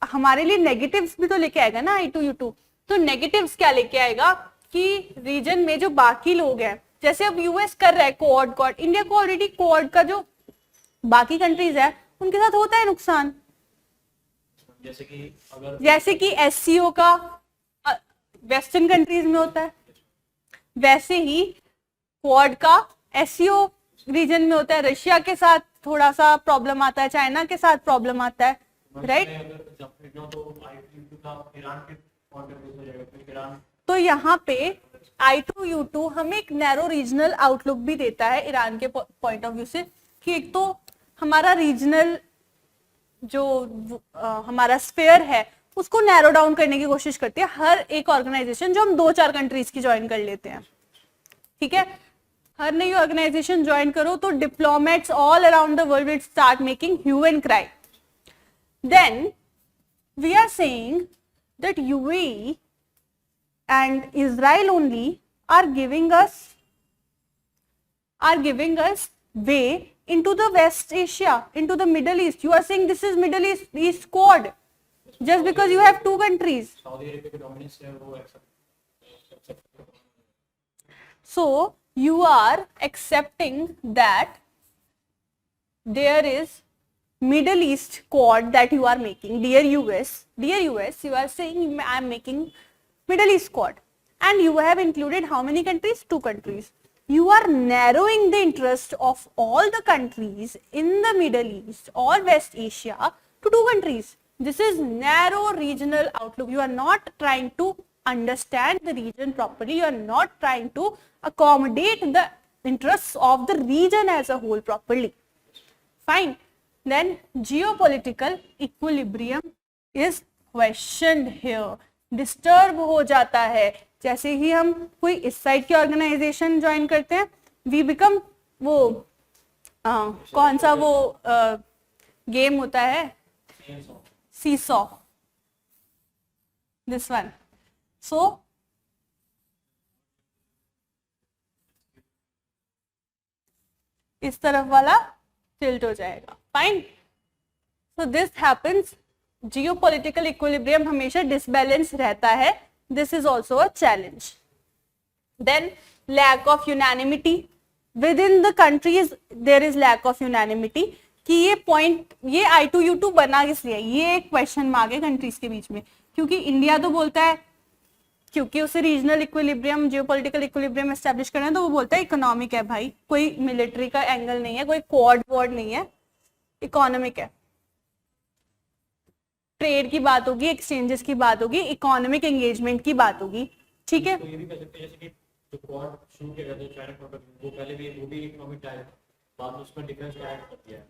[SPEAKER 1] हमारे लिए नेगेटिव्स भी तो लेके आएगा ना I2U2. तो नेगेटिव्स क्या लेके आएगा कि रीजन में जो बाकी लोग हैं, जैसे अब यूएस कर रहा है क्वाड, इंडिया को ऑलरेडी क्वाड का जो बाकी कंट्रीज है उनके साथ होता है नुकसान. जैसे कि SCO का वेस्टर्न कंट्रीज में होता है, वैसे ही क्वाड का SCO रीजन में होता है. रशिया के साथ थोड़ा सा प्रॉब्लम आता है, चाइना के साथ प्रॉब्लम आता है, राइट. तो यहाँ पे I2U2 हमें एक नैरो रीजनल आउटलुक भी देता है ईरान के पॉइंट ऑफ व्यू से, कि एक तो हमारा रीजनल जो हमारा स्फेयर है उसको नैरो डाउन करने की कोशिश करती है हर एक ऑर्गेनाइजेशन जो हम 2-4 कंट्रीज की ज्वाइन कर लेते हैं. ठीक है, हर नई ऑर्गेनाइजेशन ज्वाइन करो तो diplomats all around the world will start making hue and cry. Then we are saying that UAE and Israel only are giving us way into the West Asia, into the Middle East. You are saying this is Middle East Quad just because you have 2 countries. So you are accepting that there is Middle East Quad that you are making. Dear US, you are saying I am making Middle East Quad, and you have included how many countries? 2 countries. You are narrowing the interest of all the countries in the Middle East or West Asia to 2 countries. This is narrow regional outlook. You are not trying to understand the region properly. You are not trying to accommodate the interests of the region as a whole properly. Fine. Then geopolitical equilibrium is questioned here. Disturb हो जाता है जैसे ही हम कोई इस side की organisation join करते हैं. वी बिकम वो कौन सा वो गेम होता है, सीसॉ, दिस वन. सो इस तरफ वाला टिल्ट हो जाएगा. Fine. So this happens. Geopolitical equilibrium हमेशा डिसबैलेंस रहता है. This is also a challenge. Then lack of unanimity within the countries. There is lack of unanimity कि ये पॉइंट, ये I2U2 बना इसलिए, ये एक क्वेश्चन मार्क है कंट्रीज के बीच में, क्योंकि इंडिया तो बोलता है, क्योंकि उसे regional equilibrium, geopolitical equilibrium establish करना है, तो वो बोलता है इकोनॉमिक है भाई, कोई मिलिट्री का एंगल नहीं है, कोई क्वाड वॉर्ड नहीं है, इकोनॉमिक है. ट्रेड की बात होगी, एक्सचेंजेस की बात होगी, इकोनॉमिक एंगेजमेंट की बात होगी. ठीक है.
[SPEAKER 3] तो ये भी कह सकते हैं जैसे कि जो क्वाड शुरू किया गया था चाइना प्रोडक्ट, वो पहले भी वो भी इकोनॉमिक टाइप, बाद में उसमें डिफरेंस ऐड कर दिया है.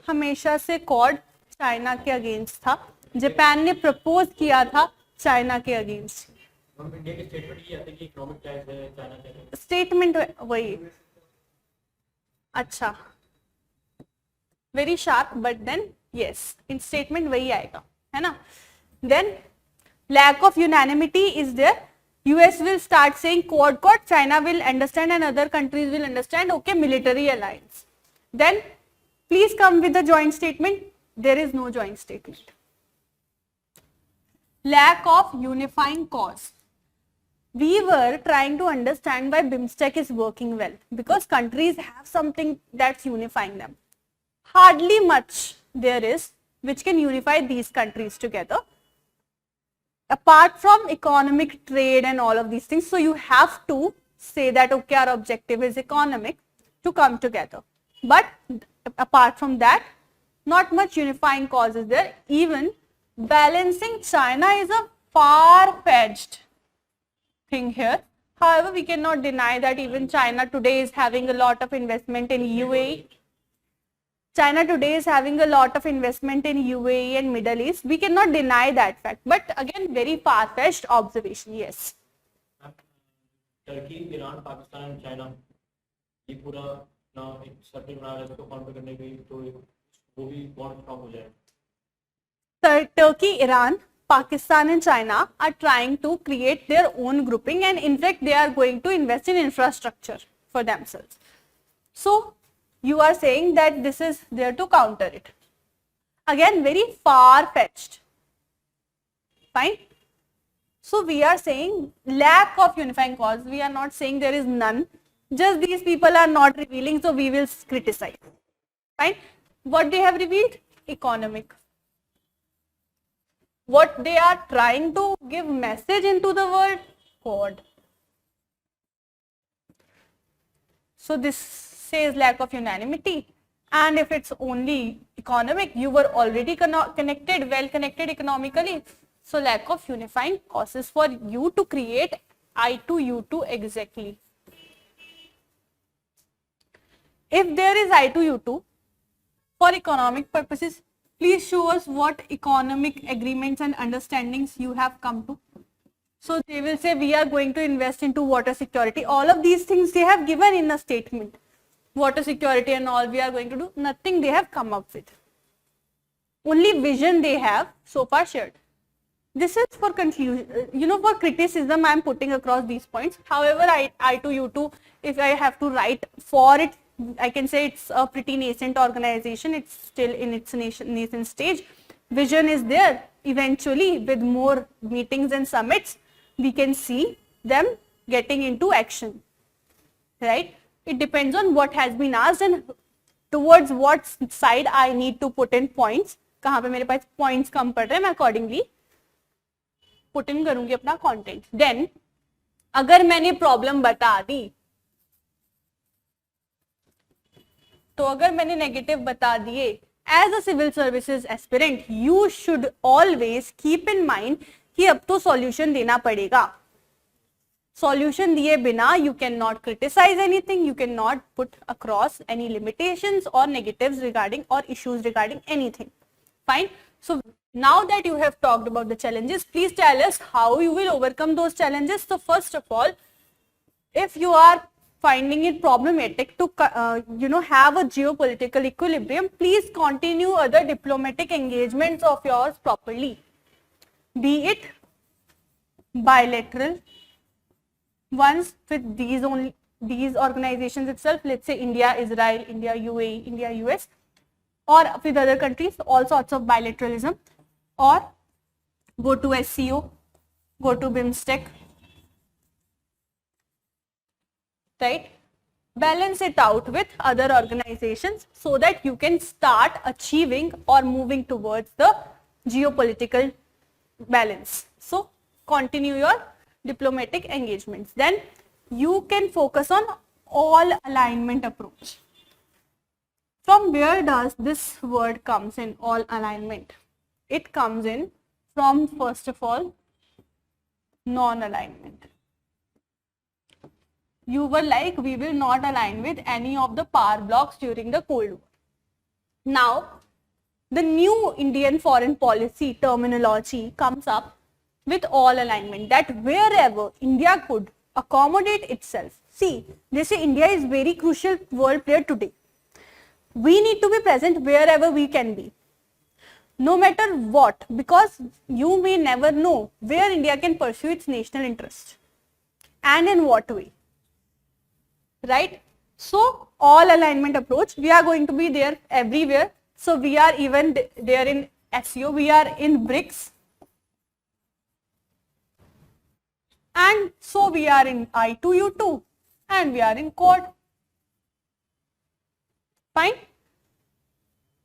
[SPEAKER 1] हमेशा से क्वाड चाइना के अगेंस्ट था. जापान ने प्रपोज किया था चाइना के अगेंस्ट.
[SPEAKER 3] हम इंडिया के स्टेटमेंट ये आते हैं कि इकोनॉमिक टाइप है चाइना के.
[SPEAKER 1] स्टेटमेंट वही. अच्छा, very sharp, but then yes, in statement वही आएगा, है ना. Then lack of unanimity is there. US will start saying quad, China will understand and other countries will understand, okay, military alliance. Then Please come with a joint statement. There is no joint statement. Lack of unifying cause. We were trying to understand why BIMSTEC is working well, because countries have something that's unifying them. Hardly much there is which can unify these countries together, apart from economic, trade and all of these things. So you have to say that, okay, our objective is economic, to come together. But apart from that, not much unifying cause is there. Even balancing China is a far-fetched thing here. However, we cannot deny that even China today is having a lot of investment in UAE. China today is having a lot of investment in UAE and Middle East. We cannot deny that fact. But again, very far-fetched observation. Yes.
[SPEAKER 3] Turkey, Iran, Pakistan and China ये पूरा ना एक circle बना रहा है, इसको counter करने की, तो वो भी बॉन्ड स्ट्रांग हो जाए.
[SPEAKER 1] Turkey, Iran, Pakistan and China are trying to create their own grouping, and in fact they are going to invest in infrastructure for themselves. So you are saying that this is there to counter it. Again, very far-fetched. Fine. So we are saying lack of unifying cause. We are not saying there is none. Just these people are not revealing, so we will criticize. Fine. What they have revealed? Economic. What they are trying to give message into the world? God. So this says lack of unanimity. And if it's only economic, you were already connected, well connected economically. So lack of unifying causes for you to create I2U2 exactly. If there is I2U2 for economic purposes, please show us what economic agreements and understandings you have come to. So they will say we are going to invest into water security. All of these things they have given in a statement. Water security and all we are going to do. Nothing they have come up with. Only vision they have so far shared. This is for conclusion, for criticism I am putting across these points. However, I2U2, if I have to write for it, I can say it's a pretty nascent organization. It's still in its nascent stage. Vision is there. Eventually, with more meetings and summits, we can see them getting into action. Right? It depends on what has been asked and towards what side I need to put in points. कहाँ पे मेरे पास points कम पड़ रहे हैं, मैं accordingly put in करूँगी अपना content. Then, अगर मैंने problem बता दी, तो अगर मैंने नेगेटिव बता दिए, as a civil services aspirant you should always keep in mind कि अब तो सॉल्यूशन देना पड़ेगा. सॉल्यूशन दिए बिना you can not criticize anything, you can not put across any limitations और नेगेटिव्स रिगार्डिंग और issues regarding anything. Fine. So now that you have talked about the challenges, please tell us how you will overcome those challenges. So first of all, if you are finding it problematic to have a geopolitical equilibrium, please continue other diplomatic engagements of yours properly, be it bilateral ones with these organizations itself, let's say India, Israel, India, UAE, India, US, or with other countries, all sorts of bilateralism, or go to SCO, go to BIMSTEC. Right? Balance it out with other organizations so that you can start achieving or moving towards the geopolitical balance. So continue your diplomatic engagements. Then you can focus on all alignment approach. From where does this word comes in, all alignment? It comes in from, first of all, non-alignment. You were like, we will not align with any of the power blocks during the Cold War. Now, the new Indian foreign policy terminology comes up with all alignment, that wherever India could accommodate itself. See, they say India is very crucial world player today. We need to be present wherever we can be, no matter what, because you may never know where India can pursue its national interest and in what way. Right? So all alignment approach, we are going to be there everywhere. So we are even there in SEO, we are in BRICS, and so we are in I2U2, and we are in Quad. Fine.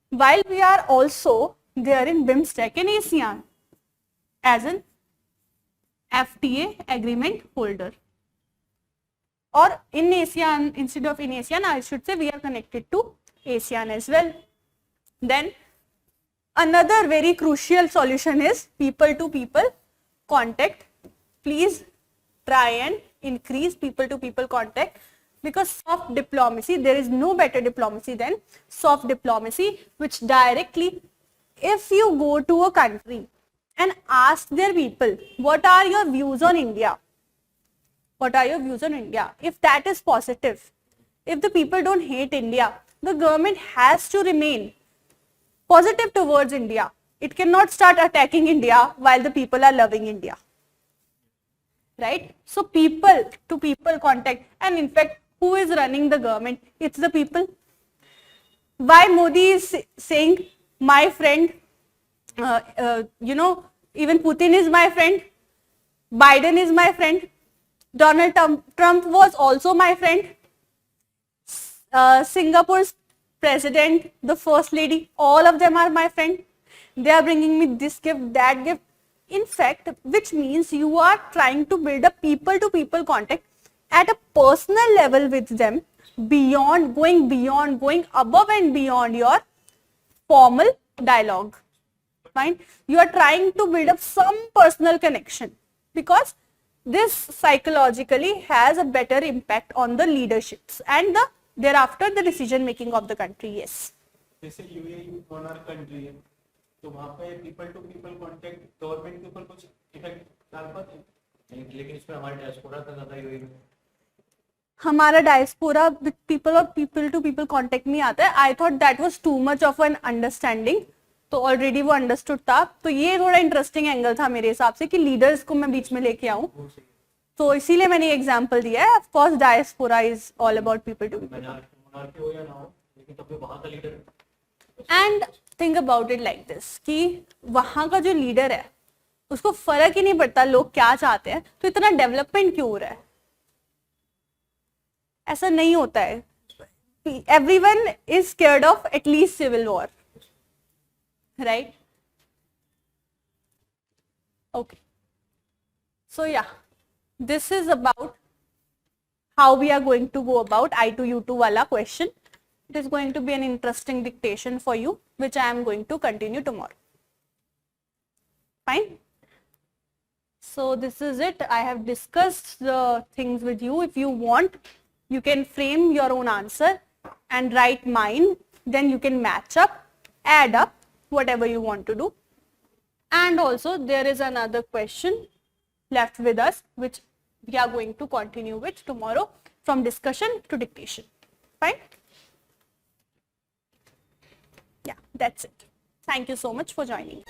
[SPEAKER 1] While we are also there in BIMSTEC and ASEAN as an FTA agreement holder. Or in ASEAN, instead of in ASEAN, I should say we are connected to ASEAN as well. Then another very crucial solution is people to people contact. Please try and increase people to people contact, because soft diplomacy, there is no better diplomacy than soft diplomacy, which directly, if you go to a country and ask their people, what are your views on India? What are your views on India? If that is positive, if the people don't hate India, the government has to remain positive towards India. It cannot start attacking India while the people are loving India. Right? So people to people contact, and in fact, who is running the government? It's the people. Why Modi is saying, my friend, even Putin is my friend, Biden is my friend, Donald Trump was also my friend, Singapore's president, the first lady, all of them are my friend. They are bringing me this gift, that gift. In fact, which means you are trying to build a people to people contact at a personal level with them, beyond, going above and beyond your formal dialogue. Fine. You are trying to build up some personal connection, because this psychologically has a better impact on the leaderships and thereafter the decision making of the country. Yes.
[SPEAKER 2] जैसे UAE monarch country है, तो वहाँ पे people to people contact government के ऊपर कुछ effect डाल पाते हैं?
[SPEAKER 3] नहीं, लेकिन इसमें हमारे डायस्पोरा का ज्यादा यूएई में
[SPEAKER 1] हमारा डायस्पोरा पीपल और पीपल टू पीपल कांटेक्ट में आता है. I thought that was too much of an understanding, तो ऑलरेडी वो अंडरस्टूड था. तो ये थोड़ा इंटरेस्टिंग एंगल था मेरे हिसाब से कि लीडर्स को मैं बीच में लेके आऊं, तो इसीलिए मैंने एग्जांपल दिया है. Of course diaspora is all about people to people.
[SPEAKER 3] Monarchy हो या ना हो, लेकिन तब भी वहां का leader.
[SPEAKER 1] And think about it like this कि वहां का जो लीडर है उसको फर्क ही नहीं पड़ता लोग क्या चाहते हैं, तो इतना डेवलपमेंट क्यों हो रहा है? ऐसा नहीं होता है. Everyone is scared of at least civil war, right? Okay, so yeah, this is about how we are going to go about I2U2 wala question. It is going to be an interesting dictation for you, which I am going to continue tomorrow. Fine. So this is it. I have discussed the things with you. If you want, you can frame your own answer and write mine. Then you can match up, add up, whatever you want to do. And also there is another question left with us, which we are going to continue with tomorrow, from discussion to dictation. Fine? Yeah, that's it. Thank you so much for joining.